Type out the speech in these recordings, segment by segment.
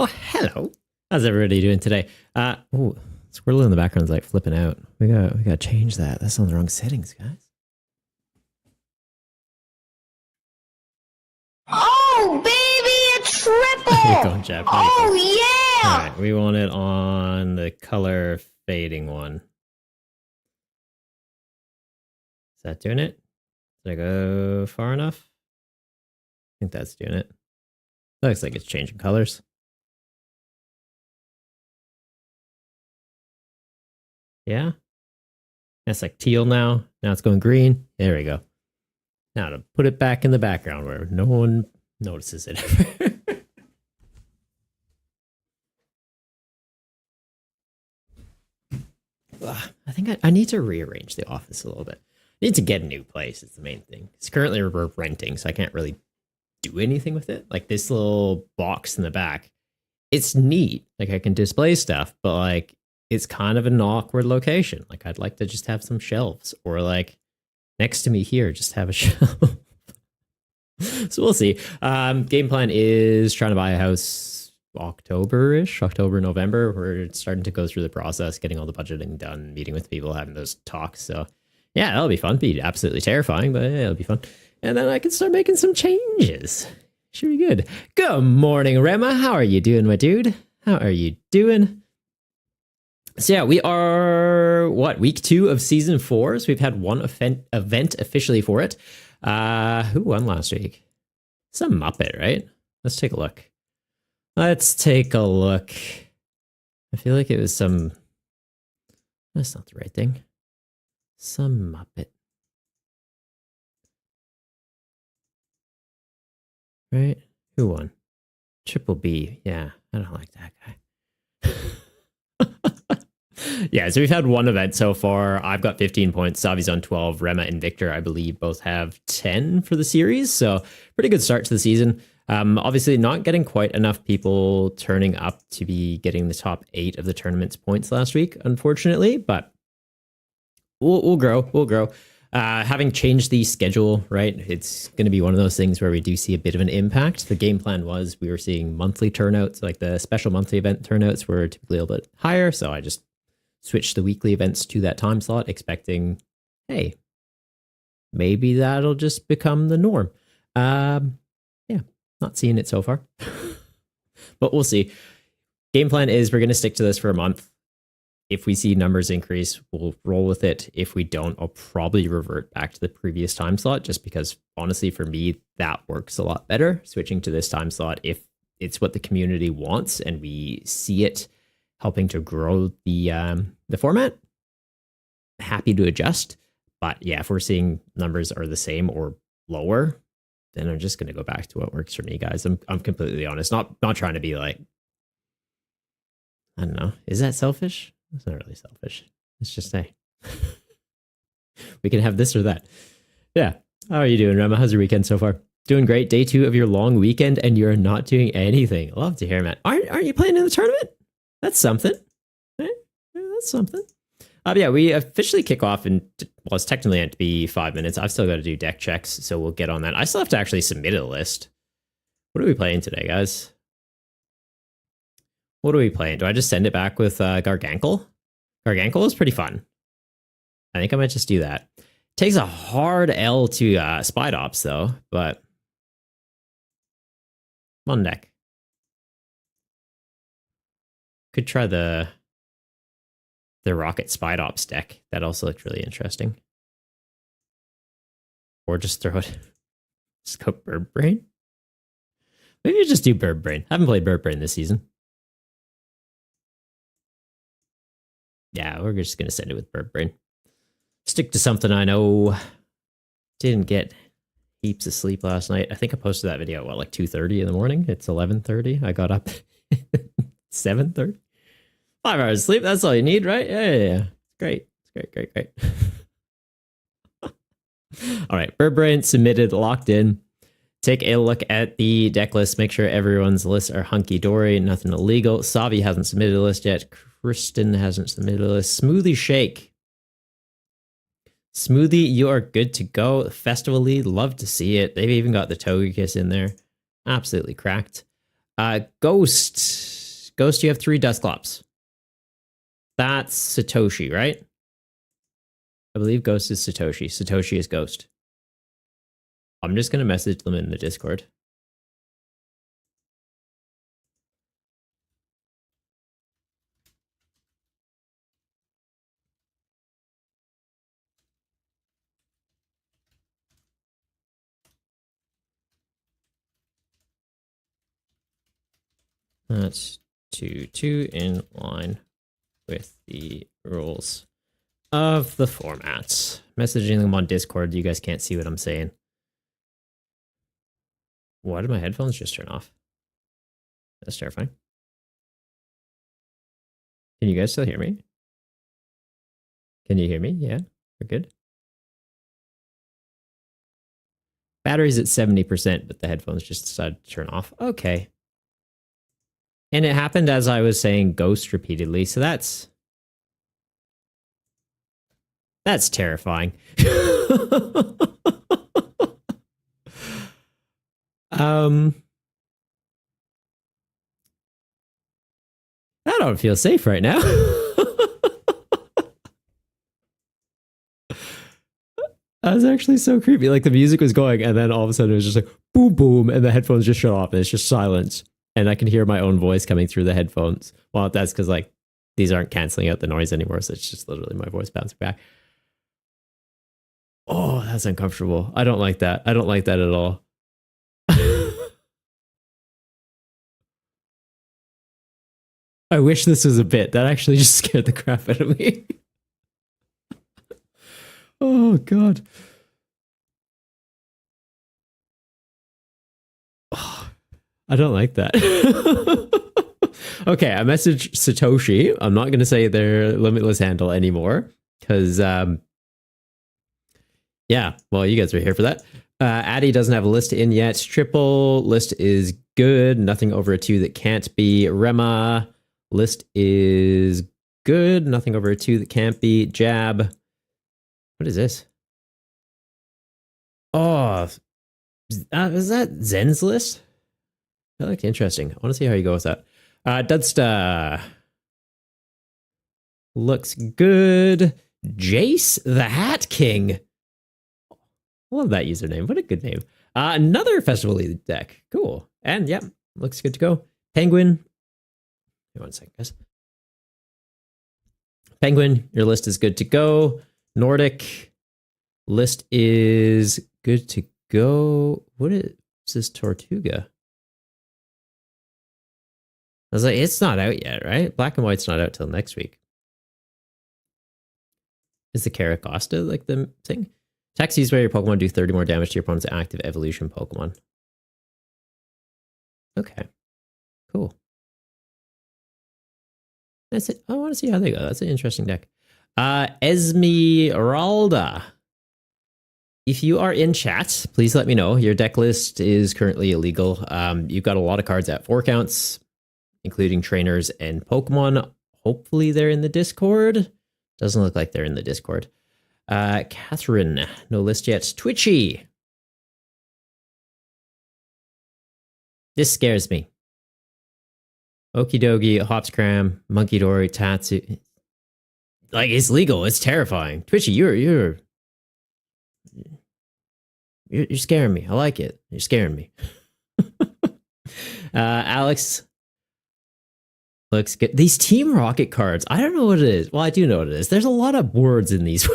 Oh, hello. How's everybody doing today? Oh, Squirtle in the background's like flipping out. We gotta change that. That's on the wrong settings, guys. Oh, baby, a triple! You're going Japanese. Oh, yeah! All right, we want it on the color fading one. Is that doing it? Did I go far enough? I think that's doing it. Looks like it's changing colors. Yeah. That's like teal now. Now it's going green. There we go. Now to put it back in the background where no one notices it. I think I need to rearrange the office a little bit. I need to get a new place is the main thing. It's currently we're renting, so I can't really do anything with it. Like this little box in the back, it's neat. Like I can display stuff, but like it's kind of an awkward location. Like I'd like to just have some shelves, or like next to me here, just have a shelf. So we'll see. Game plan is trying to buy a house October-ish, October, November. We're starting to go through the process, getting all the budgeting done, meeting with people, having those talks. So yeah, that'll be fun. Be absolutely terrifying, but yeah, it'll be fun. And then I can start making some changes. Should be good. Good morning, Rema. How are you doing, my dude? How are you doing? So yeah, we are, week 2 of season 4. So we've had one event officially for it. Who won last week? Some Muppet, right? Let's take a look. Let's take a look. I feel like it was some... That's not the right thing. Some Muppet. Right? Who won? Triple B. Yeah, I don't like that guy. Yeah, so we've had one event so far. I've got 15 points. Savi's on 12. Rema and Victor, I believe, both have 10 for the series. So pretty good start to the season. Obviously, not getting quite enough people turning up to be getting the top 8 of the tournament's points last week, unfortunately. But we'll grow. We'll grow. Having changed the schedule, right? It's going to be one of those things where we do see a bit of an impact. The game plan was we were seeing monthly turnouts, like the special monthly event turnouts were typically a little bit higher. So I just switch the weekly events to that time slot, expecting, hey, maybe that'll just become the norm. Yeah, not seeing it so far, but we'll see. Game plan is we're going to stick to this for a month. If we see numbers increase, we'll roll with it. If we don't, I'll probably revert back to the previous time slot, just because honestly, for me, that works a lot better. Switching to this time slot, if it's what the community wants and we see it helping to grow the format, happy to adjust. But yeah, if we're seeing numbers are the same or lower, then I'm just going to go back to what works for me, guys. I'm completely honest. Not trying to be like, I don't know. Is that selfish? It's not really selfish. It's just, hey, we can have this or that. Yeah. How are you doing, Rema? How's your weekend so far? Doing great. Day 2 of your long weekend and you're not doing anything. Love to hear, man. Aren't you playing in the tournament? That's something. Right? Yeah, that's something. Yeah, we officially kick off in, well, it's technically meant to be 5 minutes. I've still got to do deck checks, so we'll get on that. I still have to actually submit a list. What are we playing today, guys? What are we playing? Do I just send it back with Gargankle? Gargankle is pretty fun. I think I might just do that. Takes a hard L to Spide Ops, though, but on deck. Could try the Rocket Spide Ops deck. That also looked really interesting. Or just throw it. Just go Bird Brain. Maybe just do Bird Brain. I haven't played Bird Brain this season. Yeah, we're just going to send it with Bird Brain. Stick to something I know. Didn't get heaps of sleep last night. I think I posted that video at, like 2:30 in the morning? It's 11:30. I got up 7:30. 5 hours of sleep. That's all you need, right? Yeah. Great. Great. All right. Bird Brain submitted, locked in. Take a look at the deck list. Make sure everyone's lists are hunky-dory. Nothing illegal. Savi hasn't submitted a list yet. Kristen hasn't submitted a list. Smoothie Shake. Smoothie, you are good to go. Festival lead, love to see it. They've even got the Togekiss in there. Absolutely cracked. Ghost. Ghost, you have 3 Dusclops. That's Satoshi, right? I believe Ghost is Satoshi. Satoshi is Ghost. I'm just going to message them in the Discord. That's 2 in line with the rules of the format. Messaging them on Discord. You guys can't see what I'm saying. Why did my headphones just turn off? That's terrifying. Can you guys still hear me? Can you hear me? Yeah, we're good. Battery's at 70%, but the headphones just decided to turn off. Okay. And it happened as I was saying ghost repeatedly, so that's terrifying. I don't feel safe right now. That was actually so creepy. Like the music was going, and then all of a sudden it was just like boom, boom, and the headphones just shut off, and it's just silence. And I can hear my own voice coming through the headphones. Well, that's because like these aren't canceling out the noise anymore, so it's just literally my voice bouncing back. Oh, that's uncomfortable. I don't like that. I don't like that at all. I wish this was a bit. That actually just scared the crap out of me. Oh, God. Oh, I don't like that. Okay, I messaged Satoshi. I'm not going to say their limitless handle anymore because, yeah, well, you guys are here for that. Addy doesn't have a list in yet. Triple list is good. Nothing over a 2 that can't be. Rema list is good. Nothing over a 2 that can't be. Jab. What is this? Oh, is that Zen's list? That looked interesting. I want to see how you go with that. Dudsta looks good. Jace the Hat King. Love that username. What a good name. Another Festival League deck. Cool. And yeah, looks good to go. Penguin. Wait 1 second, guys. Penguin, your list is good to go. Nordic list is good to go. What is this Tortuga? I was like, it's not out yet, right? Black and White's not out till next week. Is the Caracosta like the thing? Taxis where your Pokemon do 30 more damage to your opponent's active evolution Pokemon. Okay. Cool. That's it. I want to see how they go. That's an interesting deck. Esmeralda. If you are in chat, please let me know. Your deck list is currently illegal. You've got a lot of cards at 4 counts, including trainers and Pokemon. Hopefully they're in the Discord. Doesn't look like they're in the Discord. Catherine, no list yet. Twitchy. This scares me. Okidogi, Hopscram, Monkey Dory, Tatsu. Like, it's legal. It's terrifying. Twitchy, you're scaring me. I like it. You're scaring me. Alex looks good. These Team Rocket cards, I don't know what it is. Well, I do know what it is. There's a lot of words in these.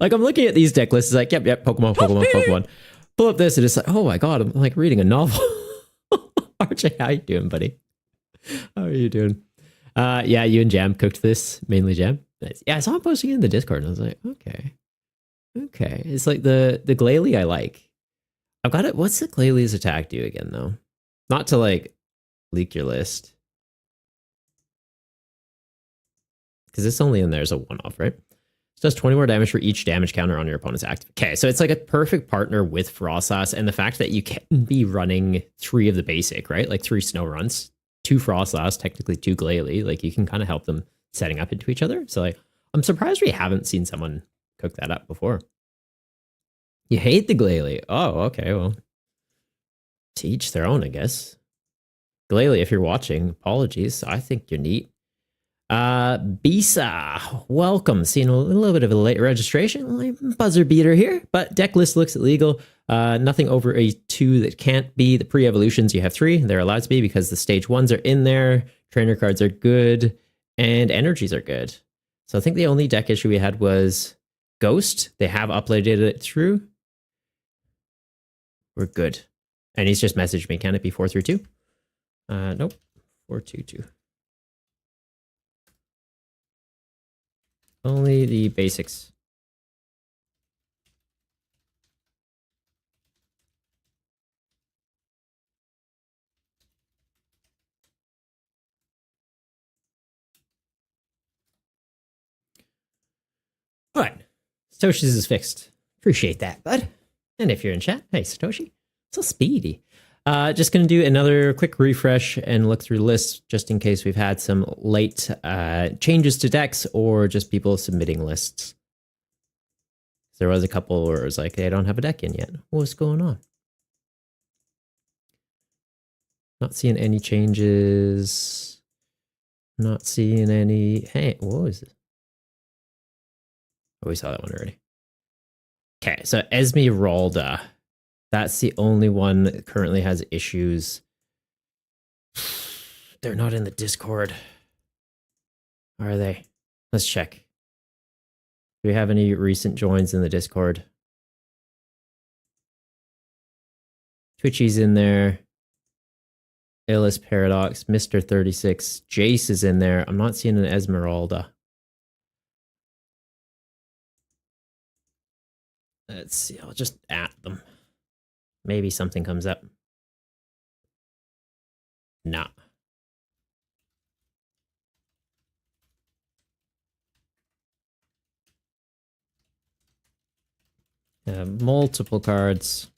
Like, I'm looking at these deck lists. It's like, yep, Pokemon, Pokemon, Pokemon. Pull up this, and it's like, oh my God, I'm like reading a novel. RJ, how you doing, buddy? How are you doing? Yeah, you and Jam cooked this, mainly Jam. Nice. Yeah, I saw him posting it in the Discord, and I was like, okay. It's like the Glalie I like. I've got it. What's the Glalie's attack do again, though? Not to like leak your list, because it's only in there as a one-off, right? It does 20 more damage for each damage counter on your opponent's active. Okay, so it's like a perfect partner with Frostlass, and the fact that you can be running 3 of the basic, right? Like 3 snow runs, 2 Frostlass, technically 2 Glalie. Like, you can kind of help them setting up into each other. So like, I'm surprised we haven't seen someone cook that up before. You hate the Glalie. Oh, okay, well, to each their own, I guess. Glalie, if you're watching, apologies. I think you're neat. Bisa, welcome. Seeing a little bit of a late registration, buzzer beater here, but deck list looks illegal. Nothing over a 2 that can't be. The pre-evolutions, you have 3. They're allowed to be because the stage 1s are in there. Trainer cards are good, and energies are good. So I think the only deck issue we had was Ghost. They have uploaded it through. We're good. And he's just messaged me. Can it be 4-2? Nope. 4-2-2. Only the basics. All right. Satoshi's is fixed. Appreciate that, bud. And if you're in chat, hey, Satoshi. So speedy. Just going to do another quick refresh and look through lists just in case we've had some late changes to decks or just people submitting lists. There was a couple where it was like, they don't have a deck in yet. What's going on? Not seeing any changes. Not seeing any. Hey, what is this? Oh, we saw that one already. Okay, so Esmeralda. That's the only one that currently has issues. They're not in the Discord. Are they? Let's check. Do we have any recent joins in the Discord? Twitchy's in there. Illis Paradox, Mr. 36, Jace is in there. I'm not seeing an Esmeralda. Let's see, I'll just at them. Maybe something comes up. Nah. Multiple cards.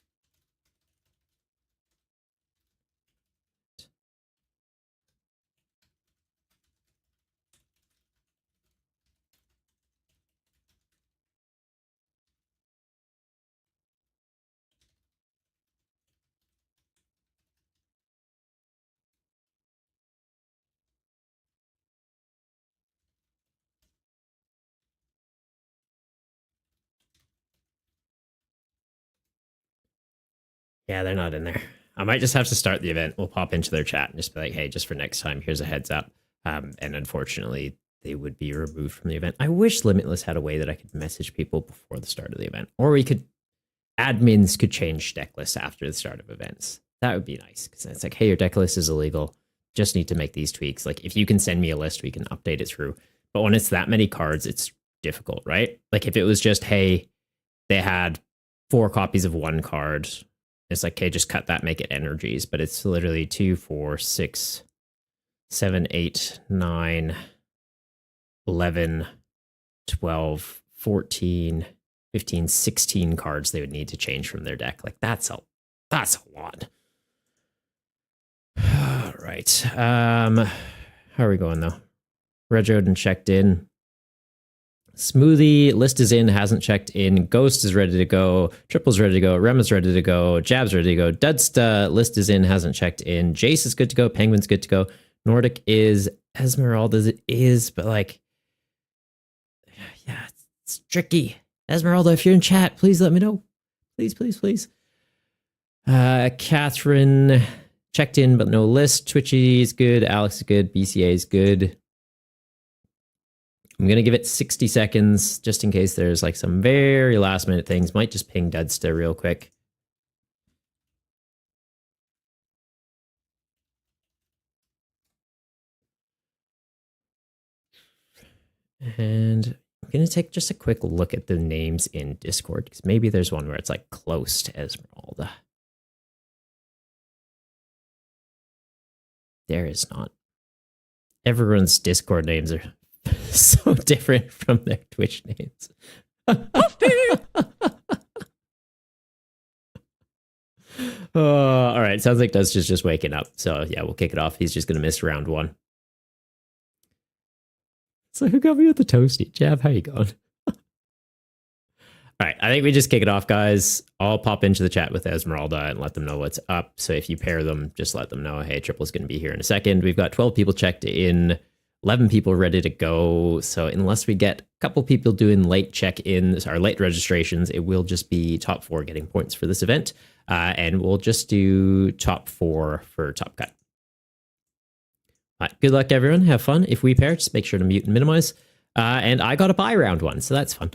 Yeah, they're not in there. I might just have to start the event. We'll pop into their chat and just be like, hey, just for next time, here's a heads up. And unfortunately, they would be removed from the event. I wish Limitless had a way that I could message people before the start of the event. Or admins could change deck lists after the start of events. That would be nice. Because it's like, hey, your deck list is illegal. Just need to make these tweaks. Like, if you can send me a list, we can update it through. But when it's that many cards, it's difficult, right? Like, if it was just, hey, they had 4 copies of one card, it's like, okay, just cut that, make it energies. But it's literally 2, 4, 6, 7, 8, 9, 11, 12, 14, 15, 16 cards they would need to change from their deck. Like, that's a lot. All right. How are we going, though? Red Roden checked in. Smoothie list is in, hasn't checked in. Ghost is ready to go. Triple's ready to go. Rema's ready to go. Jab's ready to go. Dudsta list is in, hasn't checked in. Jace is good to go. Penguin's good to go. Nordic is. Esmeralda is, but like, yeah, it's tricky. Esmeralda, if you're in chat, please let me know. Please, please, please. Catherine checked in, but no list. Twitchy is good. Alex is good. BCA is good. I'm going to give it 60 seconds just in case there's like some very last minute things. Might just ping Dudsta real quick. And I'm going to take just a quick look at the names in Discord because maybe there's one where it's like close to Esmeralda. There is not. Everyone's Discord names are so different from their Twitch names. All right. Sounds like Dust is just waking up. So yeah, we'll kick it off. He's just going to miss round 1. So who got me with the toasty? Jab, how you going? All All right, I think we just kick it off, guys. I'll pop into the chat with Esmeralda and let them know what's up. So if you pair them, just let them know, hey, Triple's going to be here in a second. We've got 12 people checked in, 11 people ready to go. So unless we get a couple people doing late check-ins or late registrations, it will just be top 4 getting points for this event. And we'll just do top 4 for Top Cut. All right, good luck, everyone. Have fun. If we pair, just make sure to mute and minimize. And I got a buy round 1, so that's fun.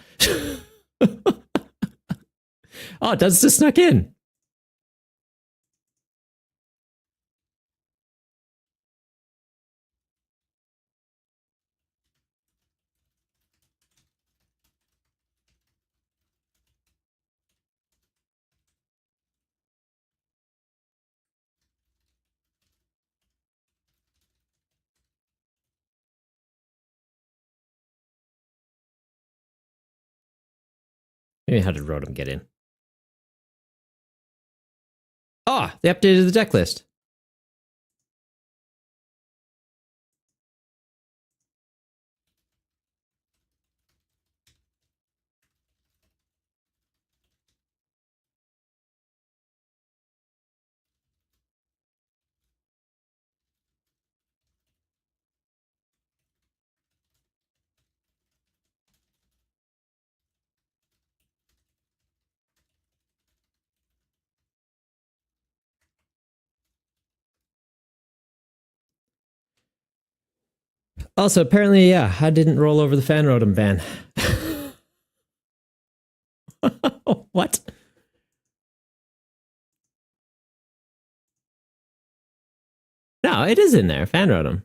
Oh, it does just snuck in. Maybe how did Rotom get in? Oh, they updated the deck list. Also, apparently, yeah, I didn't roll over the fan Rotom ban. What? No, it is in there. Fan Rotom.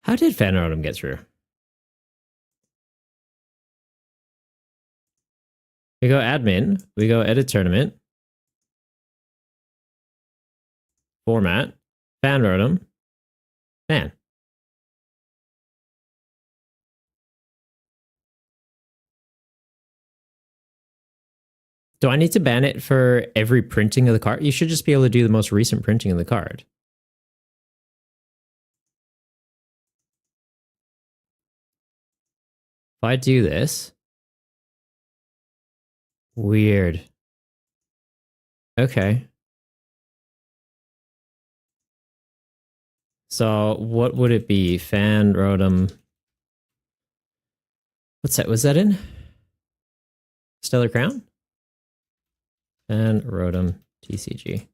How did fan Rotom get through? We go admin. We go edit tournament. Format. Fan Rotom. Fan. Do I need to ban it for every printing of the card? You should just be able to do the most recent printing of the card. If I do this. Weird. Okay. So what would it be? Fan Rotom. What's that? Was that in? Stellar Crown? Fan Rotom TCG.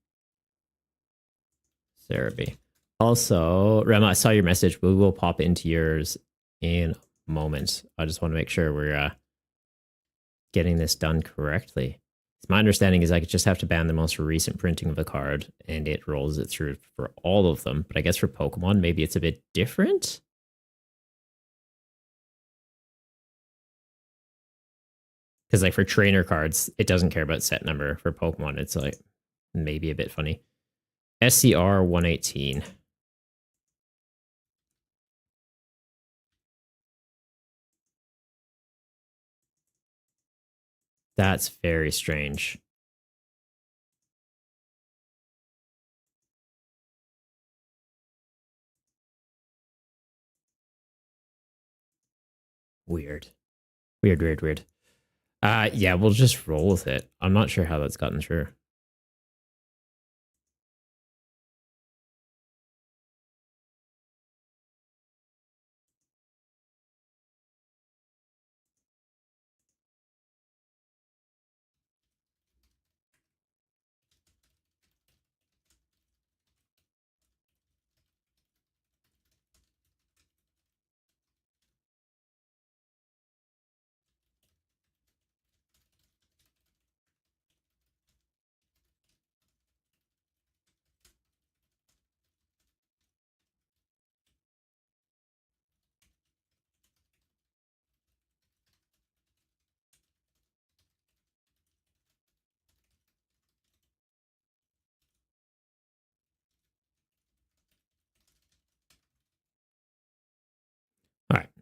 Therapy. Also, Rema, I saw your message. We will pop into yours in a moment. I just want to make sure we're getting this done correctly. My understanding is I just have to ban the most recent printing of the card, and it rolls it through for all of them. But I guess for Pokemon, maybe it's a bit different. Because like for trainer cards, it doesn't care about set number. For Pokemon, it's like maybe a bit funny. SCR 118. That's very strange. Weird. Weird. Yeah, we'll just roll with it. I'm not sure how that's gotten through.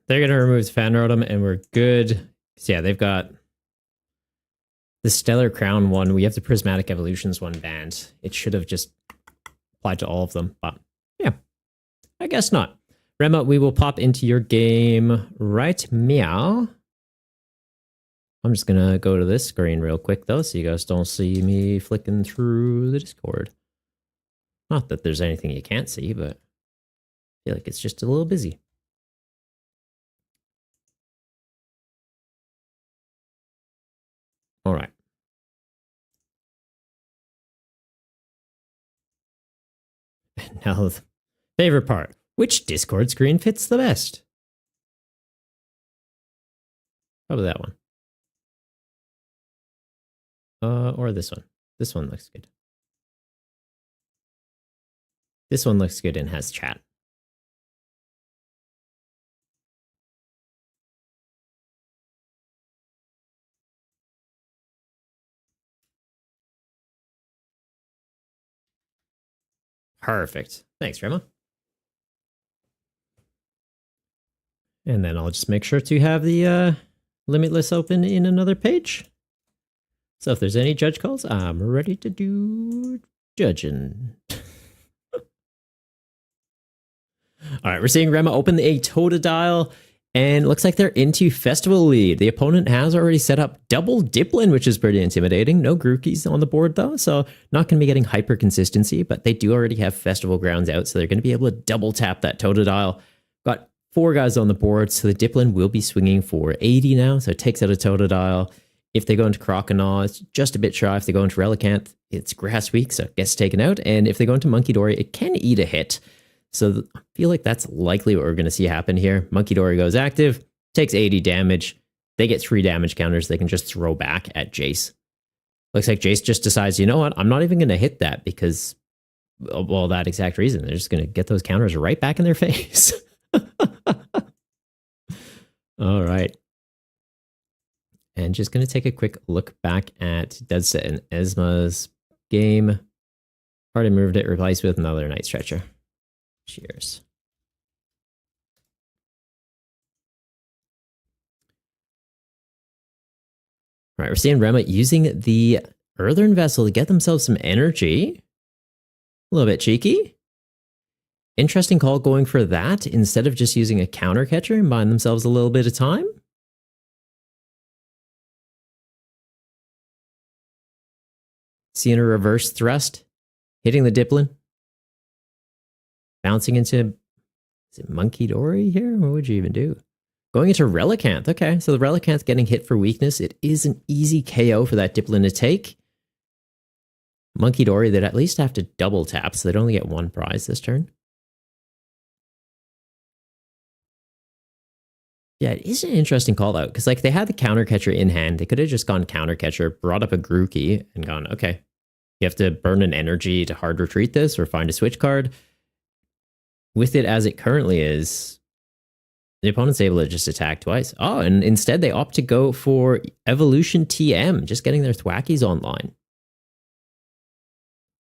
They're going to remove the Fan Rotom, and we're good. So yeah, they've got the Stellar Crown one. We have the Prismatic Evolutions one banned. It should have just applied to all of them, but yeah, I guess not. Rema, we will pop into your game right meow. I'm just going to go to this screen real quick, though, so you guys don't see me flicking through the Discord. Not that there's anything you can't see, but I feel like it's just a little busy. All right. Now, the favorite part. Which Discord screen fits the best? Probably that one. Or this one. This one looks good. This one looks good and has chat. Perfect. Thanks, Rema. And then I'll just make sure to have the Limitless open in another page. So if there's any judge calls, I'm ready to do judging. All right, we're seeing Rema open a Totodile, and it looks like they're into Festival lead. The opponent has already set up double Diplin, which is pretty intimidating. No Grookies on the board, though, so not going to be getting hyper consistency, but they do already have Festival Grounds out, so they're going to be able to double tap that Totodile. Got 4 guys on the board, so the Diplin will be swinging for 80 now, so it takes out a Totodile. If they go into Croconaw, it's just a bit shy. If they go into Relicanth, it's Grass Week, so it gets taken out. And if they go into Monkey Dory, it can eat a hit. So I feel like that's likely what we're going to see happen here. Monkey Dory goes active, takes 80 damage. They get 3 damage counters they can just throw back at Jace. Looks like Jace just decides, you know what? I'm not even going to hit that because, well, that exact reason. They're just going to get those counters right back in their face. All right. And just going to take a quick look back at Deadset and Esma's game. Already moved it, replaced with another Night Stretcher. Cheers. All right, we're seeing Rema using the Earthen Vessel to get themselves some energy. A little bit cheeky. Interesting call going for that instead of just using a counter catcher and buying themselves a little bit of time. Seeing a reverse thrust, hitting the Diplin, bouncing into, is it Monkey Dory here? What would you even do? Going into Relicanth. Okay, so the Relicanth getting hit for weakness. It is an easy KO for that Diplin to take. Monkey Dory, they'd at least have to double tap, so they'd only get 1 prize this turn. Yeah, it is an interesting call out because like they had the counter catcher in hand. They could have just gone counter catcher, brought up a Grookey, and gone, okay, you have to burn an energy to hard retreat this or find a switch card. With it as it currently is, the opponent's able to just attack twice. Oh, and instead they opt to go for Evolution TM, just getting their Thwackies online.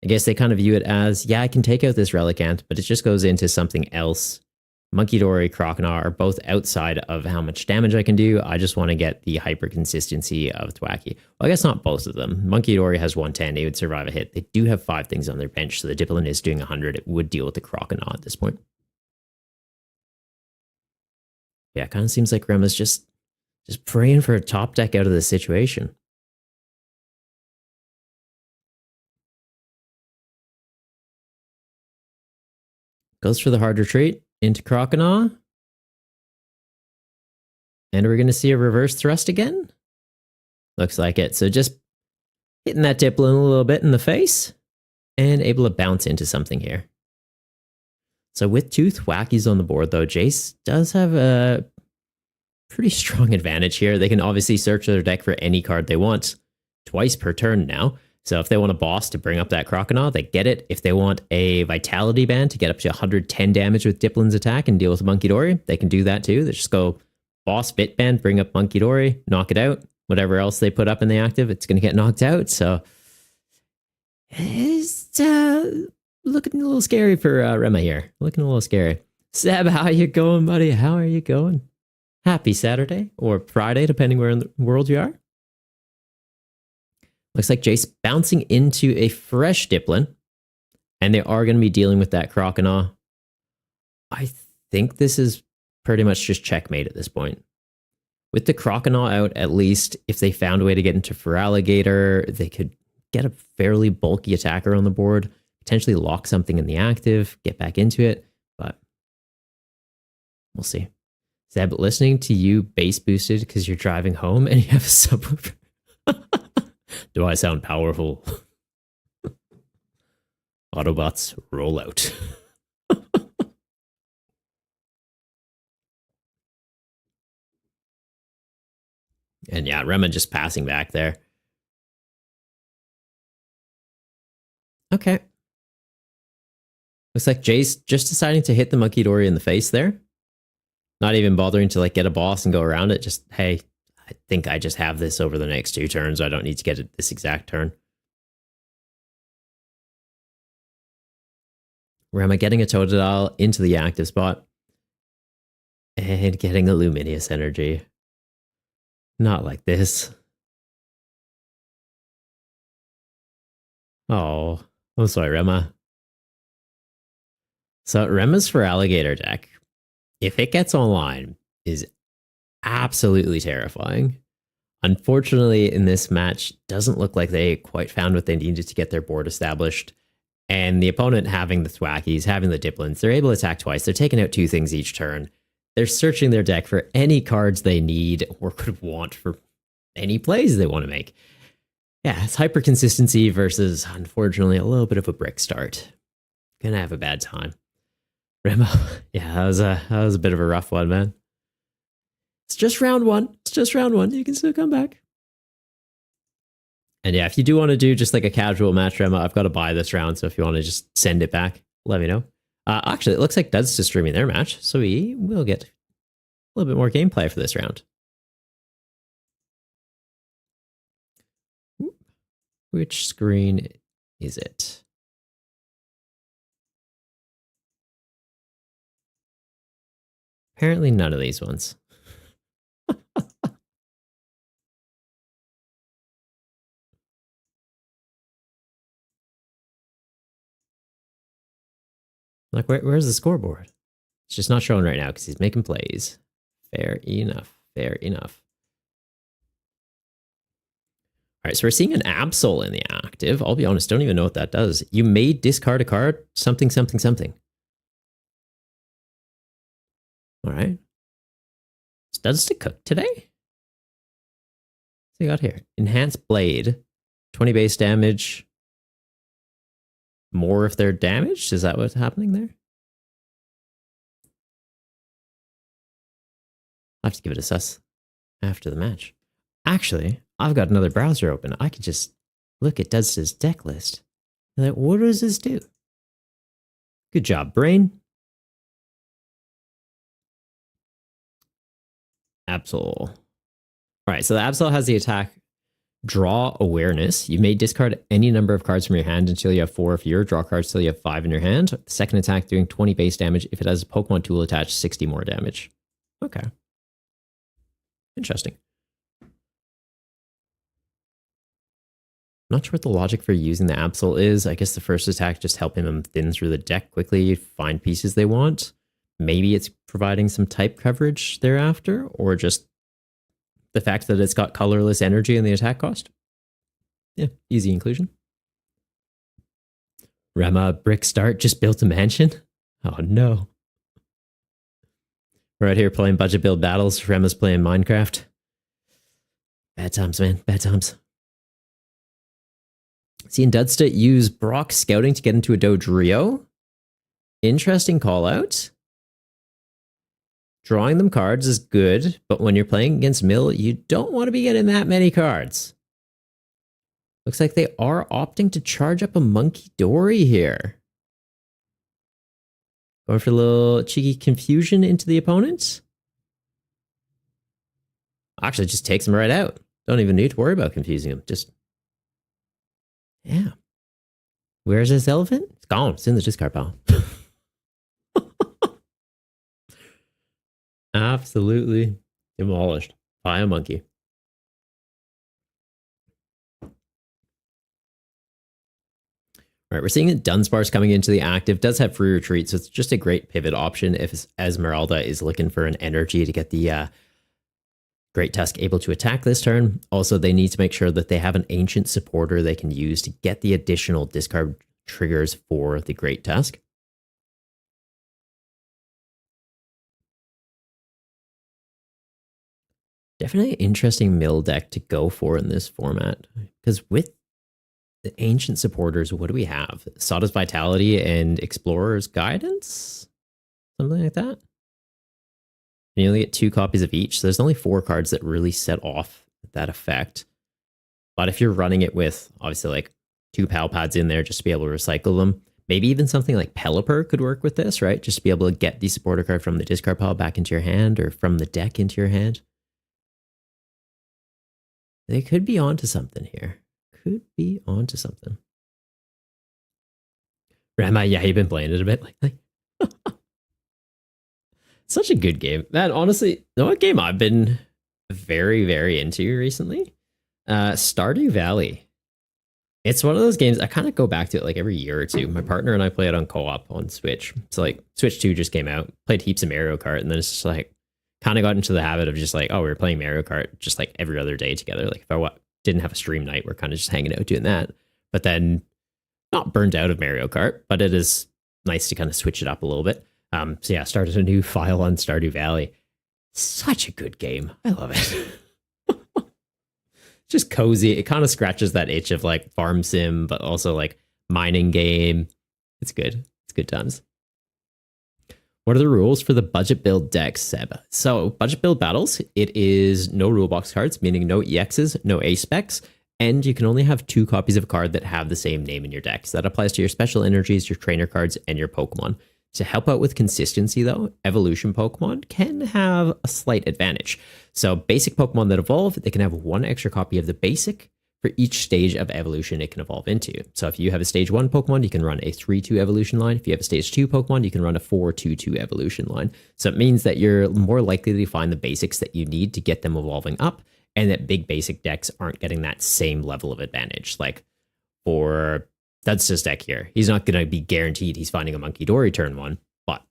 I guess they kind of view it as, yeah, I can take out this Relicanth, but it just goes into something else. Monkey Dory, Croconaw are both outside of how much damage I can do. I just want to get the hyper consistency of Thwacky. Well, I guess not both of them. Monkey Dory has 110. They would survive a hit. They do have 5 things on their bench, so the Diplin is doing 100. It would deal with the Croconaw at this point. Yeah, it kind of seems like Rema's just praying for a top deck out of this situation. Goes for the hard retreat into Croconaw. And we're going to see a reverse thrust again? Looks like it. So just hitting that Diplin a little bit in the face and able to bounce into something here. So with 2 Thwackies on the board, though, Jace does have a pretty strong advantage here. They can obviously search their deck for any card they want twice per turn now. So if they want a boss to bring up that Croconaw, they get it. If they want a Vitality Band to get up to 110 damage with Diplin's attack and deal with Monkey Dory, they can do that too. They just go boss, Bit Band, bring up Monkey Dory, knock it out. Whatever else they put up in the active, it's going to get knocked out. So it's looking a little scary for Rema here. Looking a little scary. Seb, how you going, buddy? How are you going? Happy Saturday or Friday, depending where in the world you are. Looks like Jace bouncing into a fresh Diplin, and they are going to be dealing with that Croconaw. I think this is pretty much just checkmate at this point. With the Croconaw out, at least, if they found a way to get into Feraligatr, they could get a fairly bulky attacker on the board, potentially lock something in the active, get back into it, but we'll see. Zeb, listening to you bass boosted because you're driving home and you have a subwoofer. Do I sound powerful? Autobots, roll out. And yeah, Rema just passing back there. Okay. Looks like Jace just deciding to hit the Monkey Dory in the face there. Not even bothering to like get a boss and go around it. Just, hey, I think I just have this over the next 2 turns. I don't need to get it this exact turn. Rema getting a Totodile into the active spot. And getting a Luminous Energy. Not like this. Oh, I'm sorry, Rema. So Rema's Feraligatr deck, if it gets online, is absolutely terrifying. Unfortunately, in this match, doesn't look like they quite found what they needed to get their board established. And the opponent having the Thwackies, having the Diplins, they're able to attack twice. They're taking out 2 things each turn. They're searching their deck for any cards they need or could want for any plays they want to make. Yeah, it's hyper consistency versus, unfortunately, a little bit of a brick start. Gonna have a bad time. Remo, yeah, that was a bit of a rough one, man. It's just round 1. It's just round 1. You can still come back. And yeah, if you do want to do just like a casual match, Rema, I've got to buy this round. So if you want to just send it back, let me know. Actually, it looks like Dud's just streaming their match, so we will get a little bit more gameplay for this round. Which screen is it? Apparently none of these ones. Like, where's the scoreboard? It's just not showing right now because he's making plays. Fair enough. Fair enough. All right, so we're seeing an Absol in the active. I'll be honest, don't even know what that does. You may discard a card, something, something, something. All right. Does to cook today? What's he got here? Enhanced Blade. 20 base damage. More if they're damaged? Is that what's happening there? I'll have to give it a sus after the match. Actually, I've got another browser open. I could just look at Dud's deck list. Like, what does this do? Good job, brain. Absol. All right, so the Absol has the attack Draw Awareness. You may discard any number of cards from your hand until you have 4 or fewer. Draw cards until you have 5 in your hand. The second attack doing 20 base damage. If it has a Pokemon tool attached, 60 more damage. Okay. Interesting. Not sure what the logic for using the Absol is. I guess the first attack just helping them thin through the deck quickly, find pieces they want. Maybe it's providing some type coverage thereafter, or just the fact that it's got colorless energy in the attack cost. Yeah, easy inclusion. Rema, brick start, just built a mansion? Oh no. We're out here playing budget build battles. Rema's playing Minecraft. Bad times, man. Bad times. Seeing Dudsta use Brock Scouting to get into a Dodrio. Interesting call out. Drawing them cards is good, but when you're playing against Mill, you don't want to be getting that many cards. Looks like they are opting to charge up a Monkey Dory here. Going for a little cheeky confusion into the opponent. Actually, just takes him right out. Don't even need to worry about confusing him. Just, yeah. Where's this elephant? It's gone. It's in the discard pile. Absolutely Demolished by a monkey. All right, we're seeing that Dunsparce coming into the active does have free retreat, so it's just a great pivot option if Esmeralda is looking for an energy to get the Great Tusk able to attack this turn. Also, they need to make sure that they have an ancient supporter they can use to get the additional discard triggers for the Great Tusk. Definitely an interesting mill deck to go for in this format, because with the ancient supporters, what do we have? Sawdust Vitality and Explorer's Guidance? Something like that? And you only get 2 copies of each, so there's only 4 cards that really set off that effect. But if you're running it with, obviously, like 2 Pal Pads in there just to be able to recycle them, maybe even something like Pelipper could work with this, right? Just to be able to get the supporter card from the discard pile back into your hand or from the deck into your hand. They could be onto something here. Could be onto something. Rama, yeah, you've been playing it a bit lately. Such a good game. Man, honestly, you know what game I've been very, very into recently? Stardew Valley. It's one of those games, I kind of go back to it like every year or two. My partner and I play it on co-op on Switch. So like Switch 2 just came out, played heaps of Mario Kart, and then it's just like, kind of got into the habit of just like, oh, we were playing Mario Kart just like every other day together. Like if I didn't have a stream night, we're kind of just hanging out doing that. But then not burned out of Mario Kart, but it is nice to kind of switch it up a little bit. So yeah, started a new file on Stardew Valley. Such a good game. I love it. Just cozy. It kind of scratches that itch of like farm sim, but also like mining game. It's good. It's good times. What are the rules for the budget build deck, Seb? So budget build battles, it is no rule box cards, meaning no EXs, no A specs, and you can only have 2 copies of a card that have the same name in your deck. So that applies to your special energies, your trainer cards, and your Pokemon. To help out with consistency, though, evolution Pokemon can have a slight advantage. So basic Pokemon that evolve, they can have 1 extra copy of the basic for each stage of evolution it can evolve into. So if you have a stage 1 Pokemon, you can run a 3-2 evolution line. If you have a stage 2 Pokemon, you can run a 4-2-2 evolution line. So it means that you're more likely to find the basics that you need to get them evolving up, and that big basic decks aren't getting that same level of advantage. Like for that's his deck here. He's not going to be guaranteed he's finding a Monkey Dory turn 1, but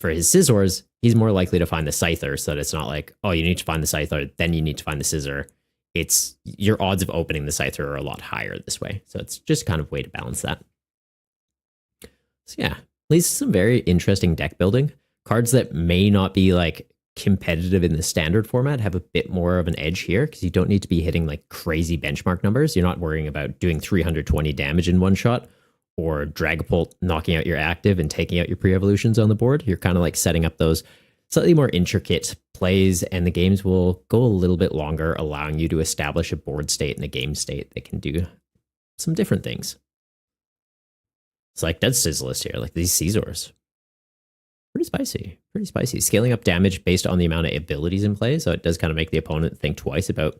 for his Scizors, he's more likely to find the Scyther, so that it's not like, oh, you need to find the Scyther, then you need to find the Scizor. It's your odds of opening the Scyther are a lot higher this way. So it's just kind of a way to balance that. So yeah, leads to some very interesting deck building. Cards that may not be like competitive in the standard format have a bit more of an edge here because you don't need to be hitting like crazy benchmark numbers. You're not worrying about doing 320 damage in one shot or Dragapult knocking out your active and taking out your pre-evolutions on the board. You're kind of like setting up those slightly more intricate plays, and the games will go a little bit longer, allowing you to establish a board state and a game state that can do some different things. It's like Dead Sizzlist here, like these Scizors. Pretty spicy, pretty spicy. Scaling up damage based on the amount of abilities in play, so it does kind of make the opponent think twice about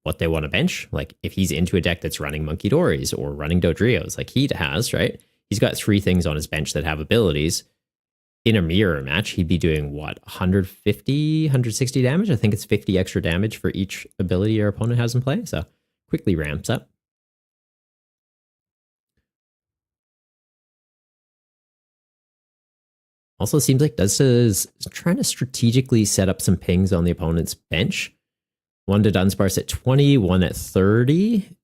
what they want to bench. Like if he's into a deck that's running Monkey Dories or running Dodrios, like he has, right? He's got 3 things on his bench that have abilities. In a mirror match, he'd be doing what, 150, 160 damage? I think it's 50 extra damage for each ability your opponent has in play, so quickly ramps up. Also seems like Duzta is trying to strategically set up some pings on the opponent's bench. 1 to Dunsparce at 20, 1 at 30.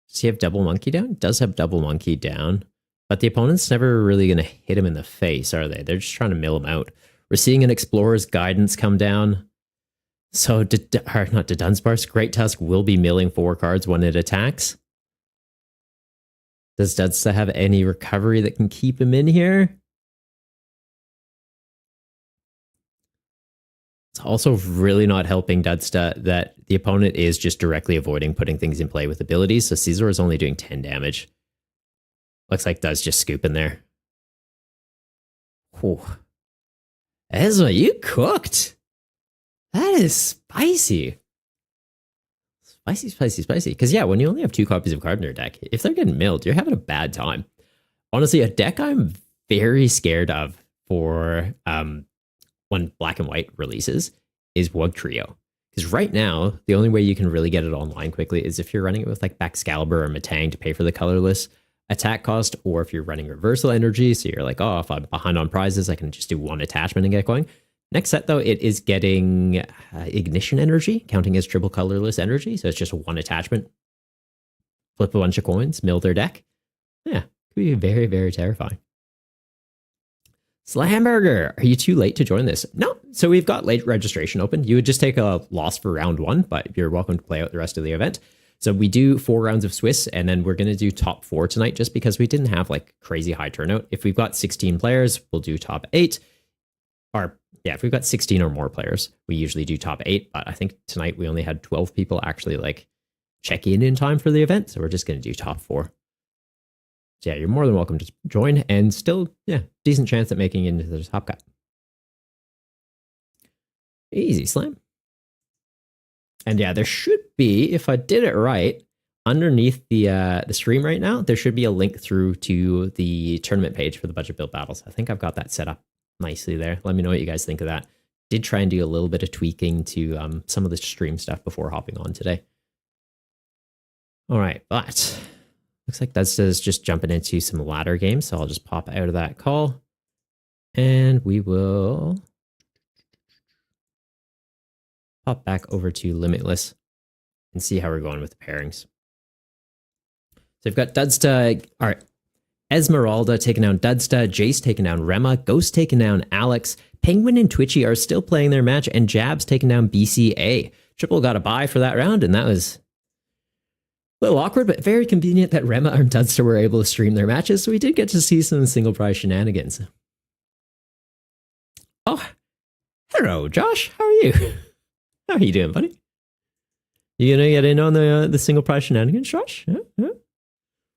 Does he have double monkey down? Does have double monkey down, but the opponent's never really going to hit him in the face, are they? They're just trying to mill him out. We're seeing an Explorer's Guidance come down. So, not to Dunsparce, Great Tusk will be milling 4 cards when it attacks. Does Dudsta have any recovery that can keep him in here? It's also really not helping Dudsta that the opponent is just directly avoiding putting things in play with abilities, so Scizor is only doing 10 damage. Looks like Dud's just scooping there. Whew. Ezra, you cooked! That is spicy. Spicy, spicy, spicy. Because yeah, when you only have 2 copies of card in your deck, if they're getting milled, you're having a bad time. Honestly, a deck I'm very scared of for when Black and White releases is Wug Trio. Because right now, the only way you can really get it online quickly is if you're running it with like Baxcalibur or Matang to pay for the colorless attack cost, or if you're running Reversal Energy, so you're like, oh, if I'm behind on prizes, I can just do one attachment and get going. Next set, though, it is getting Ignition Energy, counting as triple colorless energy, so it's just one attachment. Flip a bunch of coins, mill their deck. Yeah, could be very, very terrifying. Slamburger, are you too late to join this? No. So we've got late registration open. You would just take a loss for round 1, but you're welcome to play out the rest of the event. So we do 4 rounds of Swiss, and then we're going to do top 4 tonight just because we didn't have like crazy high turnout. If we've got 16 players, we'll do top 8. Or yeah, if we've got 16 or more players, we usually do top 8. But I think tonight we only had 12 people actually like check in time for the event. So we're just going to do top 4. So yeah, you're more than welcome to join, and still, yeah, decent chance at making it into the top cut. Easy slam. And yeah, there should be, if I did it right, underneath the stream right now, there should be a link through to the tournament page for the budget build battles. I think I've got that set up nicely there. Let me know what you guys think of that. Did try and do a little bit of tweaking to some of the stream stuff before hopping on today. All right, but looks like that's just jumping into some ladder games, so I'll just pop out of that call, and we will pop back over to Limitless and see how we're going with the pairings. So we've got Dudsta, all right, Esmeralda taking down Dudsta, Jace taking down Rema, Ghost taking down Alex, Penguin and Twitchy are still playing their match, and Jabs taking down BCA. Triple got a bye for that round, and that was a little awkward, but very convenient that Rema and Dudsta were able to stream their matches, so we did get to see some single prize shenanigans. Oh, hello, Josh. How are you? How are you doing, buddy? You gonna get in on the single prize shenanigans, Josh? Yeah.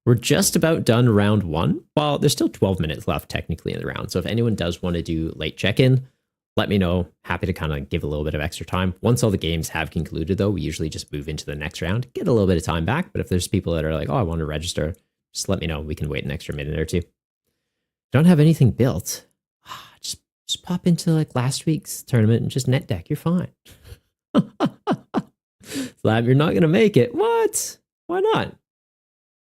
We're just about done round 1. Well, there's still 12 minutes left technically in the round, so if anyone does want to do late check-in, let me know. Happy to kind of give a little bit of extra time. Once all the games have concluded, though, we usually just move into the next round, get a little bit of time back. But if there's people that are like, oh, I want to register, just let me know. We can wait an extra minute or two. Don't have anything built. Just pop into like last week's tournament and just net deck. You're fine. Slab, you're not going to make it. What? Why not?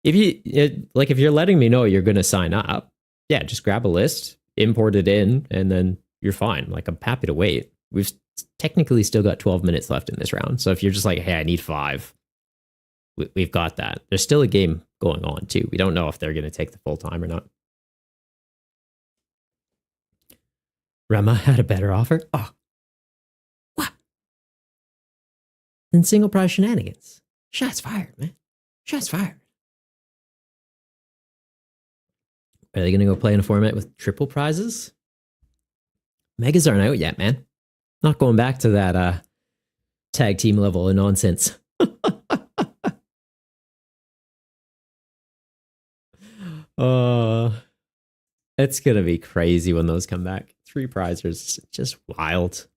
If you're letting me know you're going to sign up, yeah, just grab a list, import it in, and then you're fine. Like, I'm happy to wait. We've technically still got 12 minutes left in this round. So if you're just like, hey, I need 5, we've got that. There's still a game going on too. We don't know if they're going to take the full time or not. Rema had a better offer. Oh, what? Then single prize shenanigans. Shots fired, man. Shots fired. Are they going to go play in a format with triple prizes? Megas aren't out yet, man. Not going back to that tag team level of nonsense. It's going to be crazy when those come back. 3 prizers, just wild.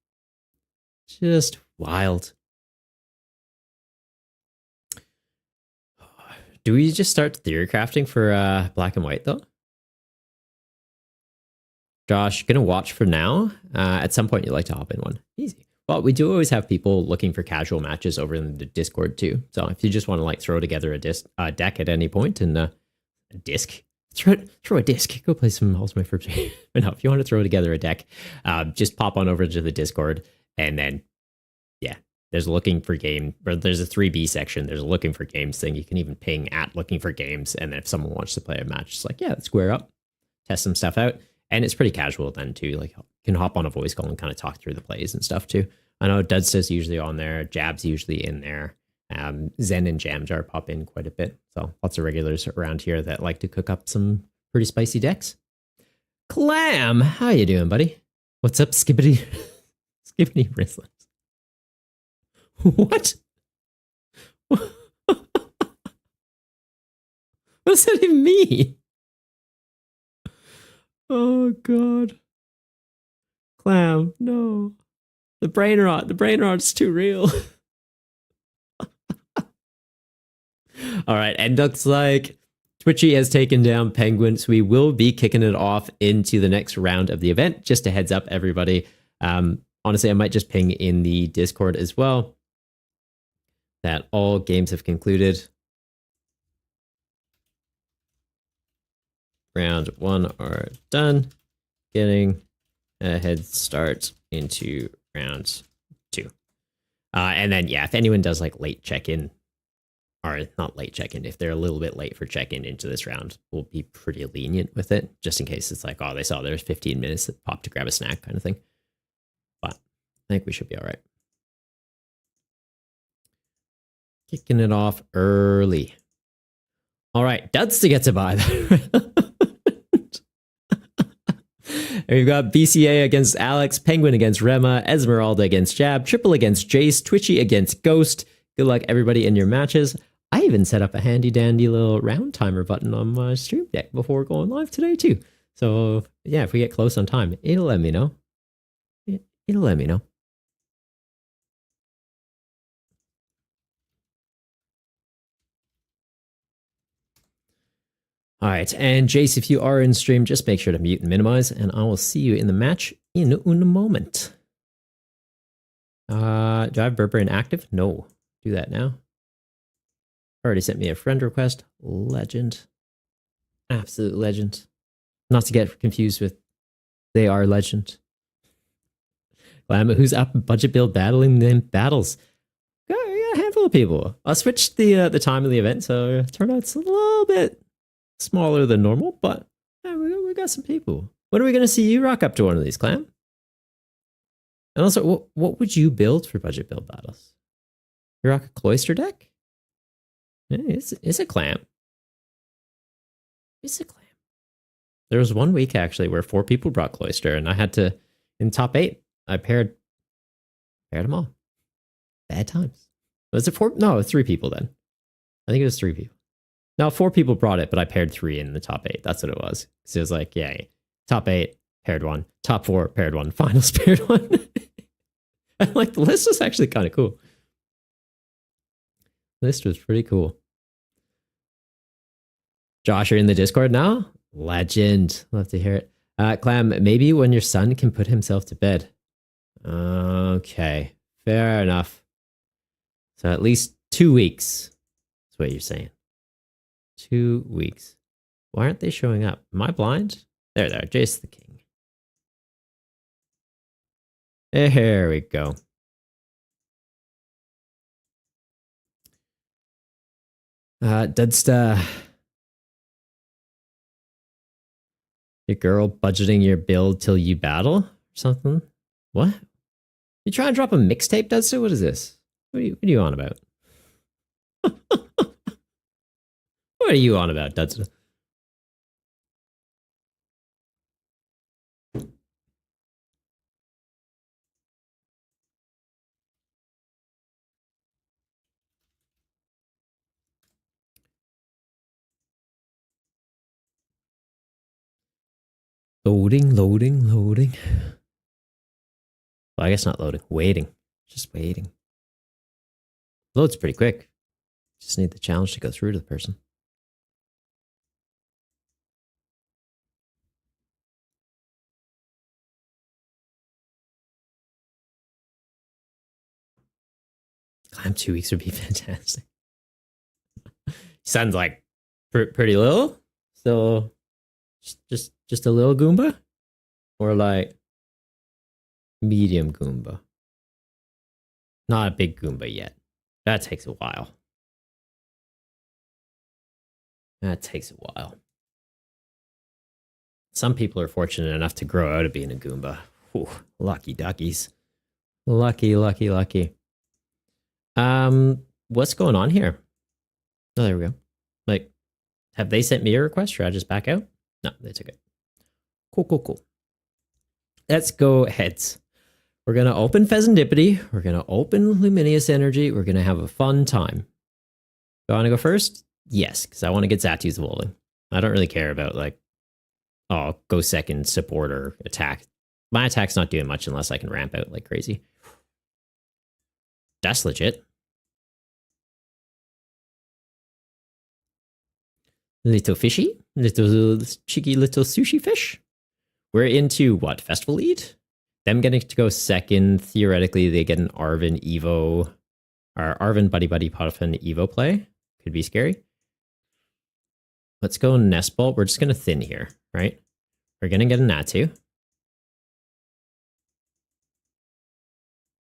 Just wild. Do we just start theory crafting for Black and White, though? Josh, gonna watch for now. At some point, you'd like to hop in one. Easy. Well, we do always have people looking for casual matches over in the Discord too. So if you just want to like throw together a deck at any point and a disc, throw a disc. Go play some Ultimate First. No, if you want to throw together a deck, just pop on over to the Discord, and then yeah, there's looking for game, or there's a 3B section. There's a looking for games thing. You can even ping at looking for games, and then if someone wants to play a match, it's like, yeah, let's square up, test some stuff out. And it's pretty casual then too. Like, you can hop on a voice call and kind of talk through the plays and stuff too. I know Dudsta's usually on there. Jab's usually in there. Zen and Jamjar pop in quite a bit. So lots of regulars around here that like to cook up some pretty spicy decks. Clam, how you doing, buddy? What's up, Skibbity? Skibbity Wristlers. What? What does that even mean? Oh, God. Clam, no. The brain rot's too real. All right, and looks like Twitchy has taken down Penguin, so we will be kicking it off into the next round of the event. Just a heads up, everybody. Honestly, I might just ping in the Discord as well that all games have concluded. Round 1 are done. Getting a head start into round 2. And then, yeah, if anyone does like late check-in, or not late check-in, if they're a little bit late for check-in into this round, we'll be pretty lenient with it, just in case it's like, oh, they saw there's 15 minutes that pop to grab a snack kind of thing. But I think we should be all right. Kicking it off early. All right, Dudster gets a bye. We've got BCA against Alex, Penguin against Rema, Esmeralda against Jab, Triple against Jace, Twitchy against Ghost. Good luck, everybody, in your matches. I even set up a handy dandy little round timer button on my stream deck before going live today, too. So, yeah, if we get close on time, it'll let me know. It'll let me know. All right, and Jace, if you are in stream, just make sure to mute and minimize, and I will see you in the match in a moment. Do I have Burberry active? No. Do that now. Already sent me a friend request. Legend. Absolute legend. Not to get confused with they are legend. Glam, who's up budget build battling them battles? Got a handful of people. I switched the time of the event, so turnout's a little bit smaller than normal, but yeah, we got some people. When are we going to see you rock up to one of these, Clam? And also, what would you build for budget build battles? You rock a Cloister deck? It's a Clam. It's a Clam. There was 1 week, actually, where 4 people brought Cloister, and I had to, in top 8, I paired them all. Bad times. Was it 4? No, it was 3 people then. I think it was 3 people. No, 4 people brought it, but I paired 3 in the top 8. That's what it was. So it was like, yeah, top 8, paired 1. Top 4, paired 1. Finals, paired 1. And like, the list was actually kind of cool. The list was pretty cool. Josh, you're in the Discord now? Legend. Love to hear it. Clam, maybe when your son can put himself to bed. Okay, fair enough. So at least 2 weeks. That's what you're saying. 2 weeks. Why aren't they showing up? Am I blind? There they are. Jace the King. There we go. Dudsta. Your girl budgeting your build till you battle? Or something? What? You trying to drop a mixtape, Dudsta? What is this? What are you on about? What are you on about, Dudsta? Loading. Well, I guess not loading. Waiting. Just waiting. Loads pretty quick. Just need the challenge to go through to the person. Climb 2 weeks would be fantastic. Sounds like pretty little. So just a little Goomba? Or like medium Goomba? Not a big Goomba yet. That takes a while. Some people are fortunate enough to grow out of being a Goomba. Whew, lucky duckies. Lucky. What's going on here? Oh, there we go. Like, have they sent me a request? Should I just back out? No, they took it. Cool. Let's go heads. We're going to open Pheasantipity. We're going to open Luminous Energy. We're going to have a fun time. Do I want to go first? Yes, because I want to get Zatu's evolving. I don't really care about, like, oh, go second, support, or attack. My attack's not doing much unless I can ramp out like crazy. That's legit. Little fishy, little cheeky little sushi fish. We're into what? Festival lead? Them getting to go second. Theoretically, they get an Arvin Evo, or Arvin Buddy Buddy Puffin Evo play. Could be scary. Let's go Nest Ball. We're just going to thin here, right? We're going to get a Natu.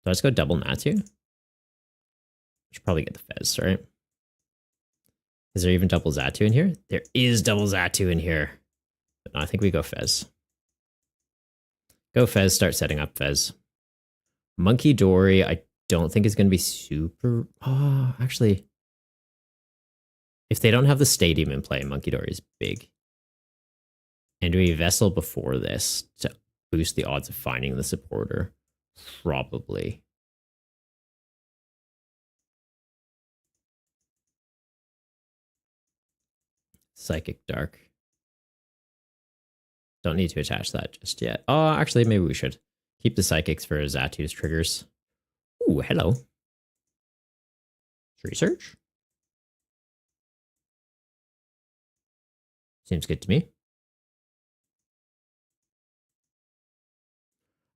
So let's go double Natu. Should probably get the Fez, right? Is there even double Zatu in here? There is double Zatu in here. But no, I think we go Fez. Go Fez, start setting up Fez. Monkey Dory, I don't think is going to be super... Oh, actually... If they don't have the stadium in play, Monkey Dory is big. And do we Vessel before this to boost the odds of finding the supporter? Probably. Psychic Dark. Don't need to attach that just yet. Oh, actually, maybe we should. Keep the Psychics for Zatu's triggers. Ooh, hello. Research. Seems good to me.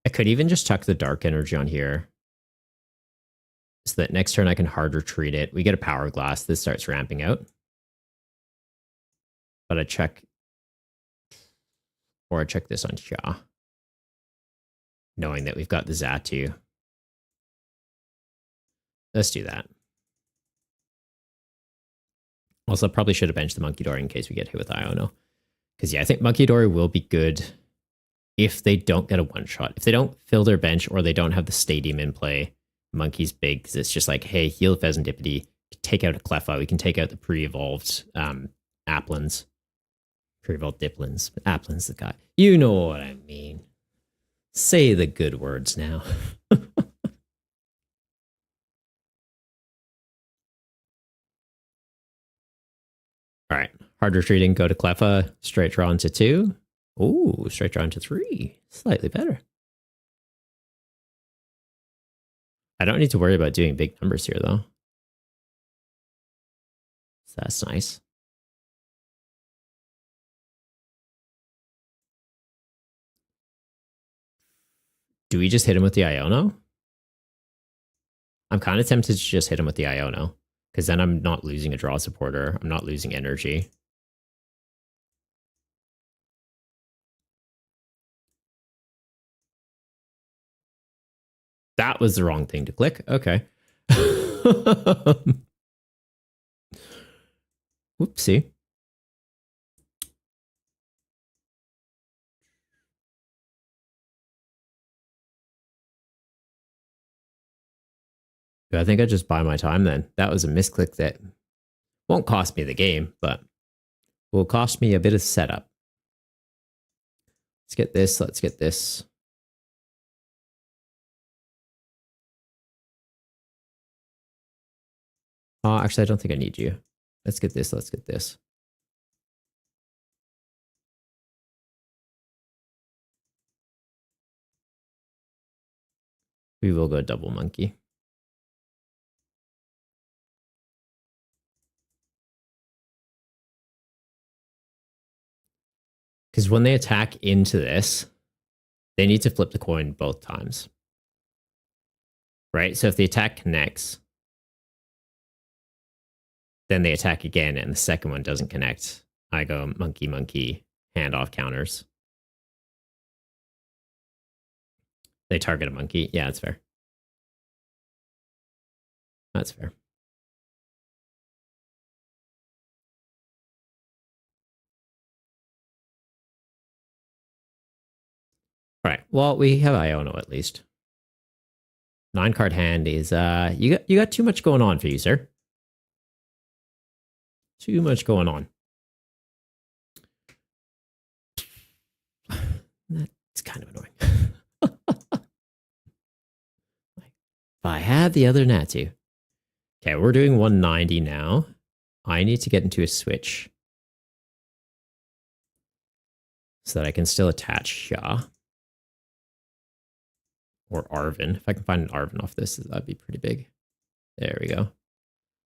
I could even just tuck the Dark Energy on here. So that next turn I can hard retreat it. We get a Power Glass. This starts ramping out. But I check... Or I check this on Xia. Knowing that we've got the Zatu. Let's do that. Also, probably should have benched the Monkey Dory in case we get hit with Iono. Because, yeah, I think Monkey Dory will be good if they don't get a one-shot. If they don't fill their bench or they don't have the stadium in play, Monkey's big because it's just like, hey, heal Pheasantipity, take out a Cleffa. We can take out the pre-evolved Applins. Pre-evolved Diplins. Applin's the guy. You know what I mean. Say the good words now. All right. Hard retreating, go to Cleffa, straight draw into 2. Ooh, straight draw into 3. Slightly better. I don't need to worry about doing big numbers here, though. So that's nice. Do we just hit him with the Iono? I'm kind of tempted to just hit him with the Iono. Because then I'm not losing a draw supporter. I'm not losing energy. That was the wrong thing to click. Okay. Whoopsie. I think I just buy my time then. That was a misclick that won't cost me the game, but will cost me a bit of setup. Let's get this. Let's get this. Oh, actually, I don't think I need you. Let's get this. Let's get this. We will go double monkey. Because when they attack into this, they need to flip the coin both times. Right? So if the attack connects, then they attack again and the second one doesn't connect. I go monkey, monkey, handoff counters. They target a monkey. Yeah, that's fair. That's fair. All right. Well, we have Iono at least. 9-card hand is you got too much going on for you, sir. Too much going on. That's kind of annoying. If I had the other Natu. Okay, we're doing 190 now. I need to get into a switch so that I can still attach Xia. Or Arvin. If I can find an Arvin off this, that'd be pretty big. There we go.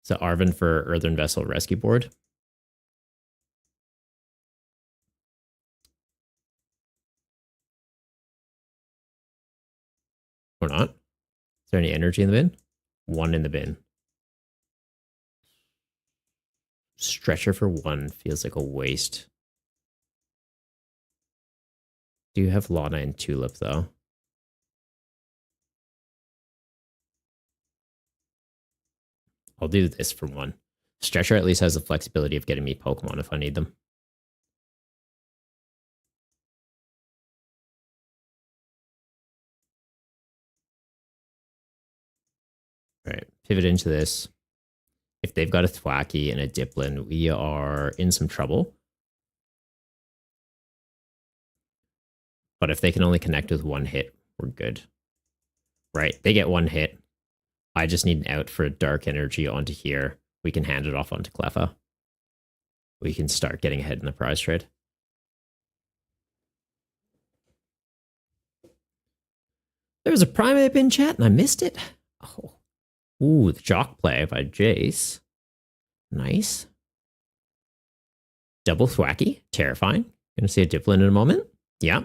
So Arvin for Earthen Vessel Rescue Board. Or not? Is there any energy in the bin? 1 in the bin. Stretcher for 1 feels like a waste. Do you have Lana and Tulip, though? I'll do this for 1. Stretcher at least has the flexibility of getting me Pokemon if I need them. All right, pivot into this. If they've got a Thwackey and a Diplin, we are in some trouble. But if they can only connect with 1 hit, we're good. Right, they get 1 hit. I just need an out for a Dark Energy onto here. We can hand it off onto Cleffa. We can start getting ahead in the prize trade. There was a Primeape in chat and I missed it. Oh. Ooh, the Jock Play by Jace. Nice. Double Thwackey. Terrifying. Gonna see a Diplin in a moment. Yeah.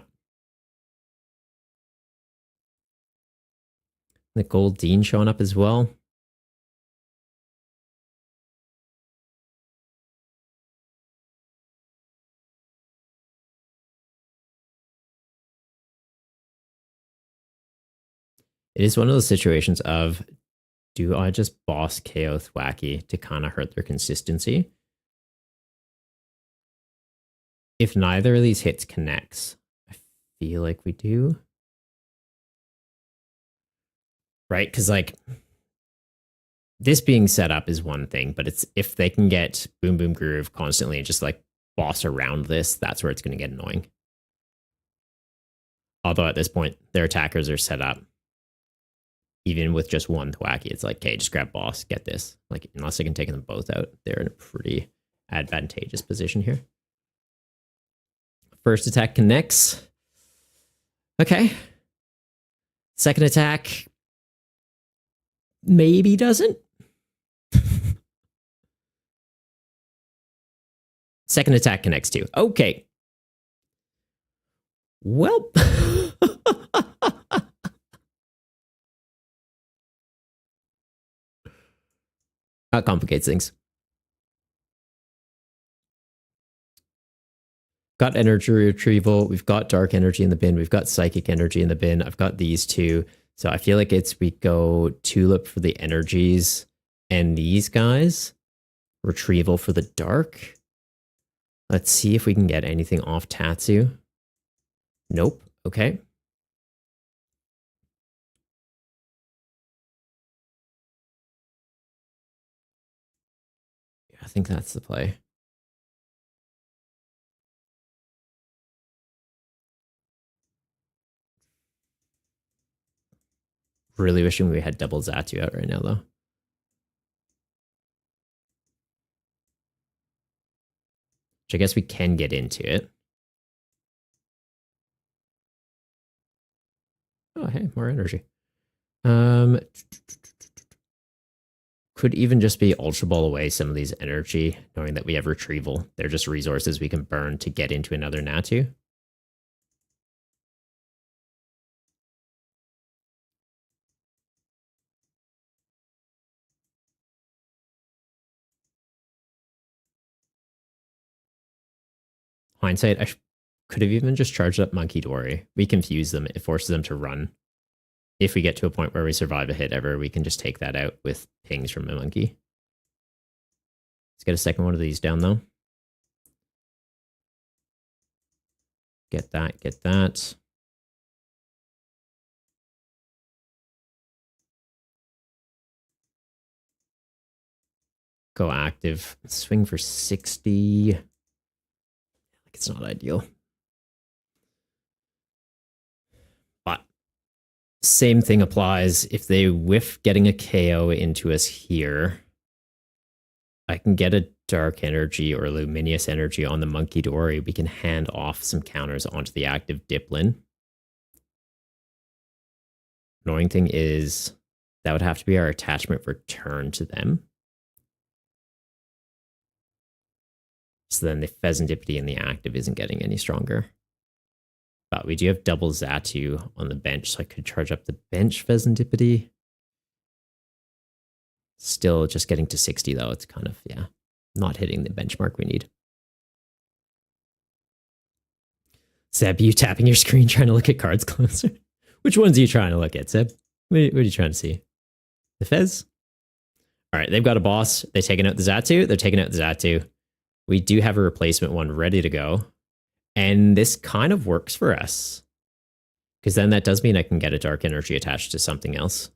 The Goldeen showing up as well. It is one of those situations of, do I just boss KO Thwackey to kind of hurt their consistency? If neither of these hits connects, I feel like we do. Right? Because, like, this being set up is one thing, but it's if they can get Boom Boom Groove constantly and just, like, boss around this, that's where it's going to get annoying. Although at this point, their attackers are set up. Even with just 1 Thwackey, it's like, okay, just grab boss, get this. Like, unless they can take them both out, they're in a pretty advantageous position here. First attack connects. Okay. Second attack maybe doesn't. Second attack connects too. Okay. Well. That complicates things. Got energy retrieval. We've got dark energy in the bin. We've got psychic energy in the bin. I've got these 2. So I feel like we go Tulip for the energies and these guys. Retrieval for the dark. Let's see if we can get anything off Tatsu. Nope. Okay. I think that's the play. Really wishing we had double Zatu out right now, though. Which I guess we can get into it. Oh, hey, more energy. Could even just be Ultra Ball away some of these energy, knowing that we have retrieval. They're just resources we can burn to get into another Natu. Hindsight, I could have even just charged up Monkey Dory. We confuse them. It forces them to run. If we get to a point where we survive a hit ever, we can just take that out with pings from a monkey. Let's get a second one of these down, though. Get that, get that. Go active. Swing for 60. It's not ideal. But same thing applies. If they whiff getting a KO into us here, I can get a dark energy or luminous energy on the Monkey Dory. We can hand off some counters onto the active Diplin. Annoying thing is that would have to be our attachment return to them. So then the Pheasantipity in the active isn't getting any stronger. But we do have double Zatu on the bench, so I could charge up the bench Pheasantipity. Still just getting to 60 though. It's kind of, yeah, not hitting the benchmark we need. Seb, you tapping your screen trying to look at cards closer? Which ones are you trying to look at, Seb? What are you trying to see? The Fez? All right, they've got a boss. They're taking out the Zatu. They're taking out the Zatu. We do have a replacement one ready to go. And this kind of works for us. Because then that does mean I can get a Dark Energy attached to something else.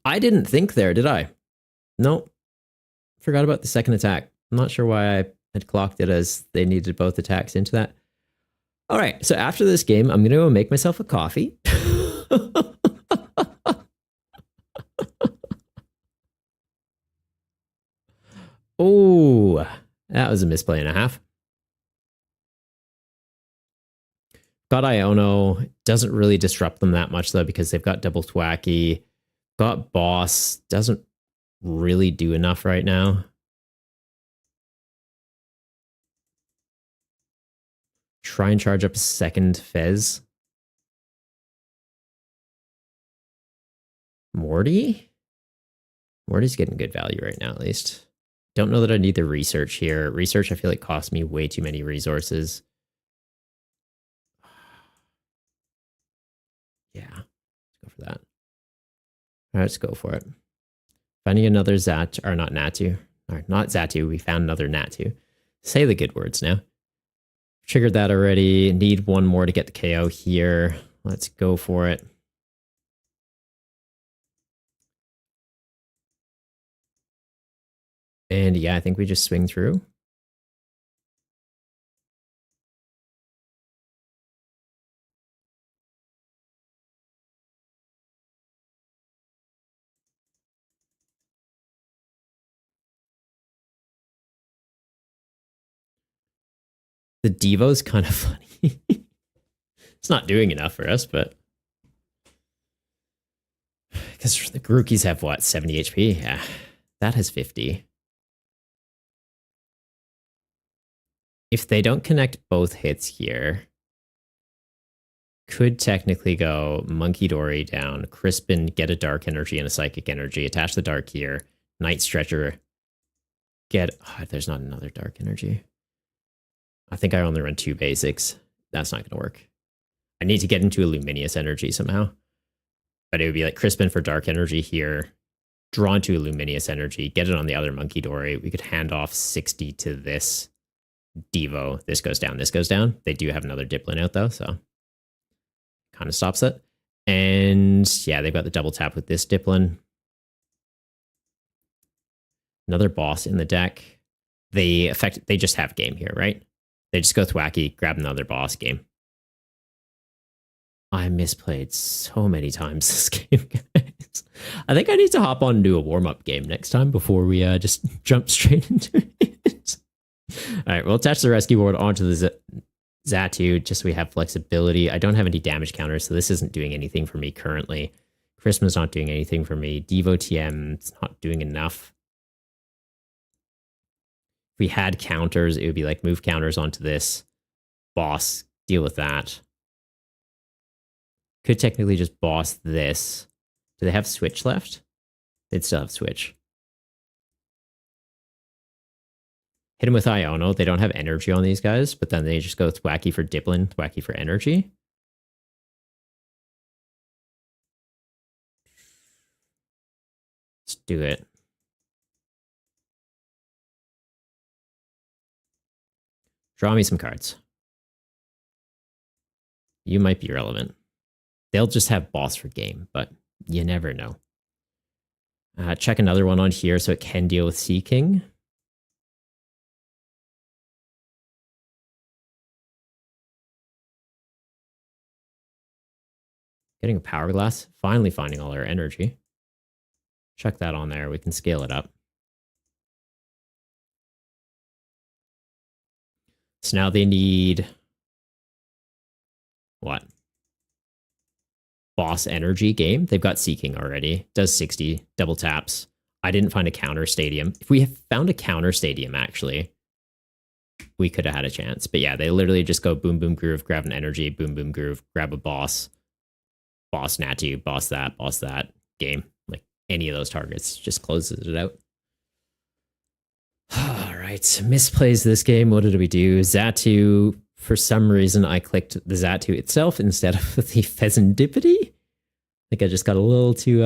I didn't think there, did I? Nope. Forgot about the second attack. I'm not sure why I had clocked it as they needed both attacks into that. All right, so after this game, I'm going to go make myself a coffee. Oh, that was a misplay and a half. Got Iono. Doesn't really disrupt them that much, though, because they've got double Thwacky. Got Boss. Doesn't really do enough right now. Try and charge up a second Fez. Morty? Morty's getting good value right now, at least. Don't know that I need the research here. Research, I feel like, costs me way too many resources. Yeah, let's go for that. All right, let's go for it. Finding another Zat, or not Natu. Or not Zatu, we found another Natu. Say the good words now. Triggered that already. Need one more to get the KO here. Let's go for it. And yeah, I think we just swing through. The Devo's kind of funny. It's not doing enough for us, but because the Grookis have what, 70 HP? Yeah, that has 50. If they don't connect both hits here, could technically go Monkey Dory down, Crispin, get a Dark Energy and a Psychic Energy, attach the Dark here, Night Stretcher, get... Oh, there's not another Dark Energy. I think I only run 2 basics. That's not going to work. I need to get into a Luminous Energy somehow. But it would be like Crispin for Dark Energy here, draw into a Luminous Energy, get it on the other Monkey Dory. We could hand off 60 to this Devo. This goes down, this goes down. They do have another Diplin out though, so kind of stops it. And yeah, they've got the double tap with this Diplin. Another boss in the deck. They just have game here, right? They just go Thwacky, grab another boss, game. I misplayed so many times this game, guys. I think I need to hop on and do a warm-up game next time before we just jump straight into it. All right, we'll attach the rescue board onto the Zatu just so we have flexibility. I don't have any damage counters, so this isn't doing anything for me currently. Christmas not doing anything for me. Devo TM's not doing enough. If we had counters, it would be like move counters onto this. Boss, deal with that. Could technically just boss this. Do they have switch left? They'd still have switch. Hit him with Iono. They don't have energy on these guys, but then they just go Thwacky for Diplin, Thwacky for energy. Let's do it. Draw me some cards. You might be relevant. They'll just have boss for game, but you never know. Check another one on here so it can deal with Sea King. Getting a Power Glass. Finally finding all our energy. Check that on there. We can scale it up. So now they need... what? Boss energy game. They've got Sea King already. Does 60. Double taps. I didn't find a counter stadium. If we had found a counter stadium, actually, we could have had a chance. But yeah, they literally just go boom, boom, groove, grab an energy, boom, boom, groove, grab a boss, boss Natu, boss that, game. Like any of those targets just closes it out. All right, misplays this game. What did we do? Zatu, for some reason, I clicked the Zatu itself instead of the Pheasantipity. I think I just got a little too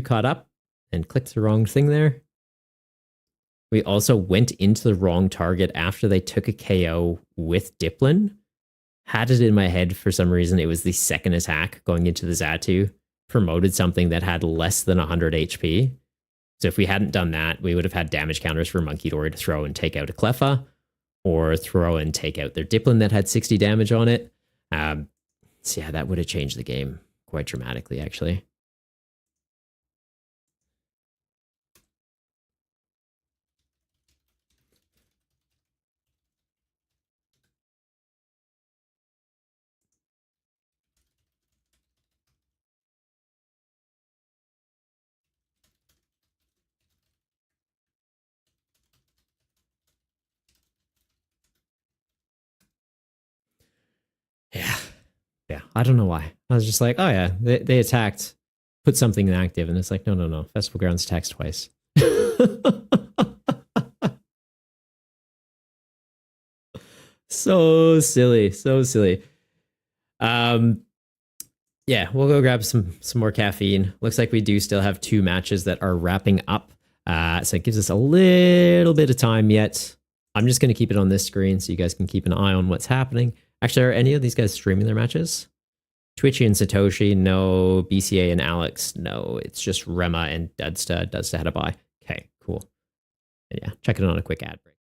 caught up and clicked the wrong thing there. We also went into the wrong target after they took a KO with Diplin. Had it in my head for some reason. It was the second attack going into the Zatu. Promoted something that had less than 100 HP. So if we hadn't done that, we would have had damage counters for Monkey Dory to throw and take out a Cleffa, or throw and take out their Diplin that had 60 damage on it. So yeah, that would have changed the game quite dramatically, actually. Yeah. Yeah. I don't know why. I was just like, oh yeah, they attacked, put something inactive, and it's like, no. Festival Grounds attacks twice. So silly. So silly. Um yeah, we'll go grab some more caffeine. Looks like we do still have 2 matches that are wrapping up. So it gives us a little bit of time yet. I'm just going to keep it on this screen so you guys can keep an eye on what's happening. Actually, are any of these guys streaming their matches? Twitchy and Satoshi, no. BCA and Alex, no. It's just Rema and Dudsta. Dudsta had a buy. Okay, cool. And yeah, check it on a quick ad break.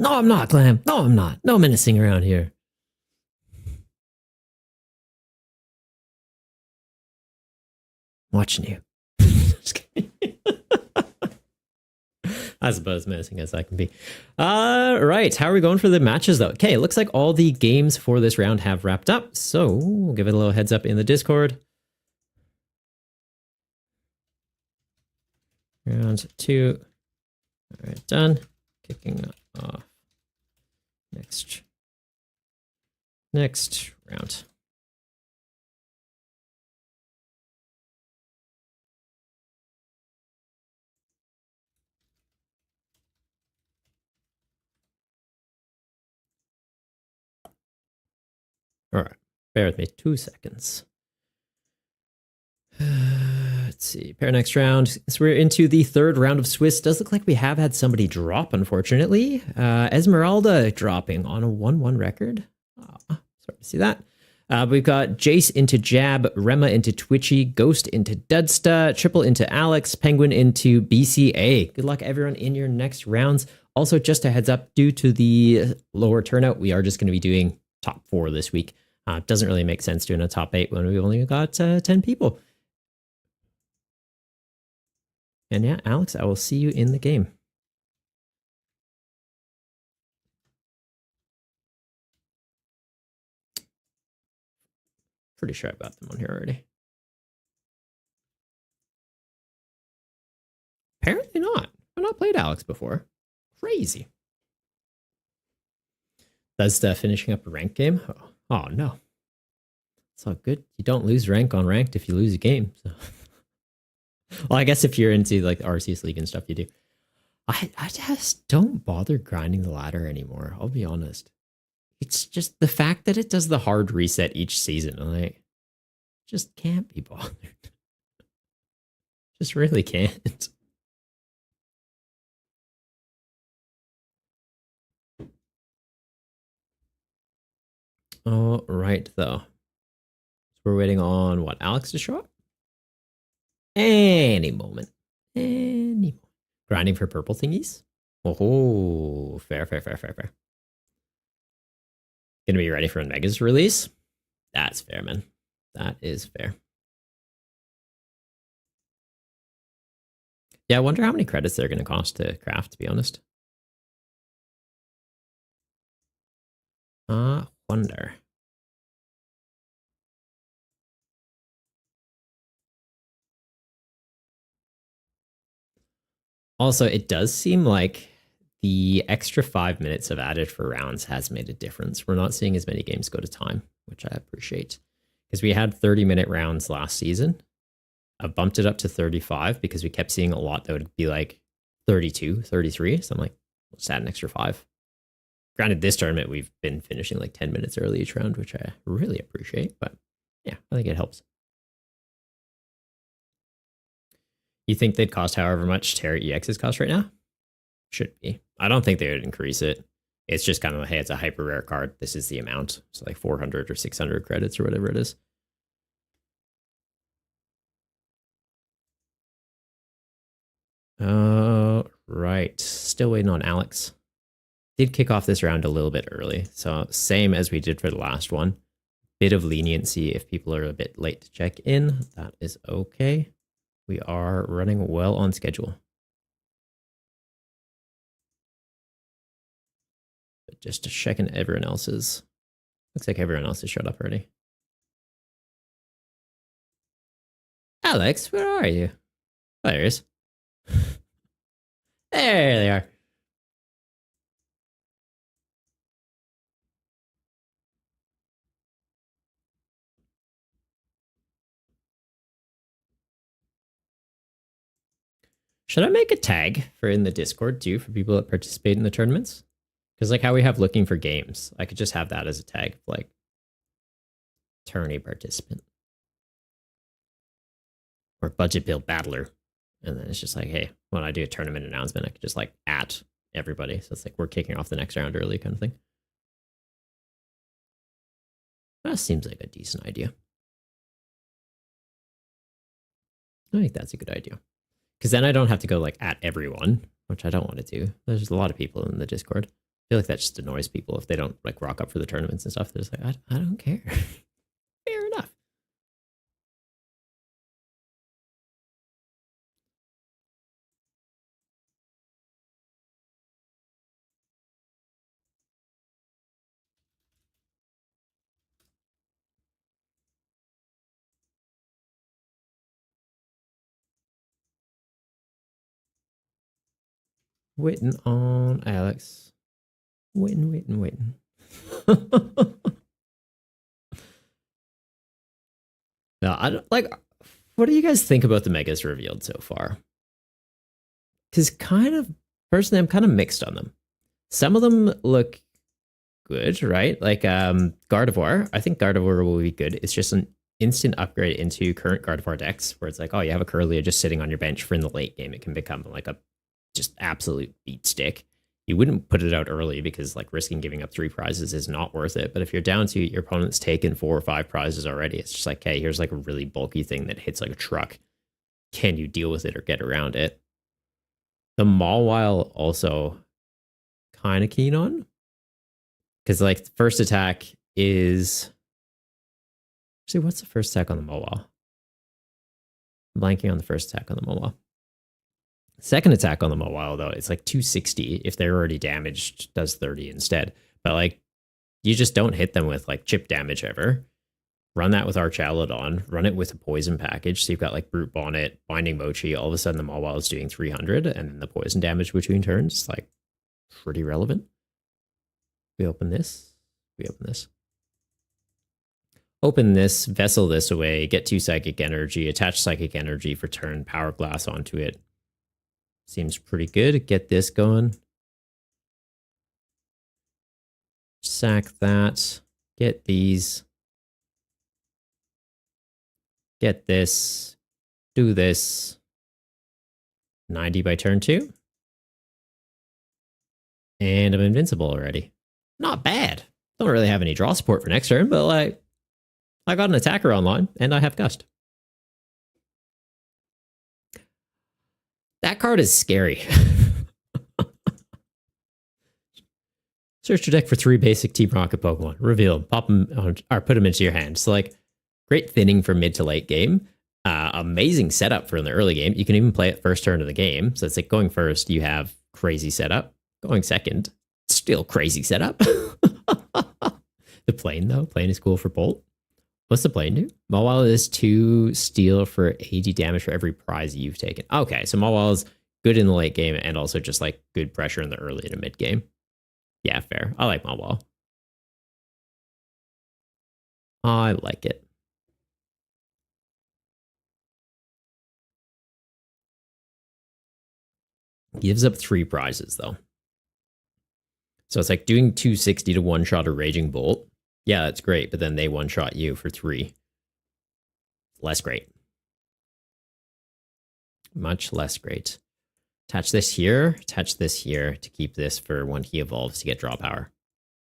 No, I'm not, Glam. No, I'm not. No menacing around here. Watching you. Just kidding. That's about as menacing as I can be. Right. How are we going for the matches, though? Okay, it looks like all the games for this round have wrapped up. So we'll give it a little heads up in the Discord. Round 2. All right, done. Kicking off next round. All right, bear with me 2 seconds. Let's see. Pair next round. So we're into the third round of Swiss. Does look like we have had somebody drop, unfortunately. Esmeralda dropping on a 1-1 record. Sorry to see that. We've got Jace into Jab, Rema into Twitchy, Ghost into Dudsta, Triple into Alex, Penguin into BCA. Good luck, everyone, in your next rounds. Also, just a heads up, due to the lower turnout, we are just going to be doing top 4 this week. Doesn't really make sense doing a top 8 when we've only got 10 people. And yeah, Alex, I will see you in the game. Pretty sure I've got them on here already. Apparently not. I've not played Alex before. Crazy. That's finishing up a ranked game. Oh no. It's all good. You don't lose rank on ranked if you lose a game. So. Well, I guess if you're into like RCS League and stuff, you do. I just don't bother grinding the ladder anymore. I'll be honest. It's just the fact that it does the hard reset each season. Like, just can't be bothered. Just really can't. All right, though. So we're waiting on what? Alex to show up? Any moment. Any moment. Grinding for purple thingies? Oh, fair. Gonna be ready for Mega's release? That's fair, man. That is fair. Yeah, I wonder how many credits they're gonna cost to craft, to be honest. Wonder. Also, it does seem like the extra 5 minutes of added for rounds has made a difference. We're not seeing as many games go to time, which I appreciate. Because we had 30-minute rounds last season. I bumped it up to 35 because we kept seeing a lot that would be like 32, 33. So I'm like, let's add an extra 5. Granted, this tournament, we've been finishing like 10 minutes early each round, which I really appreciate. But yeah, I think it helps. You think they'd cost however much Terra EXs cost right now? Should be. I don't think they would increase it. It's just kind of, hey, it's a hyper rare card. This is the amount. So like 400 or 600 credits or whatever it is. Right. Still waiting on Alex. Did kick off this round a little bit early. So same as we did for the last one. Bit of leniency if people are a bit late to check in. That is okay. We are running well on schedule. But just checking everyone else's. Looks like everyone else has showed up already. Alex, where are you? Oh, there he is. There they are. Should I make a tag for in the Discord too for people that participate in the tournaments? Because like how we have looking for games, I could just have that as a tag, like tourney participant or budget build battler, and then it's just like, hey, when I do a tournament announcement, I could just like at everybody, so it's like we're kicking off the next round early, kind of thing. That seems like a decent idea. I think that's a good idea. Because then I don't have to go like at everyone, which I don't want to do. There's a lot of people in the Discord. feel like that just annoys people if they don't like rock up for the tournaments and stuff. They're just like, I don't care. Fair enough. Waiting on Alex. Waiting. No, I don't like. What do you guys think about the megas revealed so far? Because personally, I'm kind of mixed on them. Some of them look good, right? Like Gardevoir. I think Gardevoir will be good. It's just an instant upgrade into current Gardevoir decks where it's like, oh, you have a Curlia just sitting on your bench for in the late game. It can become like a just absolute beat stick. You wouldn't put it out early because like risking giving up 3 prizes is not worth it. But if you're down to your opponent's taken 4 or 5 prizes already, it's just like, hey, here's like a really bulky thing that hits like a truck. Can you deal with it or get around it? The Mawile also kind of keen on. Because like the first attack is... Actually, what's the first attack on the Mawile? I'm blanking on the first attack on the Mawile. Second attack on the Mawile, though, it's like 260. If they're already damaged, does 30 instead. But like, you just don't hit them with like chip damage ever. Run that with Archaludon. Run it with a poison package. So you've got like Brute Bonnet, Binding Mochi. All of a sudden, the Mawile is doing 300, and then the poison damage between turns is like pretty relevant. We open this. Open this, Vessel this away, get 2 Psychic Energy, attach Psychic Energy for turn, Power Glass onto it. Seems pretty good. Get this going. Sack that. Get these. Get this. Do this. 90 by turn 2. And I'm invincible already. Not bad. Don't really have any draw support for next turn, but like, I got an attacker online, and I have Gust. That card is scary. Search your deck for 3 basic Team Rocket Pokemon. Reveal them, pop them, or put them into your hand. So like, great thinning for mid to late game. Amazing setup for in the early game. You can even play it first turn of the game. So it's like going first, you have crazy setup. Going second, still crazy setup. The plane though, plane is cool for Bolt. What's the plane do? Mawile is 2 steal for 80 damage for every prize you've taken. Okay, so Mawile is good in the late game and also just like good pressure in the early to mid game. Yeah, fair. I like Mawile. I like it. Gives up 3 prizes though. So it's like doing 260 to one-shot a Raging Bolt. Yeah, that's great, but then they one-shot you for 3. Less great. Much less great. Attach this here to keep this for when he evolves to get draw power.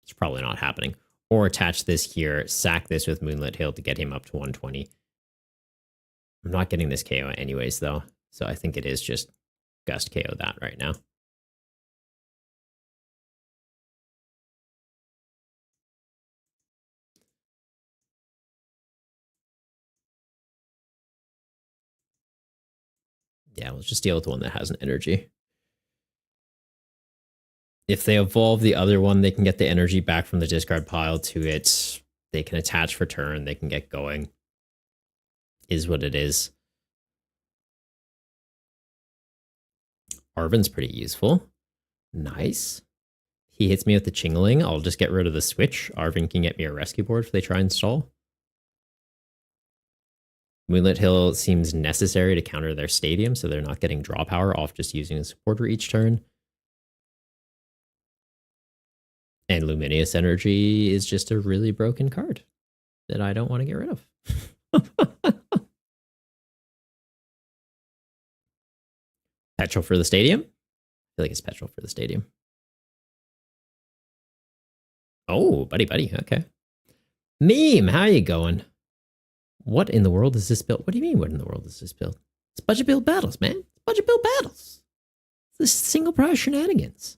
It's probably not happening. Or attach this here, sack this with Moonlit Hill to get him up to 120. I'm not getting this KO anyways, though, so I think it is just Gust KO that right now. Yeah, let's just deal with the one that has an energy. If they evolve the other one, they can get the energy back from the discard pile to it. They can attach for turn. They can get going. Is what it is. Arven's pretty useful. Nice. He hits me with the Chingling. I'll just get rid of the switch. Arven can get me a rescue board if they try and stall. Moonlit Hill seems necessary to counter their stadium, so they're not getting draw power off just using a supporter each turn. And Luminous Energy is just a really broken card that I don't want to get rid of. Petrol for the stadium? I feel like it's petrol for the stadium. Oh, buddy. Okay. Meme, how you going? What in the world is this build? What do you mean, what in the world is this build? It's budget build battles, man. It's budget build battles. This single prize shenanigans.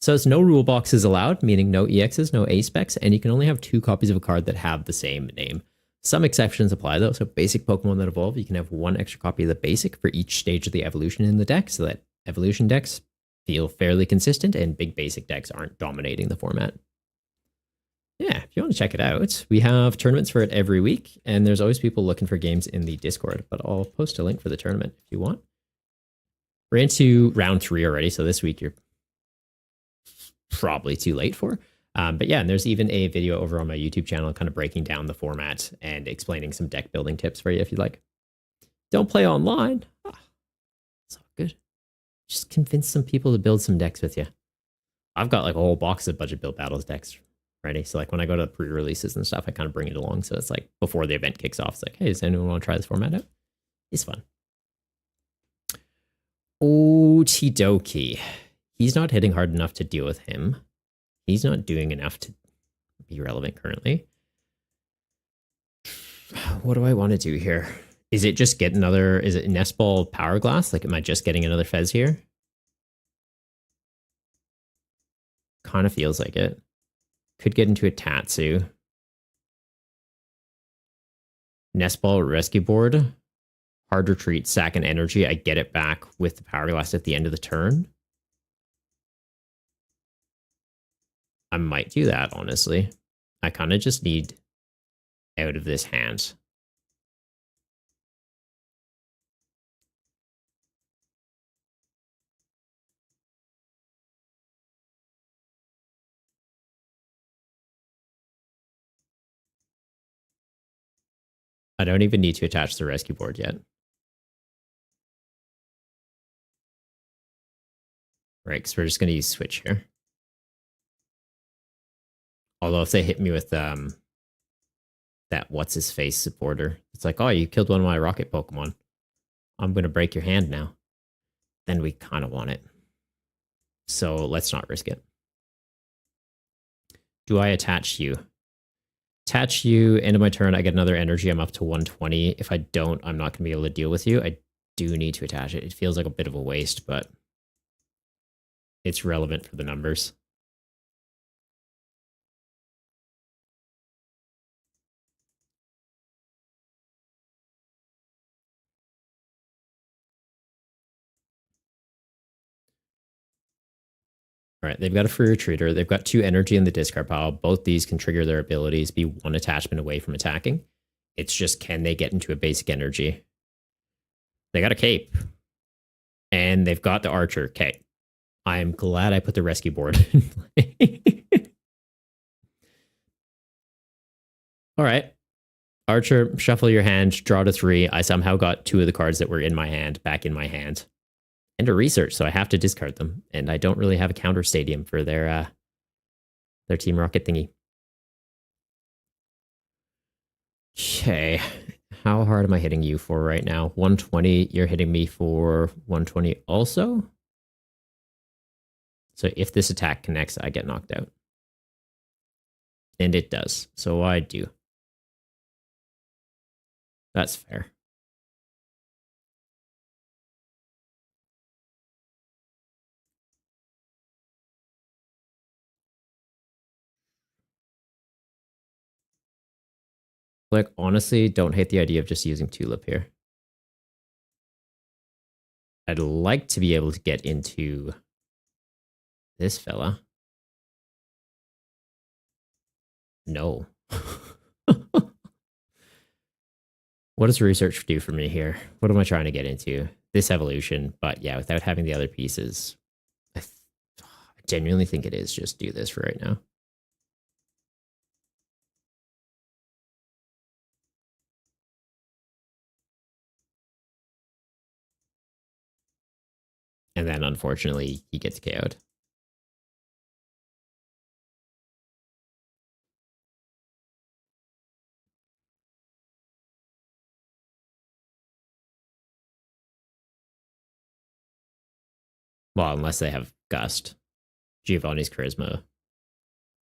So it's no rule boxes allowed, meaning no EXs, no A specs, and you can only have 2 copies of a card that have the same name. Some exceptions apply though. So basic Pokemon that evolve, you can have 1 extra copy of the basic for each stage of the evolution in the deck, so that evolution decks feel fairly consistent and big basic decks aren't dominating the format. Yeah, if you want to check it out, we have tournaments for it every week, and there's always people looking for games in the Discord, but I'll post a link for the tournament if you want. We're into round 3 already, so this week you're probably too late for. But yeah, and there's even a video over on my YouTube channel kind of breaking down the format and explaining some deck building tips for you if you'd like. Don't play online. It's all good. Just convince some people to build some decks with you. I've got like a whole box of budget build battles decks ready. So like when I go to pre-releases and stuff, I kind of bring it along. So it's like before the event kicks off, it's like, hey, does anyone want to try this format out? It's fun. Okie dokie. He's not hitting hard enough to deal with him. He's not doing enough to be relevant currently. What do I want to do here? Is it just get another, is it Nest Ball Power Glass? Like, am I just getting another Fez here? Kind of feels like it. Could get into a Tatsu. Nest Ball Rescue Board. Hard Retreat, sack an energy. I get it back with the Power Glass at the end of the turn. I might do that, honestly. I kind of just need out of this hand. I don't even need to attach the rescue board yet. Right, because we're just going to use switch here. Although if they hit me with that what's-his-face supporter, it's like, oh, you killed one of my rocket Pokemon. I'm going to break your hand now. Then we kind of want it. So let's not risk it. Do I attach you? Attach you, end of my turn, I get another energy, I'm up to 120. If I don't, I'm not going to be able to deal with you. I do need to attach it. It feels like a bit of a waste, but it's relevant for the numbers. All right, they've got a free retreater. They've got 2 energy in the discard pile. Both these can trigger their abilities, be 1 attachment away from attacking. It's just, can they get into a basic energy? They got a cape. And they've got the archer. Okay. I'm glad I put the rescue board in play. All right. Archer, shuffle your hand, draw to 3. I somehow got 2 of the cards that were in my hand back in my hand. And a research, so I have to discard them. And I don't really have a counter stadium for their Team Rocket thingy. Okay. How hard am I hitting you for right now? 120. You're hitting me for 120 also. So if this attack connects, I get knocked out. And it does. So I do. That's fair. Like, honestly, don't hate the idea of just using Tulip here. I'd like to be able to get into this fella. No. What does research do for me here? What am I trying to get into? This evolution, but yeah, without having the other pieces. I genuinely think it is just do this for right now. And then, unfortunately, he gets KO'd. Well, unless they have Gust. Giovanni's Charisma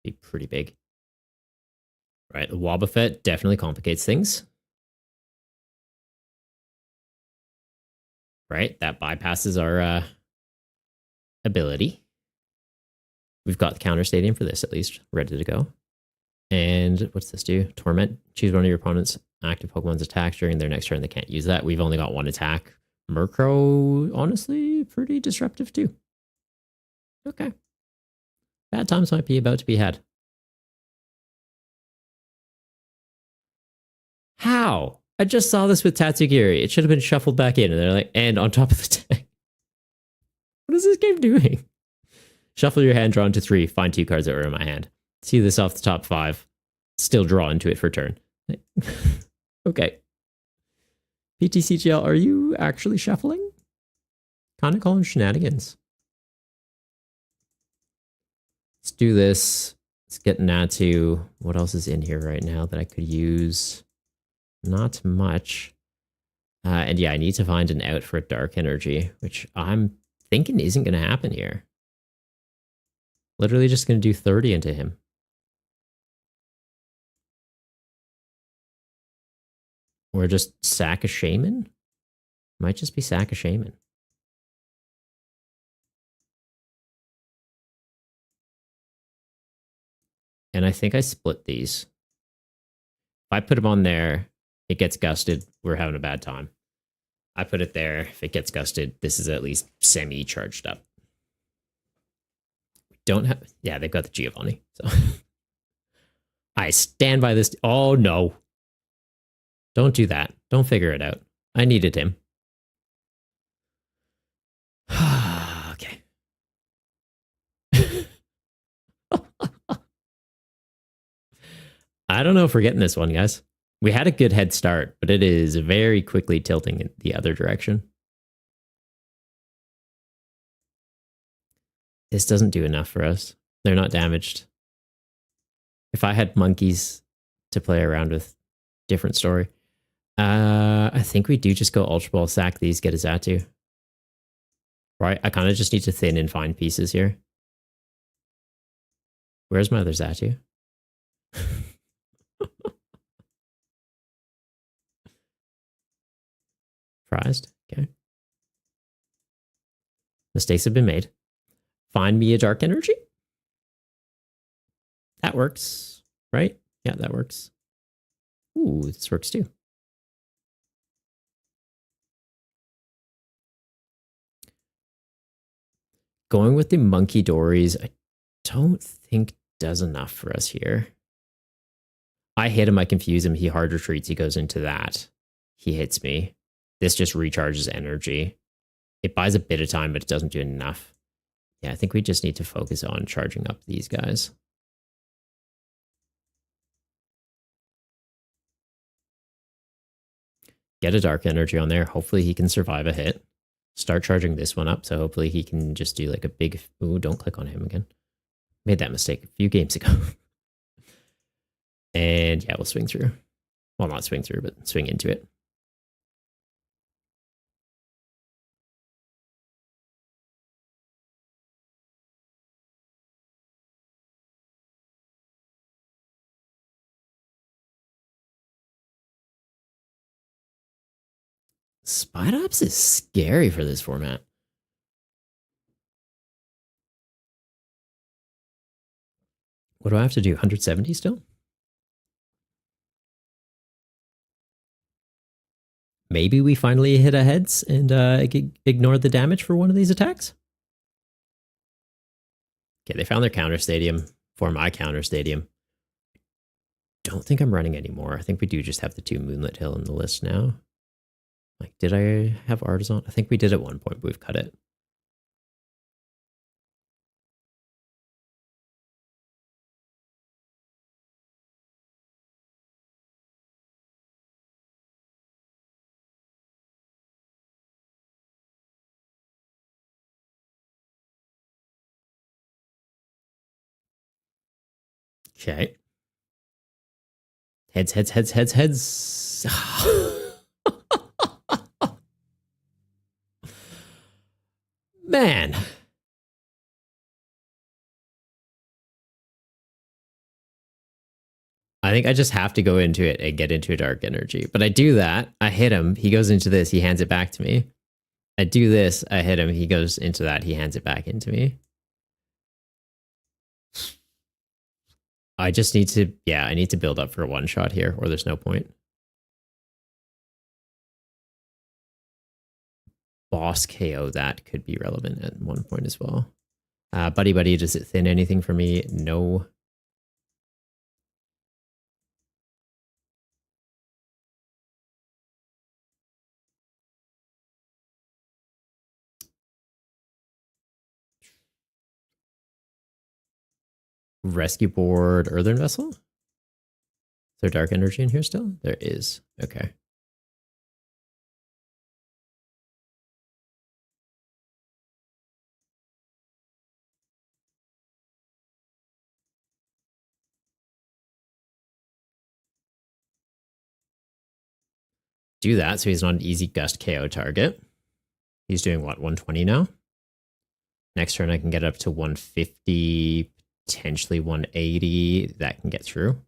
be pretty big. Right, the Wobbuffet definitely complicates things. Right, that bypasses our ability. We've got the counter stadium for this at least, ready to go. And what's this do? Torment. Choose one of your opponent's active Pokemon's attacks during their next turn. They can't use that. We've only got one attack. Murkrow, honestly, pretty disruptive too. Okay. Bad times might be about to be had. How? I just saw this with Tatsugiri. It should have been shuffled back in. And they're like, and on top of the deck. What is this game doing? Shuffle your hand, draw into 3. Find 2 cards that were in my hand. See this off the top 5. Still draw into it for turn. Okay. PTCGL, are you actually shuffling? Kind of calling shenanigans. Let's do this. Let's get Natu. What else is in here right now that I could use? Not much. And yeah, I need to find an out for a Dark Energy, which I'm thinking isn't going to happen here. Literally just going to do 30 into him. Or just sack a Shaman? Might just be sack a Shaman. And I think I split these. If I put him on there, it gets gusted. We're having a bad time. I put it there. If it gets gusted, this is at least semi-charged up. We don't have... Yeah, they've got the Giovanni. So I stand by this. Oh, no. Don't do that. Don't figure it out. I needed him. Okay. I don't know if we're getting this one, guys. We had a good head start, but it is very quickly tilting in the other direction. This doesn't do enough for us. They're not damaged. If I had monkeys to play around with, different story. I think we do just go Ultra Ball, sack these, get a Xatu. Right? I kind of just need to thin and find pieces here. Where's my other Xatu? Surprised. Okay. Mistakes have been made. Find me a Dark Energy. That works, right? Yeah, that works. Ooh, this works too. Going with the Monkey Dories, I don't think does enough for us here. I hit him, I confuse him, he hard retreats, he goes into that. He hits me. This just recharges energy. It buys a bit of time, but it doesn't do enough. Yeah, I think we just need to focus on charging up these guys. Get a Dark Energy on there. Hopefully he can survive a hit. Start charging this one up, so hopefully he can just do like a big... Ooh, don't click on him again. Made that mistake a few games ago. And yeah, we'll swing through. Well, not swing through, but swing into it. Spite Ops is scary for this format. What do I have to do? 170 still? Maybe we finally hit a heads and ignore the damage for one of these attacks? Okay, they found their counter stadium for my counter stadium. Don't think I'm running anymore. I think we do just have the 2 Moonlit Hill in the list now. Like, did I have Artisan? I think we did at one point, but we've cut it. Okay. Heads, heads, heads, heads, heads. Man. I think I just have to go into it and get into a Dark Energy. But I do that. I hit him. He goes into this. He hands it back to me. I do this. I hit him. He goes into that. He hands it back into me. I just need to, yeah, I need to build up for a one shot here, or there's no point. Boss KO, that could be relevant at one point as well. Buddy Buddy, does it thin anything for me? No. Rescue board, Earthen Vessel? Is there dark energy in here still? There is. Okay. Do that so he's not an easy gust KO target. He's doing what, 120 now? Next turn I can get up to 150, potentially 180. That can get through. I'm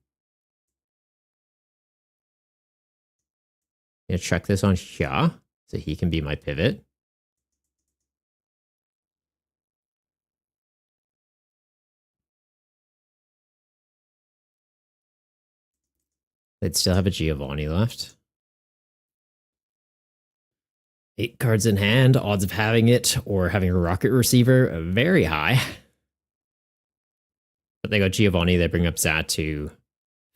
gonna check this on Xia so he can be my pivot. They'd still have a Giovanni left. 8 cards in hand, odds of having it or having a rocket receiver, very high. But they got Giovanni, they bring up Zatu.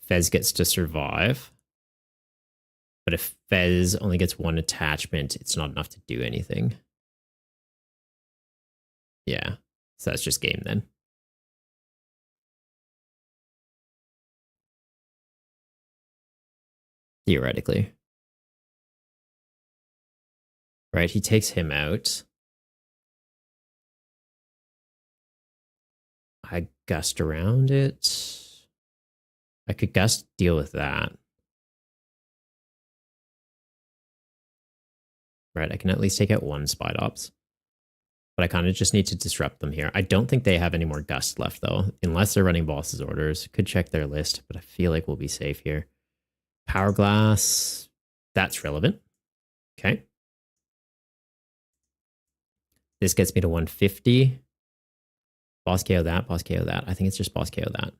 Fez gets to survive. But if Fez only gets one attachment, it's not enough to do anything. Yeah, so that's just game then. Theoretically. Right, he takes him out. I gust around it. I could gust deal with that. Right, I can at least take out one Spide Ops. But I kind of just need to disrupt them here. I don't think they have any more gust left, though, unless they're running boss's orders. Could check their list, but I feel like we'll be safe here. Power Glass, that's relevant. Okay. This gets me to 150. Boss KO that, boss KO that. I think it's just boss KO that.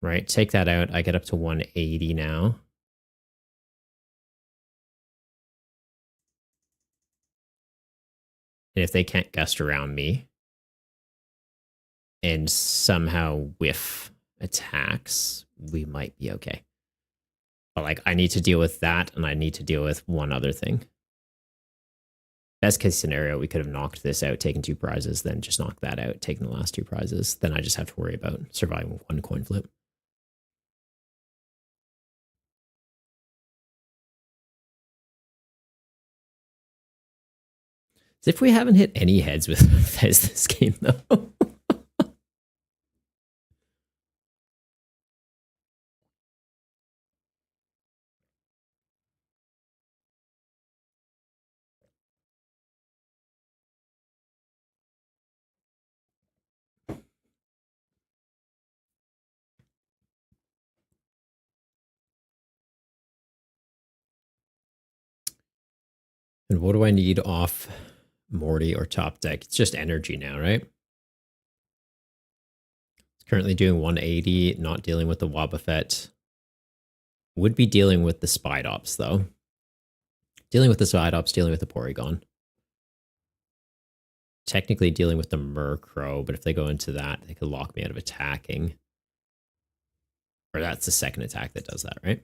Right, take that out. I get up to 180 now. And if they can't gust around me and somehow whiff attacks, we might be okay. But like, I need to deal with that, and I need to deal with one other thing. Best case scenario, we could have knocked this out, taken 2 prizes, then just knocked that out, taken the last 2 prizes. Then I just have to worry about surviving with 1 coin flip. As if we haven't hit any heads with Fez this game, though. And what do I need off Morty or top deck? It's just energy now, right? It's currently doing 180, not dealing with the Wobbuffet. Would be dealing with the Spide Ops, though. Dealing with the Spide Ops, dealing with the Porygon. Technically dealing with the Murkrow, but if they go into that, they could lock me out of attacking. Or that's the second attack that does that, right?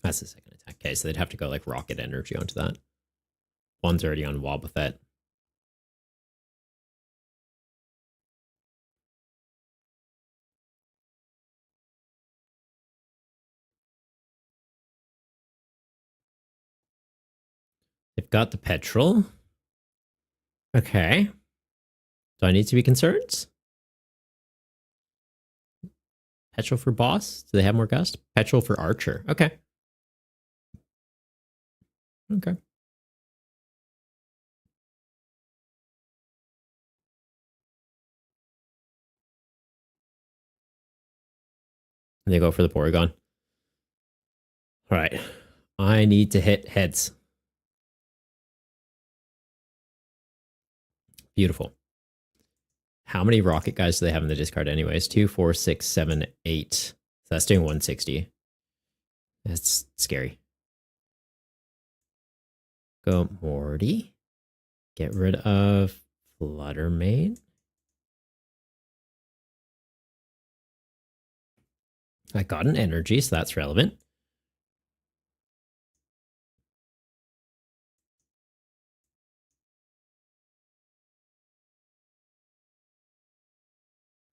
That's the second attack. Okay, so they'd have to go like Rocket Energy onto that. One's already on Wobbuffet. They've got the Petrol. Okay. Do I need to be concerned? Petrol for boss? Do they have more gust? Petrol for archer. Okay. Okay. And they go for the Porygon. All right. I need to hit heads. Beautiful. How many rocket guys do they have in the discard anyways? 2, 4, 6, 7, 8. So that's doing 160. That's scary. Go Morty. Get rid of Fluttermane. I got an energy, so that's relevant.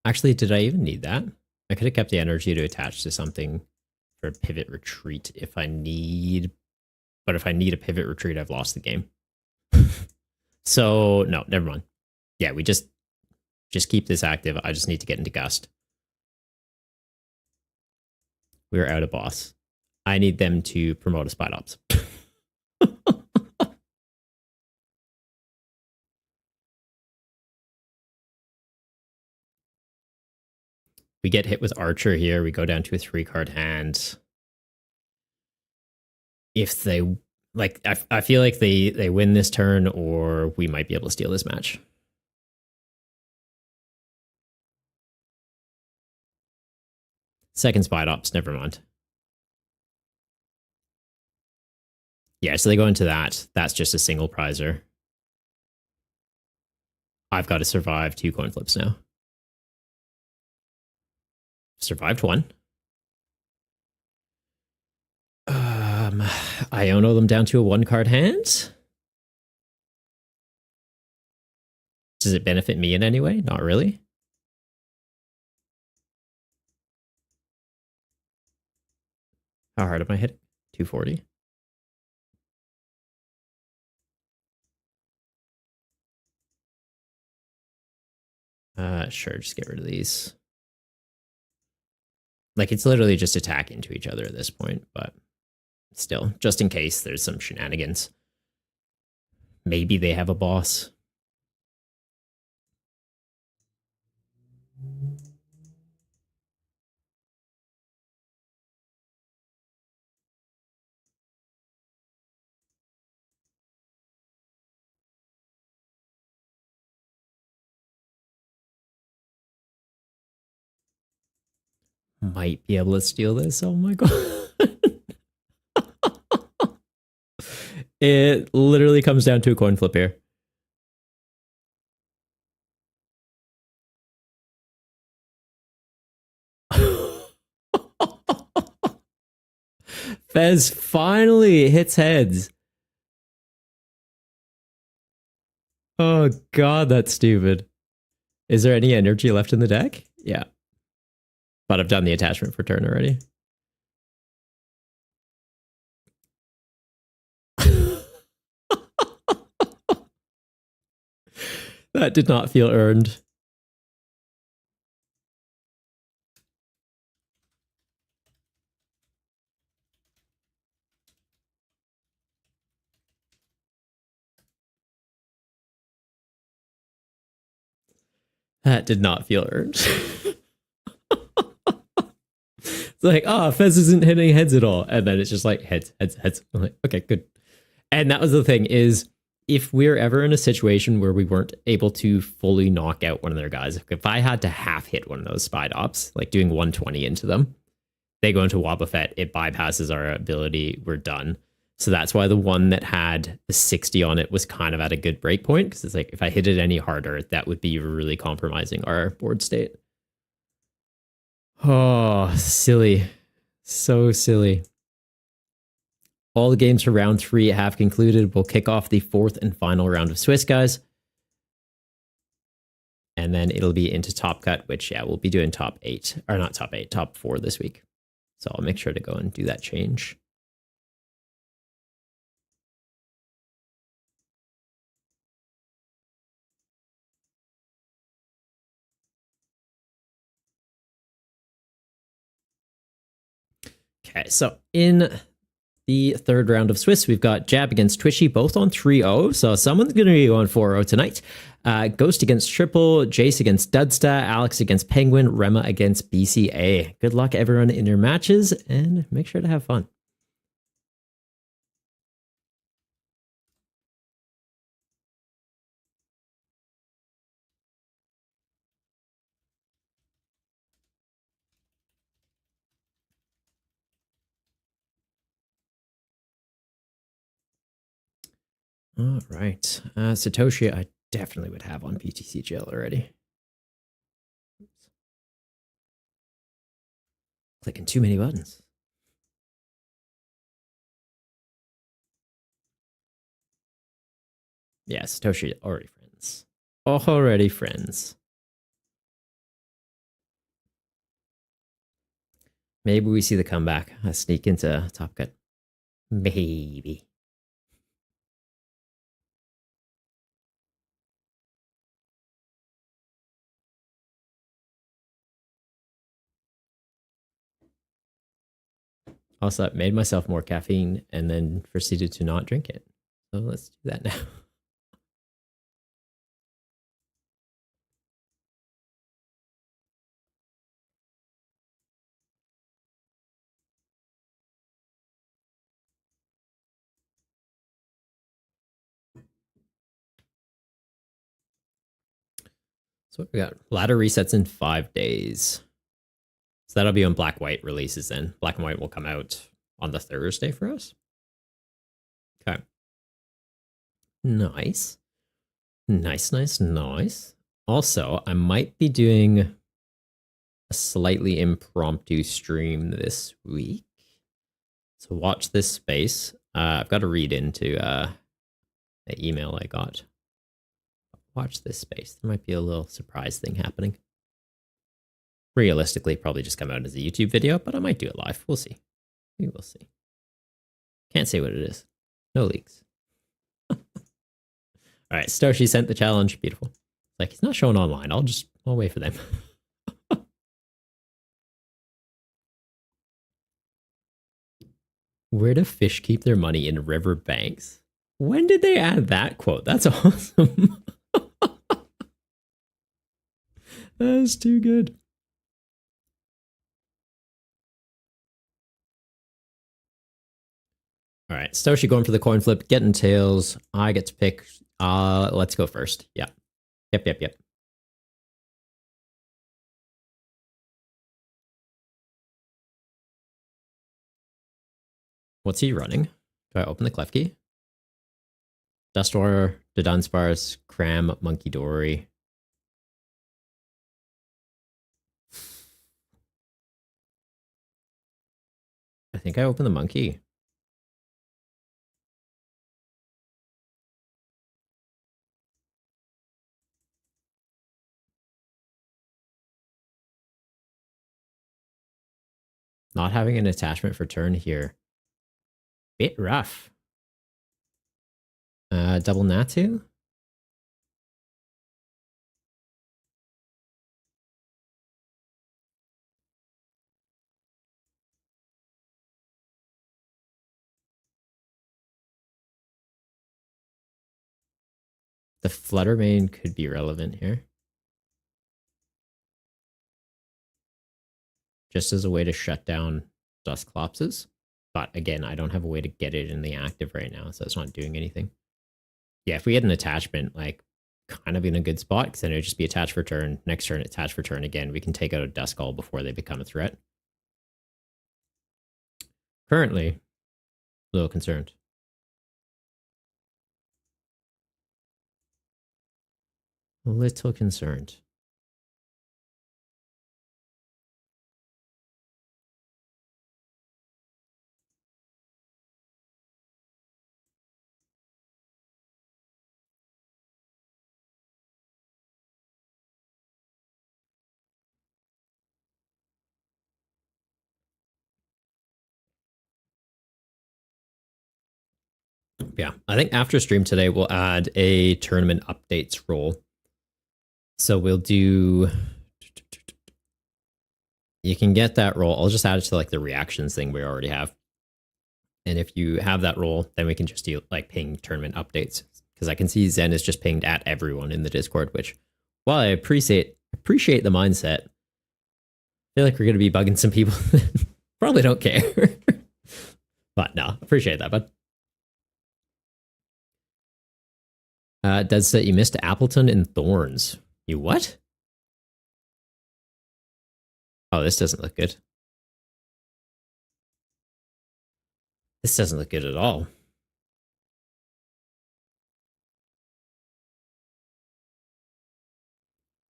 Actually, did I even need that? I could have kept the energy to attach to something for pivot retreat if I need. But if I need a pivot retreat, I've lost the game. So no, never mind. Yeah, we just keep this active. I just need to get into Gust. We're out of boss. I need them to promote a Spite Ops. We get hit with Archer here. We go down to a 3-card hand. If they like, I feel like they win this turn, or we might be able to steal this match. Second Spite Ops, never mind. Yeah, so they go into that. That's just a single prizer. I've got to survive 2 coin flips now. Survived 1. Iono them down to a 1-card hand. Does it benefit me in any way? Not really. How hard am I hitting? 240. Sure, just get rid of these. Like, it's literally just attack into each other at this point, but still, just in case there's some shenanigans. Maybe they have a boss. Might be able to steal this. Oh my god. It literally comes down to a coin flip here. Fez finally hits heads. Oh god, that's stupid. Is there any energy left in the deck? Yeah. But I've done the attachment for turn already. That did not feel earned. That did not feel earned. It's like, oh, Fez isn't hitting heads at all. And then it's just like heads, heads, heads. I'm like, okay, good. And that was the thing is, if we're ever in a situation where we weren't able to fully knock out one of their guys, if I had to half hit one of those Spite Ops, like doing 120 into them, they go into Wobbuffet, it bypasses our ability, we're done. So that's why the one that had the 60 on it was kind of at a good break point, because it's like, if I hit it any harder, that would be really compromising our board state. Oh, silly. So silly. All the games for round 3 have concluded. We'll kick off the 4th and final round of Swiss, guys. And then it'll be into Top Cut, which, yeah, we'll be doing top 8. Or not top 8, top 4 this week. So I'll make sure to go and do that change. Okay, so in the 3rd round of Swiss, we've got Jab against Twishy, both on 3-0. So someone's going to be going 4-0 tonight. Ghost against Triple, Jace against Dudsta, Alex against Penguin, Rema against BCA. Good luck, everyone, in your matches, and make sure to have fun. All right. Satoshi, I definitely would have on BTCG already. Clicking too many buttons. Yeah, Satoshi already friends. Already friends. Maybe we see the comeback. I sneak into Top Cut. Maybe. Also, I made myself more caffeine and then proceeded to not drink it. So let's do that now. So what we got? Ladder resets in 5 days. So that'll be when Black White releases then. Black and White will come out on the Thursday for us. Okay. Nice. Nice. Also, I might be doing a slightly impromptu stream this week. So watch this space. I've got to read into the email I got. Watch this space. There might be a little surprise thing happening. Realistically, probably just come out as a YouTube video, but I might do it live. We'll see. We will see. Can't say what it is. No leaks. All right, Stoshi sent the challenge. Beautiful. Like, it's not showing online. I'll wait for them. Where do fish keep their money in river banks? When did they add that quote? That's awesome. That's too good. All right, Stoshi going for the coin flip, getting tails. I get to pick. Let's go first. Yeah. Yep. What's he running? Do I open the clef key? Dustwater, the Dunsparce, Cram, Monkey Dory. I think I open the monkey. Not having an attachment for turn here. Bit rough. Double Natu? The Fluttermane could be relevant here. Just as a way to shut down Dusclopses. But again, I don't have a way to get it in the active right now, so it's not doing anything. Yeah, if we had an attachment, like, kind of in a good spot, because then it would just be attached for turn. Next turn, attached for turn again. We can take out a Duskull before they become a threat. Currently, a little concerned. A little concerned. Yeah, I think after stream today, we'll add a tournament updates role. So we'll do. You can get that role. I'll just add it to like the reactions thing we already have. And if you have that role, then we can just do like ping tournament updates. Because I can see Zen is just pinged at everyone in the Discord, which, while I appreciate the mindset, I feel like we're going to be bugging some people that probably don't care. But no, appreciate that, bud. Dead Set, you missed Appleton and Thorns. You what? Oh, this doesn't look good. This doesn't look good at all.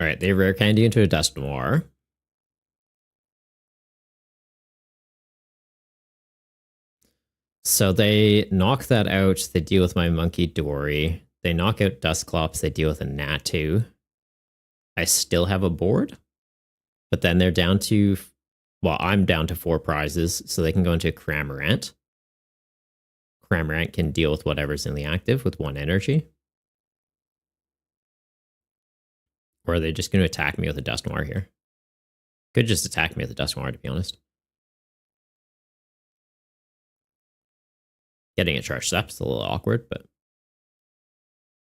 All right, they rare candy into a Dust Noir. So they knock that out. They deal with my Monkey Dory. They knock out Dusclops. They deal with a Natu. I still have a board, but then they're down to, well, I'm down to 4 prizes, so they can go into Cramorant. Cramorant can deal with whatever's in the active with 1 energy. Or are they just going to attack me with a Dust Noir here? Could just attack me with a Dust Noir, to be honest. Getting a charged up's a little awkward, but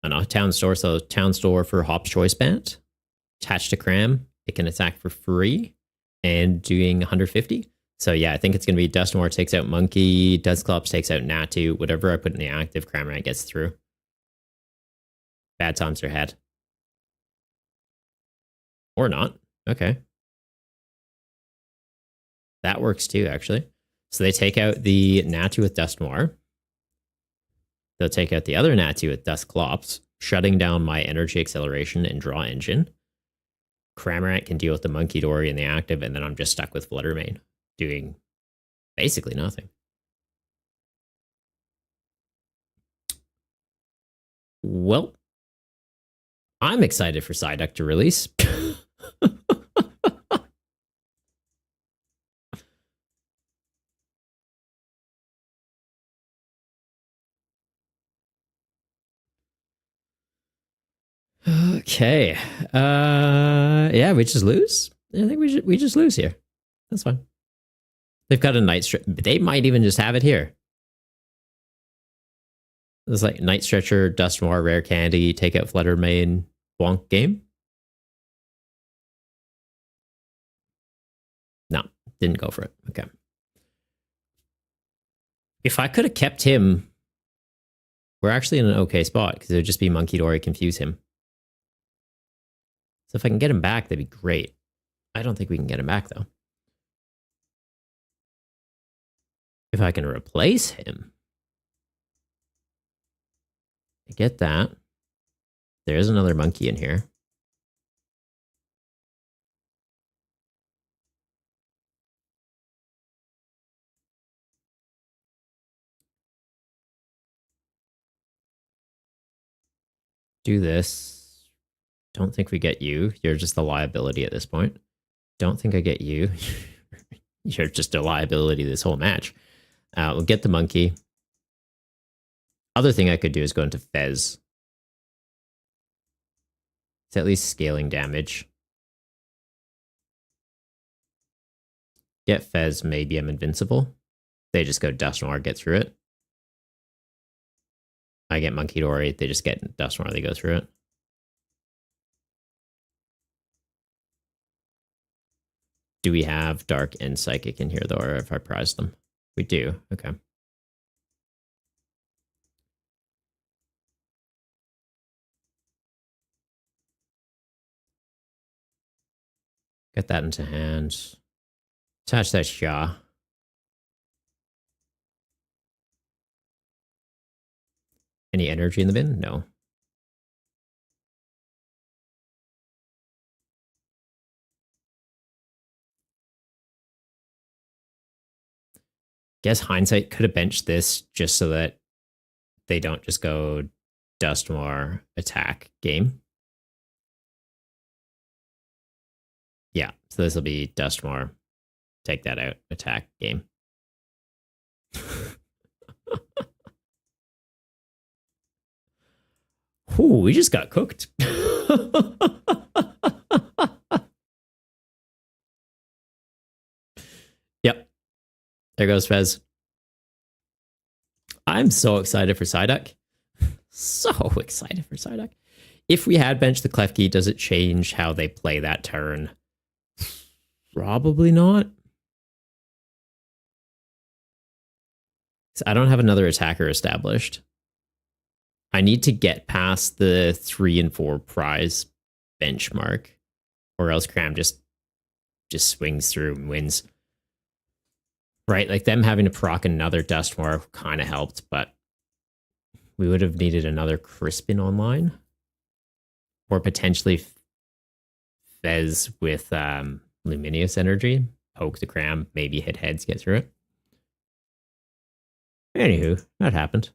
I know. Town store, so town store for Hop's Choice Band. Attached to Cram, it can attack for free and doing 150. So yeah, I think it's going to be Dust Noir takes out Monkey, Dusclops takes out Natu, whatever I put in the active, Cramorant gets through. Bad times are ahead. Or not. Okay. That works too, actually. So they take out the Natu with Dust Noir. They'll take out the other Natu with Dusclops, shutting down my energy acceleration and draw engine. Cramorant can deal with the Monkey Dory in the active, and then I'm just stuck with Fluttermane, doing basically nothing. Well, I'm excited for Psyduck to release. Okay. Yeah, we just lose. I think we just lose here. That's fine. They've got a Night Stretcher. They might even just have it here. It's like Night Stretcher, Dust Noir, Rare Candy, take out Fluttermane, Wonk game. No, didn't go for it. Okay. If I could have kept him, we're actually in an okay spot because it would just be Monkey Dory, confuse him. So if I can get him back, that'd be great. I don't think we can get him back, though. If I can replace him, I get that. There's another monkey in here. Do this. Don't think we get you. You're just a liability at this point. Don't think I get you. You're just a liability this whole match. We'll get the monkey. Other thing I could do is go into Fez. It's at least scaling damage. Get Fez, maybe I'm invincible. They just go Dust Noir, get through it. I get Monkey Dory, they just get Dust Noir, they go through it. Do we have Dark and Psychic in here, though, or if I prize them? We do. Okay. Get that into hand. Attach that Sha. Any energy in the bin? No. Guess hindsight could have benched this just so that they don't just go Dust Noir attack game. Yeah, so this will be Dust Noir. Take that out, attack game. Ooh, we just got cooked. Yep. There goes Fez. I'm so excited for Psyduck. So excited for Psyduck. If we had benched the Klefki, does it change how they play that turn? Probably not. I don't have another attacker established. I need to get past the 3 and 4 prize benchmark, or else Cram just swings through and wins. Right, like them having to proc another Dust Noir kind of helped, but we would have needed another Crispin online, or potentially Fez with Luminous Energy, poke the cram, maybe hit heads, get through it. Anywho, that happened.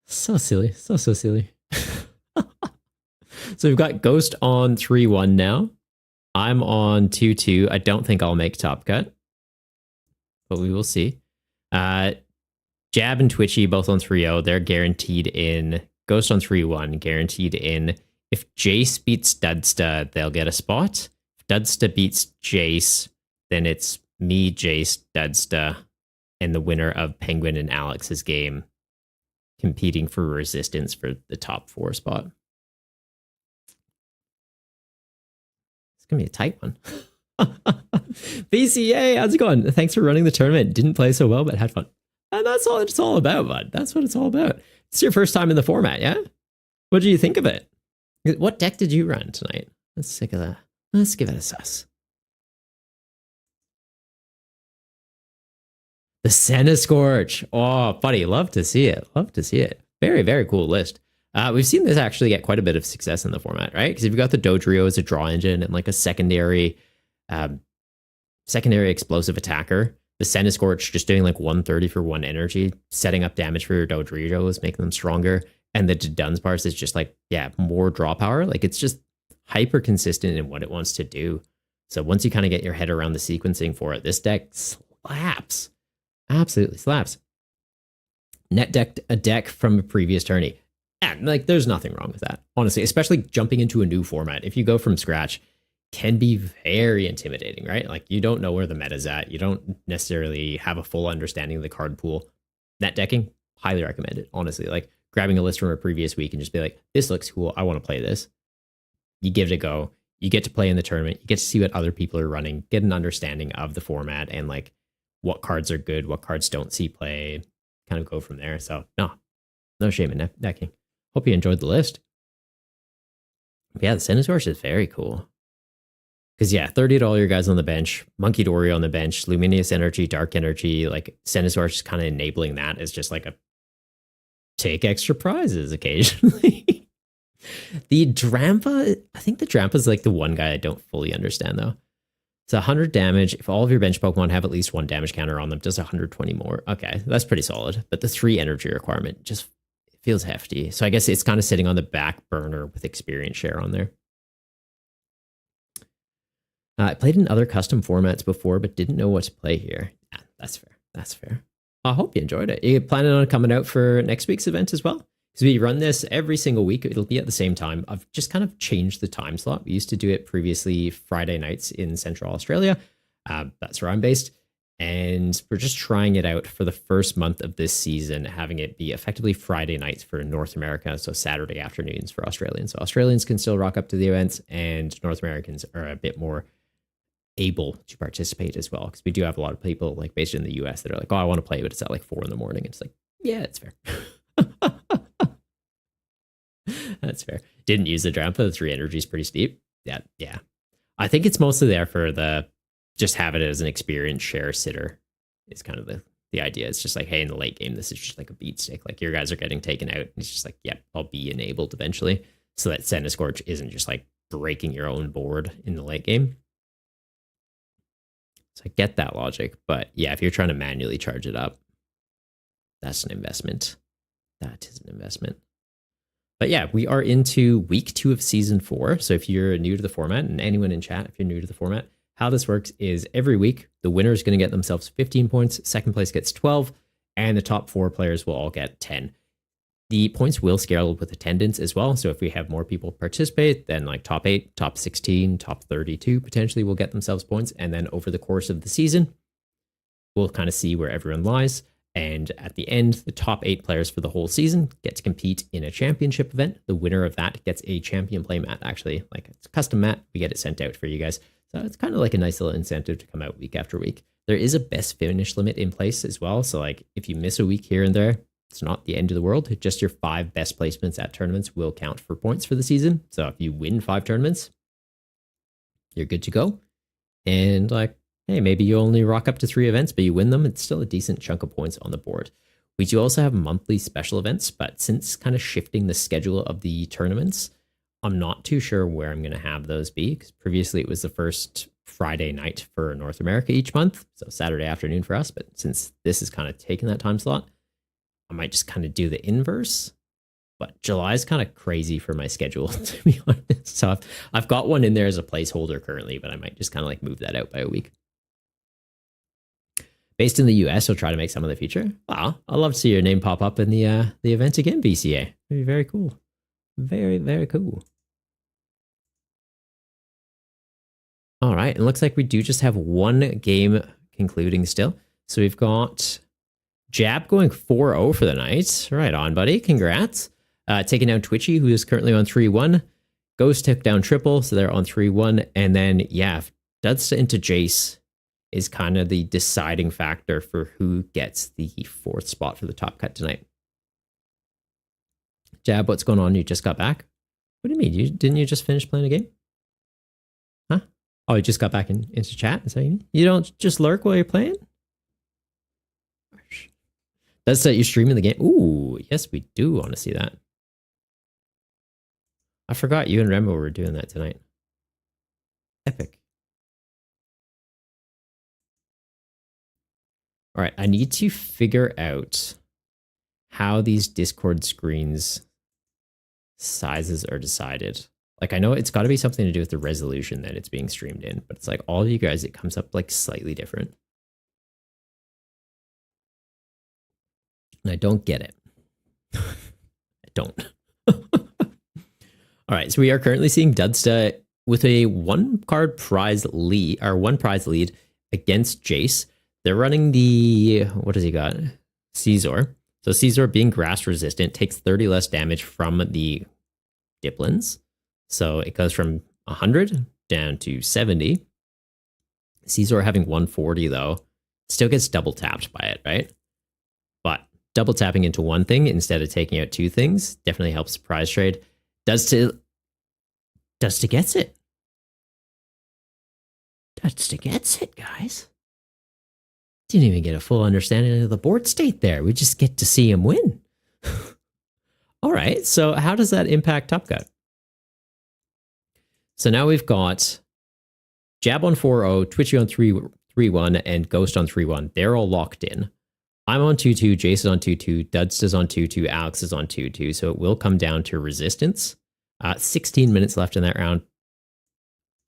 So silly. So silly. So we've got Ghost on 3-1 now. I'm on 2-2. I don't think I'll make top cut, but we will see. Jab and Twitchy both on 3-0. They're guaranteed in. Ghost on 3-1, guaranteed in. If Jace beats Dudsta, they'll get a spot. If Dudsta beats Jace, then it's me, Jace, Dudsta, and the winner of Penguin and Alex's game competing for resistance for the top 4 spot. It's going to be a tight one. BCA, how's it going? Thanks for running the tournament. Didn't play so well, but had fun. And that's all it's all about, bud. That's what it's all about. It's your first time in the format, yeah? What do you think of it? What deck did you run tonight? Let's take a let's give it a suss. The Senna Scorch. Oh, buddy, love to see it. Love to see it. Very, very cool list. We've seen this actually get quite a bit of success in the format, right? Because if you've got the Dodrio as a draw engine and like a secondary explosive attacker, the Senna Scorch just doing like 130 for 1 energy, setting up damage for your Dodrios, making them stronger. And the Dunsparce is just like, yeah, more draw power. Like it's just hyper consistent in what it wants to do. So once you kind of get your head around the sequencing for it, this deck slaps. Absolutely slaps. Net decked a deck from a previous tourney. And like there's nothing wrong with that. Honestly, especially jumping into a new format. If you go from scratch, can be very intimidating, right? Like you don't know where the meta's at. You don't necessarily have a full understanding of the card pool. Net decking, highly recommend it. Honestly, like grabbing a list from a previous week and just be like, this looks cool. I want to play this. You give it a go. You get to play in the tournament. You get to see what other people are running, get an understanding of the format and like what cards are good, what cards don't see play, kind of go from there. So no shame in decking. Hope you enjoyed the list. But yeah, the Senators is very cool. Because yeah, $30 guys on the bench, Monkey Dory on the bench, Luminous Energy, Dark Energy, like Senators just kind of enabling that as just like a take extra prizes occasionally. The Drampa, I think the Drampa is like the one guy I don't fully understand though. It's 100 damage. If all of your bench Pokemon have at least 1 damage counter on them, does 120 more. Okay, that's pretty solid. But the 3 energy requirement just feels hefty. So I guess it's kind of sitting on the back burner with experience share on there. I played in other custom formats before, but didn't know what to play here. Yeah, that's fair. That's fair. I hope you enjoyed it. Are you planning on coming out for next week's event as well? Because we run this every single week. It'll be at the same time. I've just kind of changed the time slot. We used to do it previously Friday nights in Central Australia. That's where I'm based. And we're just trying it out for the first month of this season, having it be effectively Friday nights for North America. So Saturday afternoons for Australians. So Australians can still rock up to the events and North Americans are a bit more able to participate as well. Because we do have a lot of people like based in the US that are like, oh, I want to play, but it's at like 4 a.m. It's like, yeah, it's fair. That's fair. Didn't use the Drampa. The 3 energy is pretty steep. Yeah. I think it's mostly there for the just have it as an experience share sitter. It's kind of the idea. It's just like, hey, in the late game, this is just like a beat stick. Like your guys are getting taken out. And it's just like, yep, I'll be enabled eventually. So that Senna Scorch isn't just like breaking your own board in the late game. So I get that logic. But yeah, if you're trying to manually charge it up, that's an investment. That is an investment. But yeah, we are into week 2 of season 4. So if you're new to the format, and anyone in chat, if you're new to the format, how this works is every week, the winner is going to get themselves 15 points, second place gets 12, and the top 4 players will all get 10. The points will scale with attendance as well. So if we have more people participate, then like top 8, top 16, top 32 potentially will get themselves points. And then over the course of the season, we'll kind of see where everyone lies. And at the end, the top 8 players for the whole season get to compete in a championship event. The winner of that gets a champion play mat, actually. Like it's a custom mat. We get it sent out for you guys. So it's kind of like a nice little incentive to come out week after week. There is a best finish limit in place as well. So like if you miss a week here and there, It's not the end of the world. Just your 5 best placements at tournaments will count for points for the season. So if you win 5 tournaments, you're good to go. And like, hey, maybe you only rock up to 3 events, but you win them. It's still a decent chunk of points on the board. We do also have monthly special events, but since kind of shifting the schedule of the tournaments, I'm not too sure where I'm going to have those be, because previously it was the first Friday night for North America each month, so Saturday afternoon for us. But since this is kind of taking that time slot, I might just kind of do the inverse. But July is kind of crazy for my schedule, to be honest. So I've got one in there as a placeholder currently, but I might just kind of like move that out by a week. Based in the US, I'll try to make some of the future. Wow, I'd love to see your name pop up in the event again, BCA. It'd be very cool. Very, very cool. All right, it looks like we do just have one game concluding still. So we've got Jab going 4-0 for the night. Right on, buddy. Congrats. Taking down Twitchy, who is currently on 3-1. Ghost took down Triple, so they're on 3-1. And then, yeah, Dudsta into Jace is kind of the deciding factor for who gets the 4th spot for the top cut tonight. Jab, what's going on? You just got back? What do you mean? Didn't you just finish playing a game? Huh? Oh, you just got back into chat? Is that what you mean? You don't just lurk while you're playing? That's that you're streaming the game. Ooh, yes, we do want to see that. I forgot you and Rembo were doing that tonight. Epic. All right, I need to figure out how these Discord screens sizes are decided. Like, I know it's got to be something to do with the resolution that it's being streamed in, but it's like all of you guys, it comes up like slightly different. And I don't get it. I don't. All right, so we are currently seeing Dudsta with a 1 prize lead against Jace. They're running the, what has he got? Caesar. So Caesar, being grass resistant, takes 30 less damage from the Diplins. So it goes from 100 down to 70. Caesar having 140 though, still gets double tapped by it, right? But double tapping into one thing instead of taking out 2 things definitely helps prize trade. Dudsta gets it. Dudsta gets it, guys. Didn't even get a full understanding of the board state there. We just get to see him win. All right, so how does that impact Top Cut? So now we've got Jab on 4-0, Twitchy on 3-1, and Ghost on 3-1. They're all locked in. I'm on 2-2, Jason on 2-2, Dudsta's on 2-2, Alex is on 2-2, so it will come down to resistance. 16 minutes left in that round.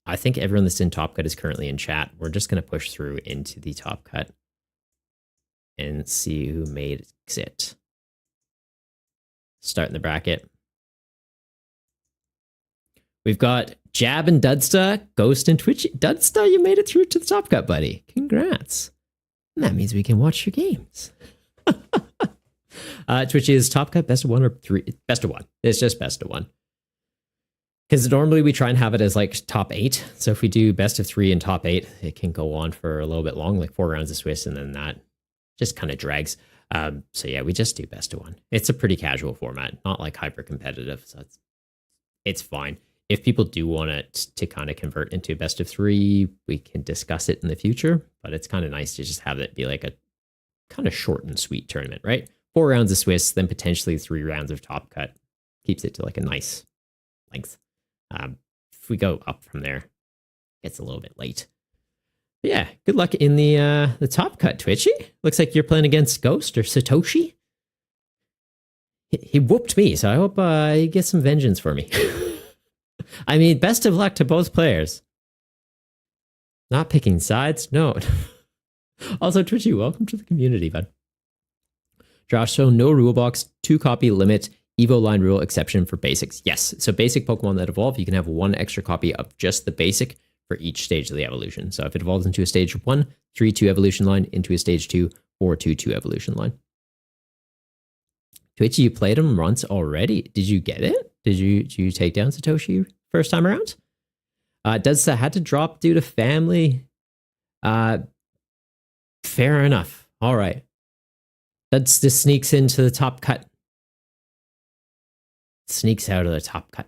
I think everyone that's in Top Cut is currently in chat. We're just going to push through into the Top Cut and see who made it. Starting the bracket. We've got Jab and Dudsta, Ghost and Twitchy. Dudsta, you made it through to the Top Cut, buddy. Congrats. And that means we can watch your games. Twitchy is Top Cut, best of 1 or 3? Best of 1. It's just best of 1. Because normally we try and have it as like top 8. So if we do best of 3 and top 8, it can go on for a little bit long, like 4 rounds of Swiss, and then that just kind of drags. So yeah, we just do best of 1. It's a pretty casual format, not like hyper competitive. So it's fine. If people do want it to kind of convert into best of 3, we can discuss it in the future. But it's kind of nice to just have it be like a kind of short and sweet tournament, right? 4 rounds of Swiss, then potentially 3 rounds of Top Cut. Keeps it to like a nice length. If we go up from there, it gets a little bit late. But yeah, good luck in the Top Cut, Twitchy. Looks like you're playing against Ghost or Satoshi. He whooped me, so I hope he gets some vengeance for me. I mean, best of luck to both players. Not picking sides, no. Also, Twitchy, welcome to the community, bud. Josh, so no rule box, 2 copy limit, Evo line rule exception for basics. Yes, so basic Pokemon that evolve, you can have 1 extra copy of just the basic for each stage of the evolution. So if it evolves into a stage 1, 3-2 evolution line, into a stage 2, 4-2-2 evolution line. Twitchy, you played him once already. Did you get it? Did you take down Satoshi first time around? Does had to drop due to family? Fair enough. All right. That's just sneaks into the top cut. Sneaks out of the top cut.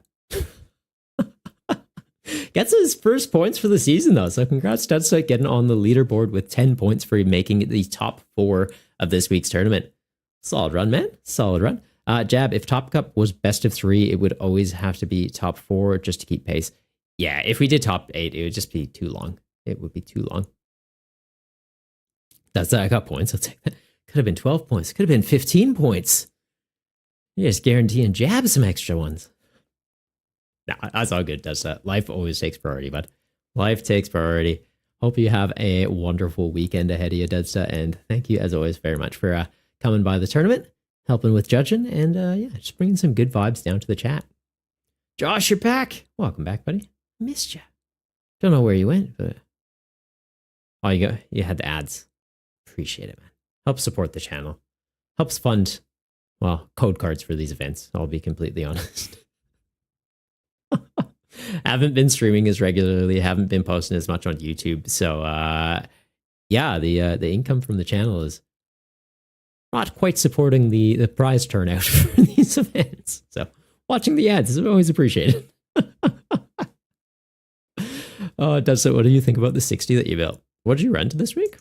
Gets his first points for the season, though. So congrats, Studstite, getting on the leaderboard with 10 points for making it the top 4 of this week's tournament. Solid run, man. Solid run. Jab, if Top Cup was best of 3, it would always have to be top 4 just to keep pace. Yeah, if we did top 8, it would just be too long. It would be too long. That's that. I got points. I'll take that. Could have been 12 points. Could have been 15 points. You're just guaranteeing Jab some extra ones. Nah, that's all good. Does that. Life always takes priority, but life takes priority. Hope you have a wonderful weekend ahead of you, Deadsta, and thank you as always very much for coming by the tournament, helping with judging, and yeah, just bringing some good vibes down to the chat. Josh, you're back. Welcome back, buddy. Missed you. Don't know where you went, but oh, you had the ads. Appreciate it, man. Helps support the channel. Helps fund, well, code cards for these events. I'll be completely honest. Haven't been streaming as regularly, haven't been posting as much on YouTube. So yeah, the income from the channel is not quite supporting the prize turnout for these events. So watching the ads is always appreciated. Oh, it does. So what do you think about the 60 that you built? What did you rent this week?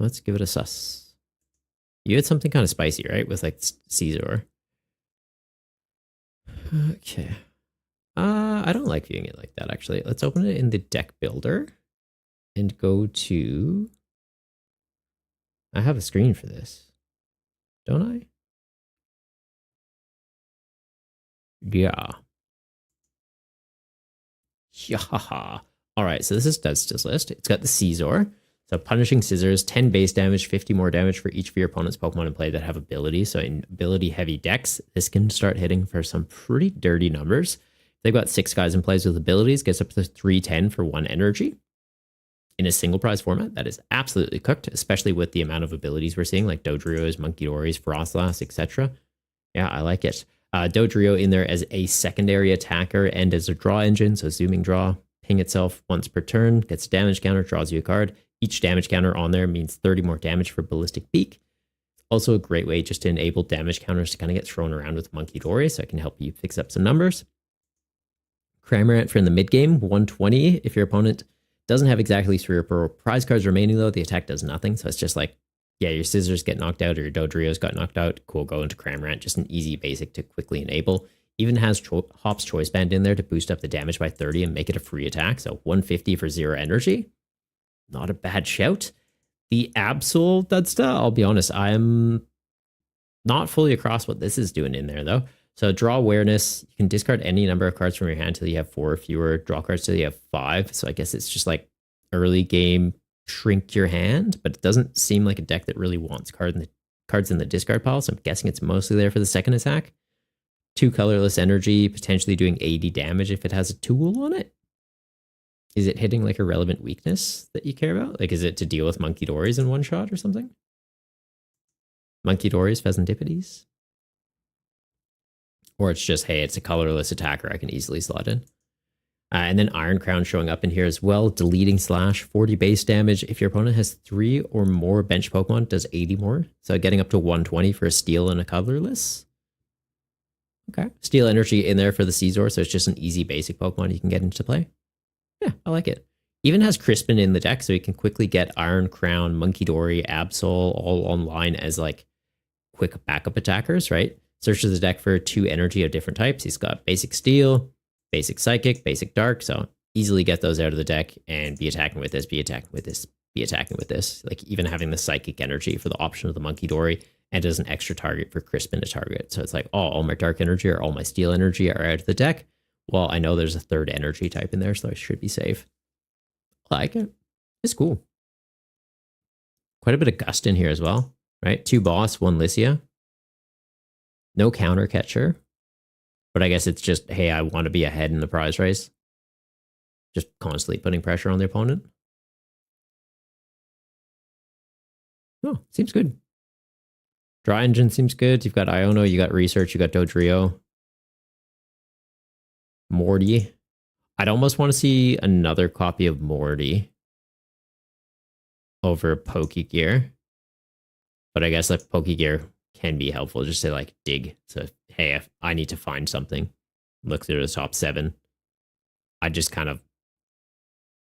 Let's give it a sus. You had something kind of spicy, right? With like Caesar. Okay. I don't like viewing it like that, actually. Let's open it in the deck builder and go to... I have a screen for this. Don't I? Yeah. Yeah. All right, so this is Deadsta's list. It's got the Caesar. So Punishing Scissors, 10 base damage, 50 more damage for each of your opponent's Pokemon in play that have ability. So in ability-heavy decks, this can start hitting for some pretty dirty numbers. They've got 6 guys in plays with abilities, gets up to 310 for 1 energy. In a single prize format, that is absolutely cooked, especially with the amount of abilities we're seeing, like Dodrio's, Munkidori's, Frostlass, etc. Yeah, I like it. Dodrio in there as a secondary attacker and as a draw engine, so zooming draw, ping itself once per turn, gets a damage counter, draws you a card. Each damage counter on there means 30 more damage for Ballistic Beak. Also a great way just to enable damage counters to kind of get thrown around with Munkidori, so it can help you fix up some numbers. Cramorant for in the mid game, 120. If your opponent doesn't have exactly 3 or 4 prize cards remaining, though, the attack does nothing. So it's just like, yeah, your Scissors get knocked out or your Dodrios got knocked out. Cool, go into Cramorant. Just an easy basic to quickly enable. Even has Hop's Choice Band in there to boost up the damage by 30 and make it a free attack. So 150 for 0 energy. Not a bad shout. The Absol Deadsta, I'll be honest, I'm not fully across what this is doing in there, though. So draw awareness, you can discard any number of cards from your hand until you have 4 or fewer. Draw cards till you have 5. So I guess it's just like early game, shrink your hand, but it doesn't seem like a deck that really wants cards in the discard pile. So I'm guessing it's mostly there for the second attack. 2 colorless energy, potentially doing 80 damage if it has a tool on it. Is it hitting like a relevant weakness that you care about? Like, is it to deal with Munkidori's in one shot or something? Munkidori's, Pheasantipides? Or it's just, hey, it's a colorless attacker I can easily slot in. And then Iron Crown showing up in here as well. Deleting Slash, 40 base damage. If your opponent has 3 or more bench Pokemon, it does 80 more. So getting up to 120 for a Steel and a colorless. Okay. Steel Energy in there for the Caesar, so it's just an easy basic Pokemon you can get into play. Yeah, I like it. Even has Crispin in the deck, so you can quickly get Iron Crown, Munkidori, Absol all online as like quick backup attackers, right? Searches the deck for 2 energy of different types. He's got basic Steel, basic Psychic, basic Dark, so easily get those out of the deck and be attacking with this, be attacking with this, be attacking with this. Like even having the Psychic energy for the option of the Munkidori and as an extra target for Crispin to target. So it's like, oh, all my Dark energy or all my Steel energy are out of the deck. Well, I know there's a 3rd energy type in there, so I should be safe. I like it. It's cool. Quite a bit of Gust in here as well, right? 2 Boss, 1 Lycia. No counter catcher. But I guess it's just, hey, I want to be ahead in the prize race. Just constantly putting pressure on the opponent. Oh, seems good. Draw Engine seems good. You've got Iono, you got Research, you got Dodrio. Morty. I'd almost want to see another copy of Morty over Pokegear. But I guess like Pokegear can be helpful just to like dig. So, hey, if I need to find something, look through the top 7. I just kind of,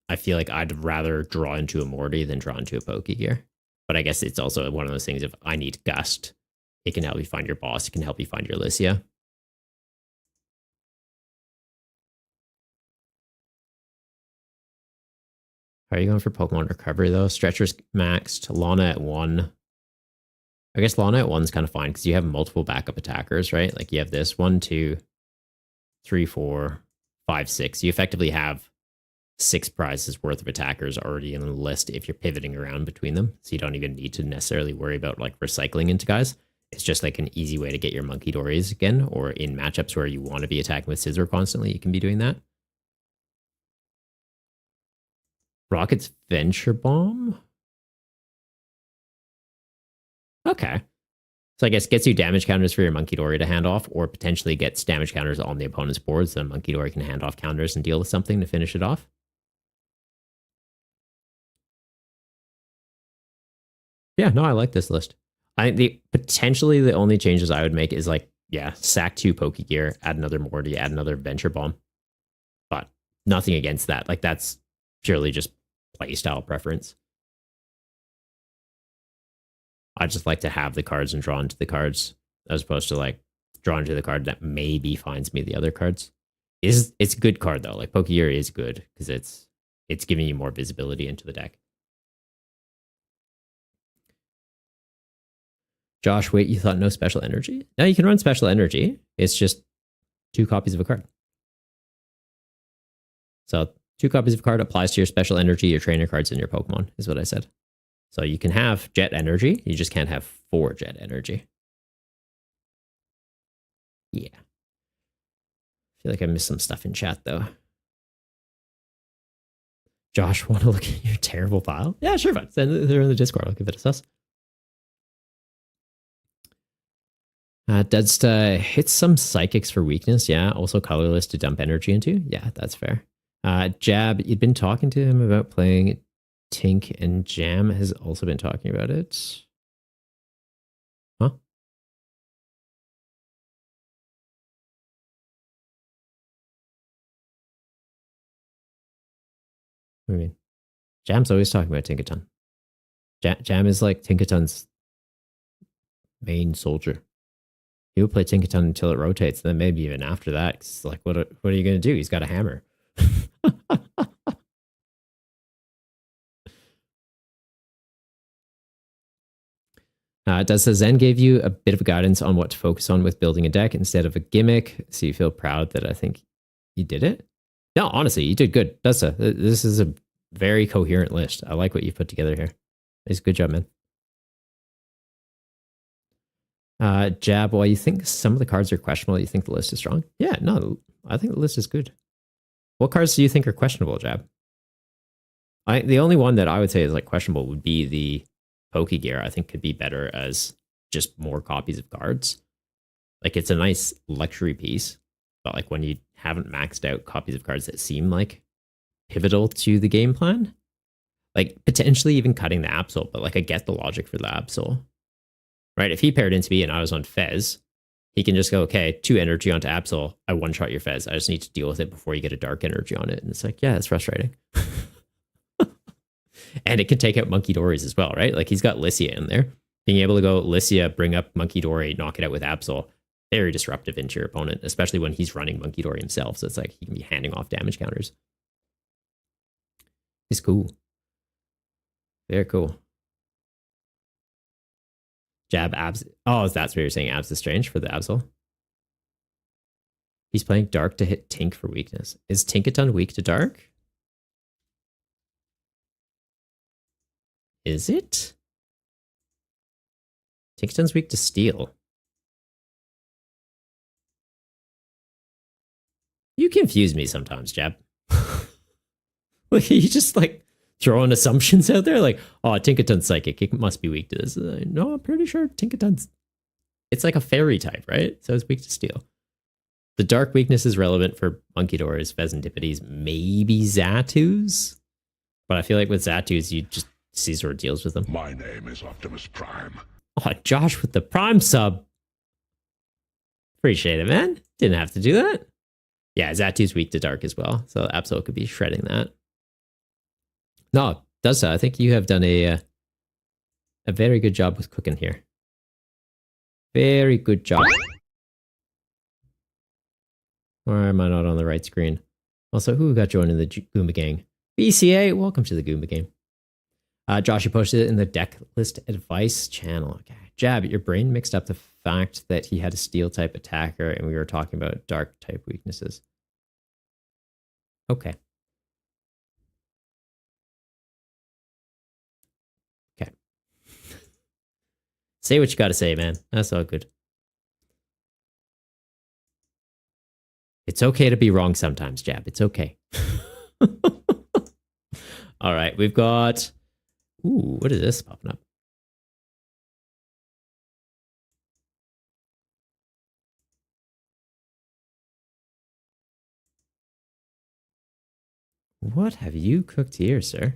I feel like I'd rather draw into a Morty than draw into a Pokegear. But I guess it's also one of those things, if I need Gust, it can help you find your boss. It can help you find your Lycia. Are you going for Pokemon Recovery though? Stretcher's maxed. Lana at 1. I guess Lana at 1's kind of fine because you have multiple backup attackers, right? Like you have this 1, 2, 3, 4, 5, 6. You effectively have 6 prizes worth of attackers already in the list if you're pivoting around between them. So you don't even need to necessarily worry about like recycling into guys. It's just like an easy way to get your Monkey Dories again, or in matchups where you want to be attacking with Scizor constantly, you can be doing that. Rocket's Venture Bomb? Okay. So I guess gets you damage counters for your Monkey Dory to hand off, or potentially gets damage counters on the opponent's board so Monkey Dory can hand off counters and deal with something to finish it off. Yeah, no, I like this list. Potentially the only changes I would make is like, yeah, sack 2 Pokegear, add another Morty, add another Venture Bomb. But nothing against that. Like that's purely just playstyle preference. I just like to have the cards and draw into the cards as opposed to like draw into the card that maybe finds me the other cards. It's a good card though. Like Pokegear is good because it's giving you more visibility into the deck. Josh, wait, you thought no special energy? No, you can run special energy. It's just 2 copies of a card. So 2 copies of a card applies to your special energy, your trainer cards, and your Pokemon, is what I said. So you can have Jet Energy. You just can't have 4 Jet Energy. Yeah. I feel like I missed some stuff in chat, though. Josh, want to look at your terrible pile? Yeah, sure, fine. They're in the Discord. I'll give it a sus. Deadsta hits some Psychics for weakness. Yeah, also Colorless to dump energy into. Yeah, that's fair. Jab, you'd been talking to him about playing Tink, and Jam has also been talking about it. Huh? What do you mean? Jam's always talking about Tinkaton. Jam is like Tinkaton's main soldier. He would play Tinkaton until it rotates, and then maybe even after that. Cause like, what are you going to do? He's got a hammer. Does the Zen gave you a bit of guidance on what to focus on with building a deck instead of a gimmick? So you feel proud that I think you did it? No, honestly, you did good. Dessa, this is a very coherent list. I like what you put together here. It's a good job, man. Jab, while you think some of the cards are questionable, you think the list is strong? Yeah, no, I think the list is good. What cards do you think are questionable, Jab? The only one that I would say is like questionable would be the Pokegear. I think could be better as just more copies of cards. Like it's a nice luxury piece, but like when you haven't maxed out copies of cards that seem like pivotal to the game plan, like potentially even cutting the Absol, but like I get the logic for the Absol. Right? If he paired into me and I was on Fez, he can just go, okay, 2 energy onto Absol. I one-shot your Fez. I just need to deal with it before you get a dark energy on it. And it's like, yeah, it's frustrating. And it can take out Monkey Dories as well, right? Like he's got Lycia in there. Being able to go Lycia, bring up Monkey Dory, knock it out with Absol, very disruptive into your opponent, especially when he's running Monkey Dory himself. So it's like he can be handing off damage counters. He's cool. Very cool. Jab abs. Oh, that's what you're saying. Abs is strange for the Absol. He's playing Dark to hit Tink for weakness. Is Tinkaton weak to Dark? Is it? Tinkaton's weak to Steel. You confuse me sometimes, Jab. Like you just like throwing assumptions out there, like, oh, Tinkaton's psychic. It must be weak to this. No, I'm pretty sure Tinkaton's. It's like a fairy type, right? So it's weak to Steel. The dark weakness is relevant for Monkey Doors, Pheasantippities, maybe Zatus. But I feel like with Zatus, you just Caesar deals with them. My name is Optimus Prime. Oh, Josh with the Prime sub. Appreciate it, man. Didn't have to do that. Yeah, Zatu's weak to dark as well, so Absol could be shredding that. No, does so. I think you have done a very good job with cooking here. Very good job. Or am I not on the right screen? Also, who got joined in the Goomba gang? BCA, welcome to the Goomba game. Josh, you posted it in the deck list advice channel. Okay. Jab, your brain mixed up the fact that he had a steel type attacker and we were talking about dark type weaknesses. Okay. Okay. Say what you got to say, man. That's all good. It's okay to be wrong sometimes, Jab. It's okay. All right, we've got... Ooh, what is this popping up? What have you cooked here, sir?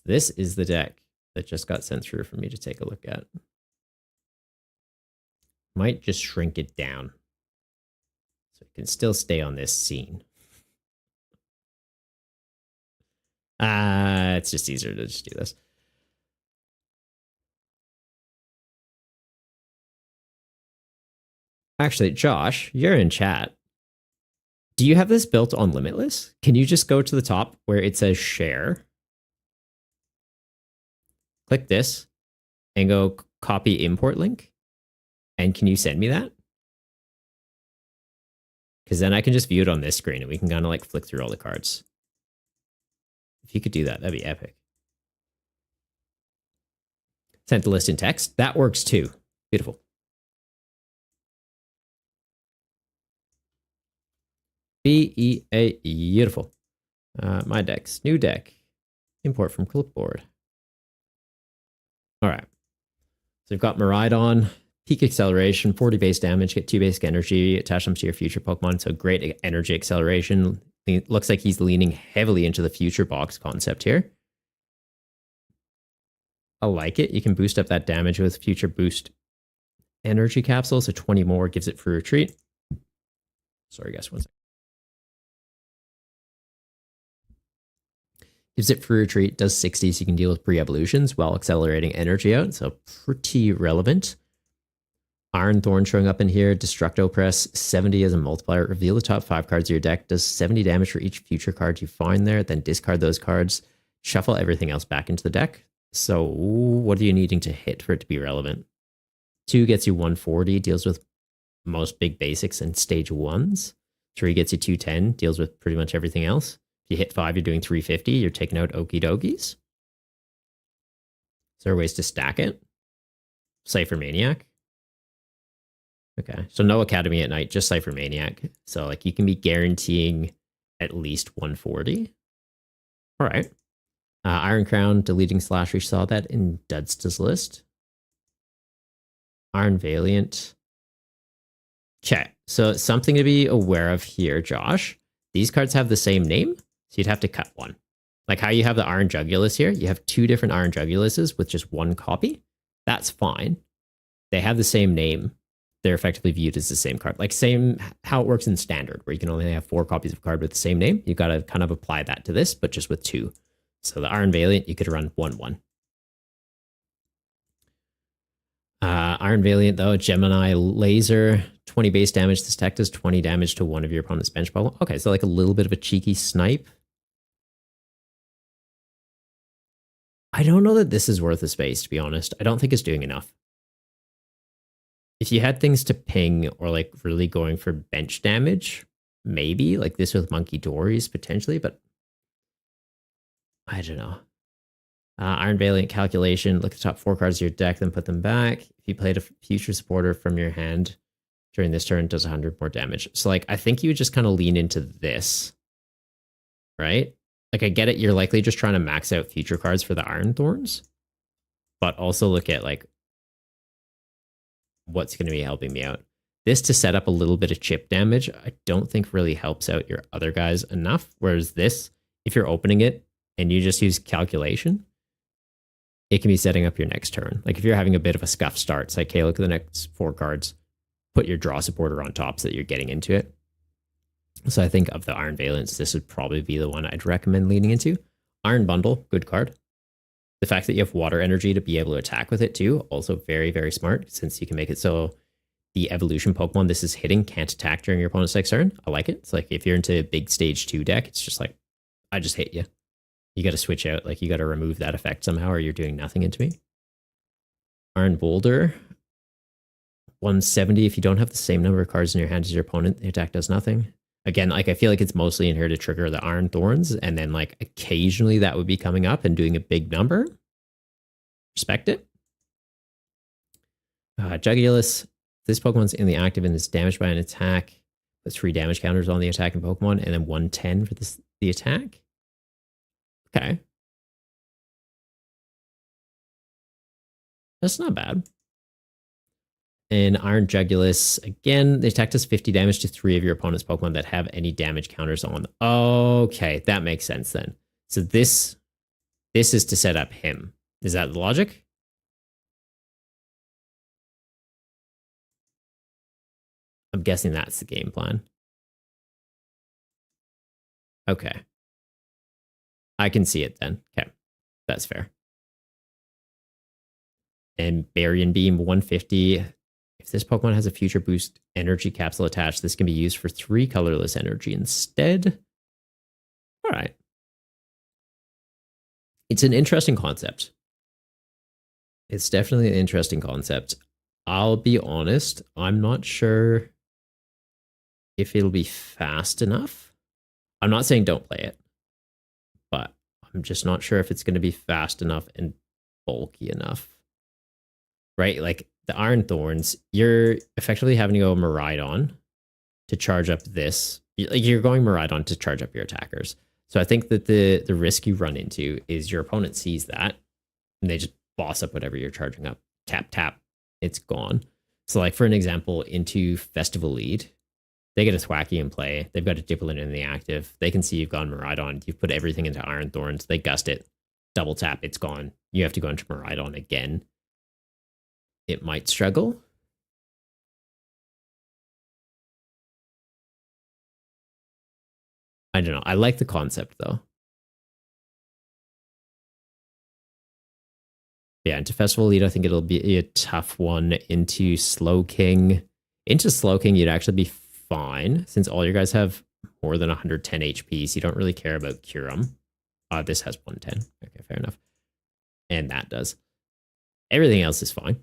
This is the deck that just got sent through for me to take a look at. Might just shrink it down so it can still stay on this scene. It's just easier to just do this. Actually, Josh, you're in chat. Do you have this built on Limitless? Can you just go to the top where it says share? Click this and go copy import link. And can you send me that? Because then I can just view it on this screen and we can kind of like flick through all the cards. If you could do that, that'd be epic. Sent the list in text. That works too. Beautiful. BEA, beautiful. My decks, new deck. Import from clipboard. All right. So we've got Miraidon. Peak acceleration, 40 base damage, get 2 basic energy, attach them to your future Pokemon. So great energy acceleration. It looks like he's leaning heavily into the future box concept here. I like it. You can boost up that damage with future boost energy capsule. So 20 more gives it free retreat. Sorry, guys, one second. Gives it free retreat, does 60 so you can deal with pre-evolutions while accelerating energy out. So pretty relevant. Iron Thorn showing up in here. Destructo Press, 70 as a multiplier. Reveal the top 5 cards of your deck. Does 70 damage for each future card you find there. Then discard those cards. Shuffle everything else back into the deck. So what are you needing to hit for it to be relevant? 2 gets you 140. Deals with most big basics and stage 1s. 3 gets you 210. Deals with pretty much everything else. If you hit 5, you're doing 350. You're taking out Okie Dokies. Is there ways to stack it? Cypher Maniac. Okay, so no Academy at Night, just Cypher Maniac. So like you can be guaranteeing at least 140. All right. Iron Crown, deleting Slash. We saw that in Dudsta's list. Iron Valiant. Okay, so something to be aware of here, Josh. These cards have the same name, so you'd have to cut one. Like how you have the Iron Jugulus here. You have 2 different Iron Juguluses with just 1 copy. That's fine. They have the same name. They're effectively viewed as the same card. Like same how it works in standard, where you can only have 4 copies of a card with the same name. You've got to kind of apply that to this, but just with 2. So the Iron Valiant, you could run 1/1. Iron Valiant, though, Gemini Laser, 20 base damage. This tech does 20 damage to one of your opponent's bench Pokemon. Okay, so like a little bit of a cheeky snipe. I don't know that this is worth the space, to be honest. I don't think it's doing enough. If you had things to ping or like really going for bench damage, maybe like this with Monkey Dories potentially, but I don't know. Iron Valiant calculation, look at the top 4 cards of your deck, then put them back. If you played a future supporter from your hand during this turn, it does 100 more damage. So like, I think you would just kind of lean into this, right? Like I get it, you're likely just trying to max out future cards for the Iron Thorns, but also look at like, what's going to be helping me out. This to set up a little bit of chip damage, I don't think really helps out your other guys enough. Whereas this, if you're opening it and you just use calculation, it can be setting up your next turn. Like if you're having a bit of a scuff start, it's like, okay, look at the next 4 cards, put your draw supporter on top so that you're getting into it. So I think of the Iron Valence, this would probably be the one I'd recommend leaning into. Iron Bundle, good card. The fact that you have water energy to be able to attack with it too, also very, very smart, since you can make it so the evolution Pokemon this is hitting can't attack during your opponent's next turn. I like it. It's like if you're into a big stage 2 deck, it's just like, I just hit you. You got to switch out, like you got to remove that effect somehow or you're doing nothing into me. Iron Boulder, 170. If you don't have the same number of cards in your hand as your opponent, the attack does nothing. Again, like I feel like it's mostly in here to trigger the Iron Thorns, and then like occasionally that would be coming up and doing a big number. Respect it. Jugulus. This Pokemon's in the active and is damaged by an attack. Put 3 damage counters on the attacking Pokemon, and then 110 for the attack. Okay. That's not bad. And Iron Jugulus, again, the attack does 50 damage to 3 of your opponent's Pokemon that have any damage counters on. Okay, that makes sense then. So this is to set up him. Is that the logic? I'm guessing that's the game plan. Okay. I can see it then. Okay, that's fair. And Barrier Beam, 150. If this Pokemon has a future boost energy capsule attached, this can be used for 3 colorless energy instead. All right. It's an interesting concept. It's definitely an interesting concept. I'll be honest, I'm not sure if it'll be fast enough. I'm not saying don't play it, but I'm just not sure if it's going to be fast enough and bulky enough. Right? Like the Iron Thorns, you're effectively having to go Miraidon to charge up this. Like you're going Miraidon to charge up your attackers. So I think that the risk you run into is your opponent sees that and they just boss up whatever you're charging up. Tap, tap, it's gone. So like for an example, into Festival Lead, they get a Thwacky in play. They've got a Dipplin in the active. They can see you've gone Miraidon. You've put everything into Iron Thorns. They gust it. Double tap, it's gone. You have to go into Miraidon again. It might struggle. I don't know. I like the concept though. Yeah, into Festival Lead, I think it'll be a tough one. Into Slowking. Into Slowking, you'd actually be fine since all your guys have more than 110 HP, so you don't really care about Curum. This has 110. Okay, fair enough. And that does. Everything else is fine.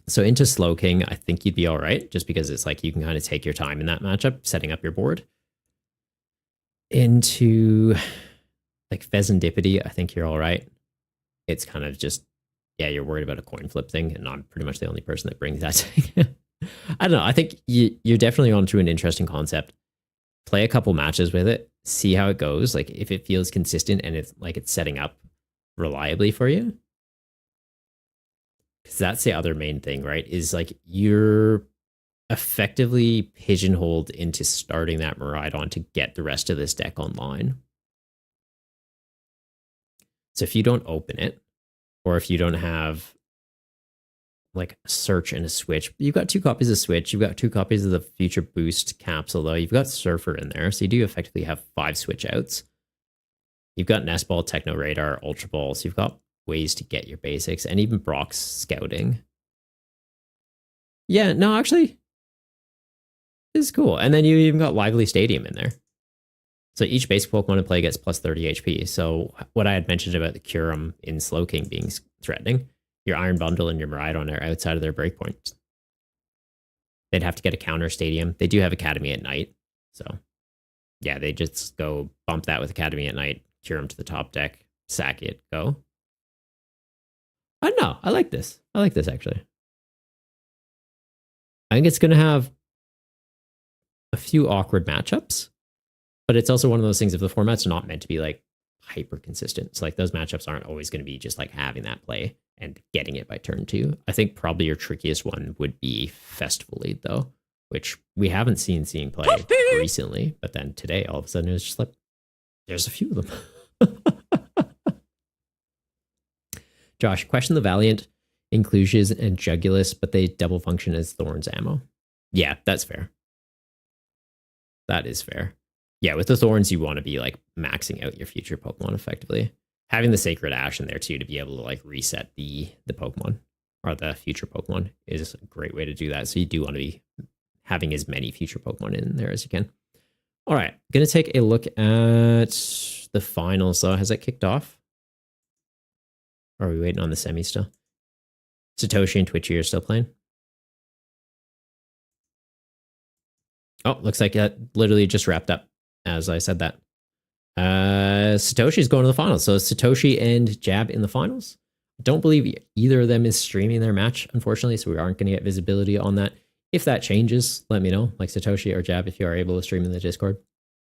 So into Slowking, I think you'd be all right, just because it's like you can kind of take your time in that matchup, setting up your board. Into like Pheasantipity, I think you're all right. It's kind of just, yeah, you're worried about a coin flip thing, and I'm pretty much the only person that brings that thing. I don't know. I think you're definitely onto an interesting concept. Play a couple matches with it, see how it goes. Like if it feels consistent and it's like it's setting up reliably for you. Because that's the other main thing, right? Is like you're effectively pigeonholed into starting that Miraidon to get the rest of this deck online. So if you don't open it, or if you don't have like a search and a switch, you've got 2 copies of Switch, you've got 2 copies of the Future Boost capsule, though. You've got Surfer in there, so you do effectively have 5 switch outs. You've got Nest Ball, Techno Radar, Ultra Ball, so you've got ways to get your basics, and even Brock's Scouting. Yeah, no, actually, this is cool. And then you even got Lively Stadium in there. So each basic Pokemon in play gets plus 30 HP. So what I had mentioned about the Curum in Slowking being threatening, your Iron Bundle and your Miraidon are outside of their breakpoints. They'd have to get a counter Stadium. They do have Academy at Night. So yeah, they just go bump that with Academy at Night, Curum to the top deck, sack it, go. I don't know. I like this. I like this, actually. I think it's going to have a few awkward matchups, but it's also one of those things, if the format's not meant to be like hyper consistent. So like those matchups aren't always going to be just like having that play and getting it by turn 2. I think probably your trickiest one would be Festival Lead though, which we haven't seen play recently, but then today all of a sudden it was just like there's a few of them. Josh, question the Valiant, Inclusions, and Jugulus, but they double function as Thorns ammo. Yeah, that's fair. That is fair. Yeah, with the Thorns, you want to be like maxing out your future Pokemon effectively. Having the Sacred Ash in there too to be able to like reset the Pokemon or the future Pokemon is a great way to do that. So you do want to be having as many future Pokemon in there as you can. All right, going to take a look at the finals. So has that kicked off? Or are we waiting on the semi still? Satoshi and Twitchy are still playing. Oh, looks like that literally just wrapped up as I said that. Satoshi's going to the finals. So Satoshi and Jab in the finals. Don't believe either of them is streaming their match, unfortunately, so we aren't going to get visibility on that. If that changes, let me know. Like Satoshi or Jab, if you are able to stream in the Discord.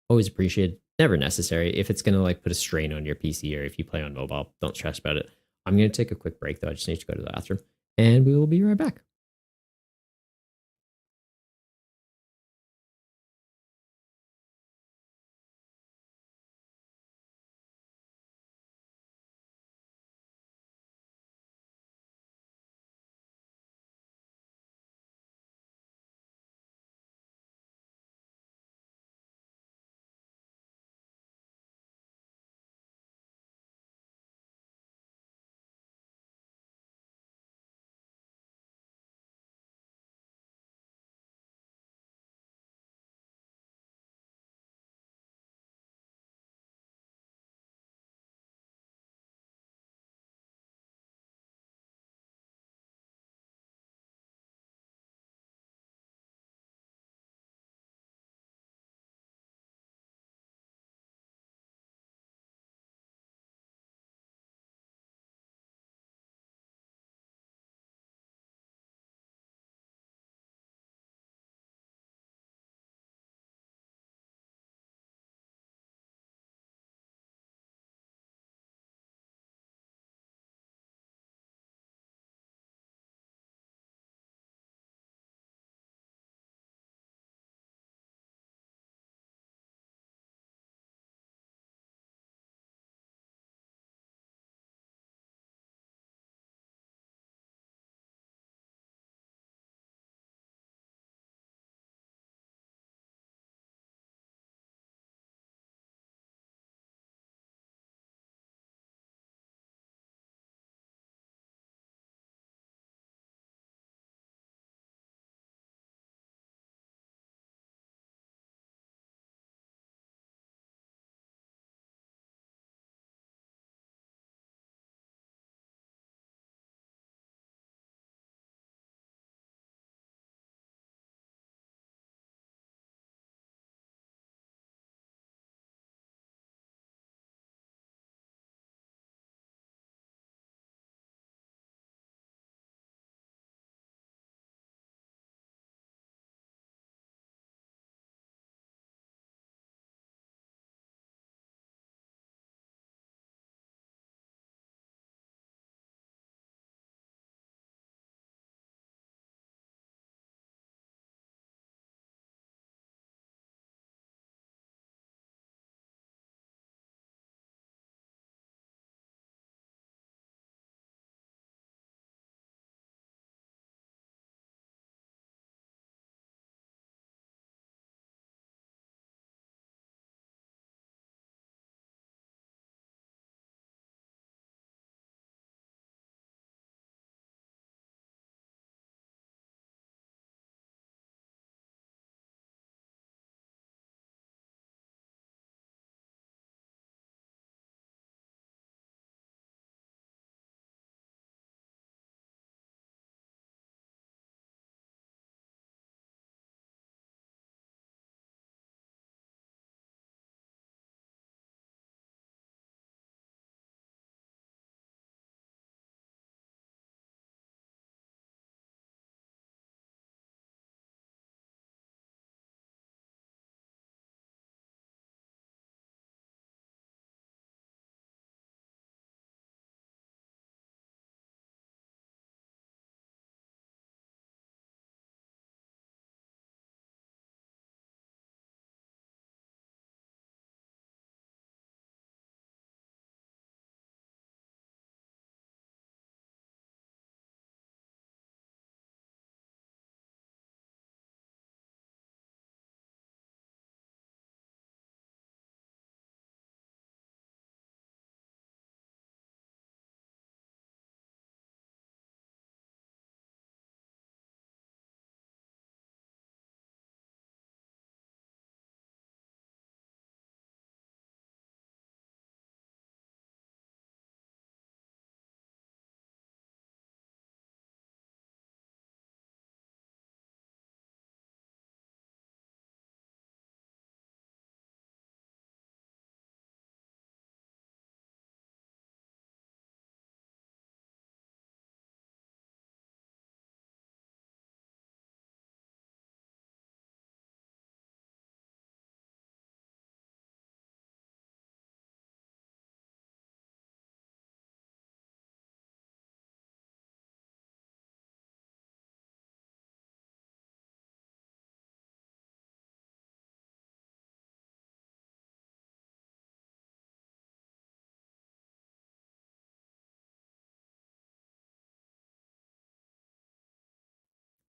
Always appreciated. Never necessary. If it's going to like put a strain on your PC or if you play on mobile, don't stress about it. I'm going to take a quick break though. I just need to go to the bathroom and we will be right back.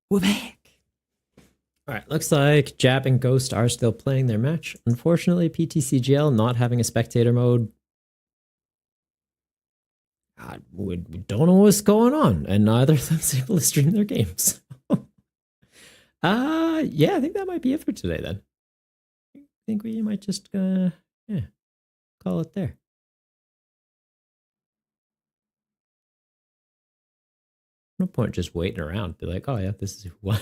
We're back. All right, looks like Jab and Ghost are still playing their match. Unfortunately, PTCGL not having a spectator mode. God, we don't know what's going on, and neither of them's able to stream their games. Yeah, I think that might be it for today then. I think we might just call it there. No point just waiting around. Be like, oh yeah, this is who won.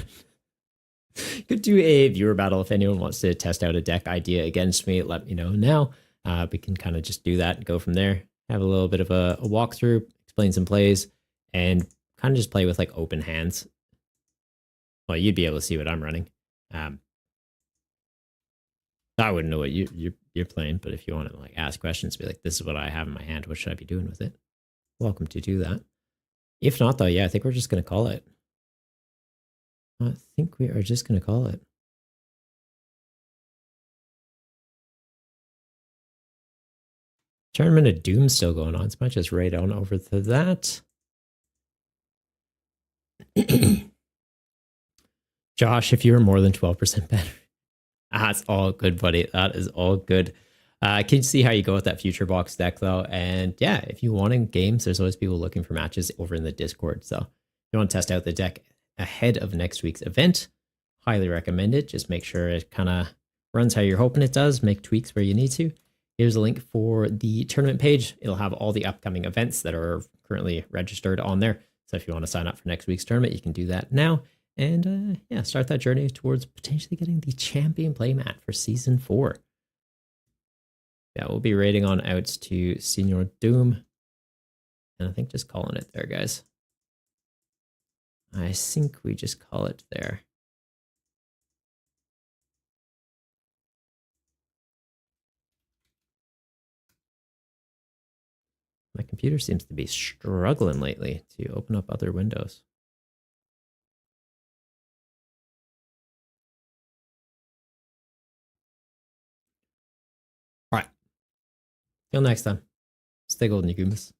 Could do a viewer battle if anyone wants to test out a deck idea against me. Let me know now. We can kind of just do that and go from there. Have a little bit of a walkthrough, explain some plays, and kind of just play with like open hands. Well, you'd be able to see what I'm running. I wouldn't know what you're playing, but if you want to like ask questions, be like, this is what I have in my hand. What should I be doing with it? Welcome to do that. If not, though, yeah, I think we're just gonna call it. I think we are just gonna call it. Tournament of Doom still going on, so I might just right on over to that. Josh, if you were more than 12% better. That's all good, buddy. That is all good. Can you see how you go with that future box deck though? And yeah, if you want in games, there's always people looking for matches over in the Discord. So if you want to test out the deck ahead of next week's event, highly recommend it. Just make sure it kind of runs how you're hoping it does. Make tweaks where you need to. Here's a link for the tournament page. It'll have all the upcoming events that are currently registered on there. So if you want to sign up for next week's tournament, you can do that now. And yeah, start that journey towards potentially getting the champion playmat for season 4. Yeah, we'll be rating on outs to Senior Doom. And I think just calling it there, guys. I think we just call it there. My computer seems to be struggling lately to open up other windows. All right. Till next time. Stay golden, you goombas.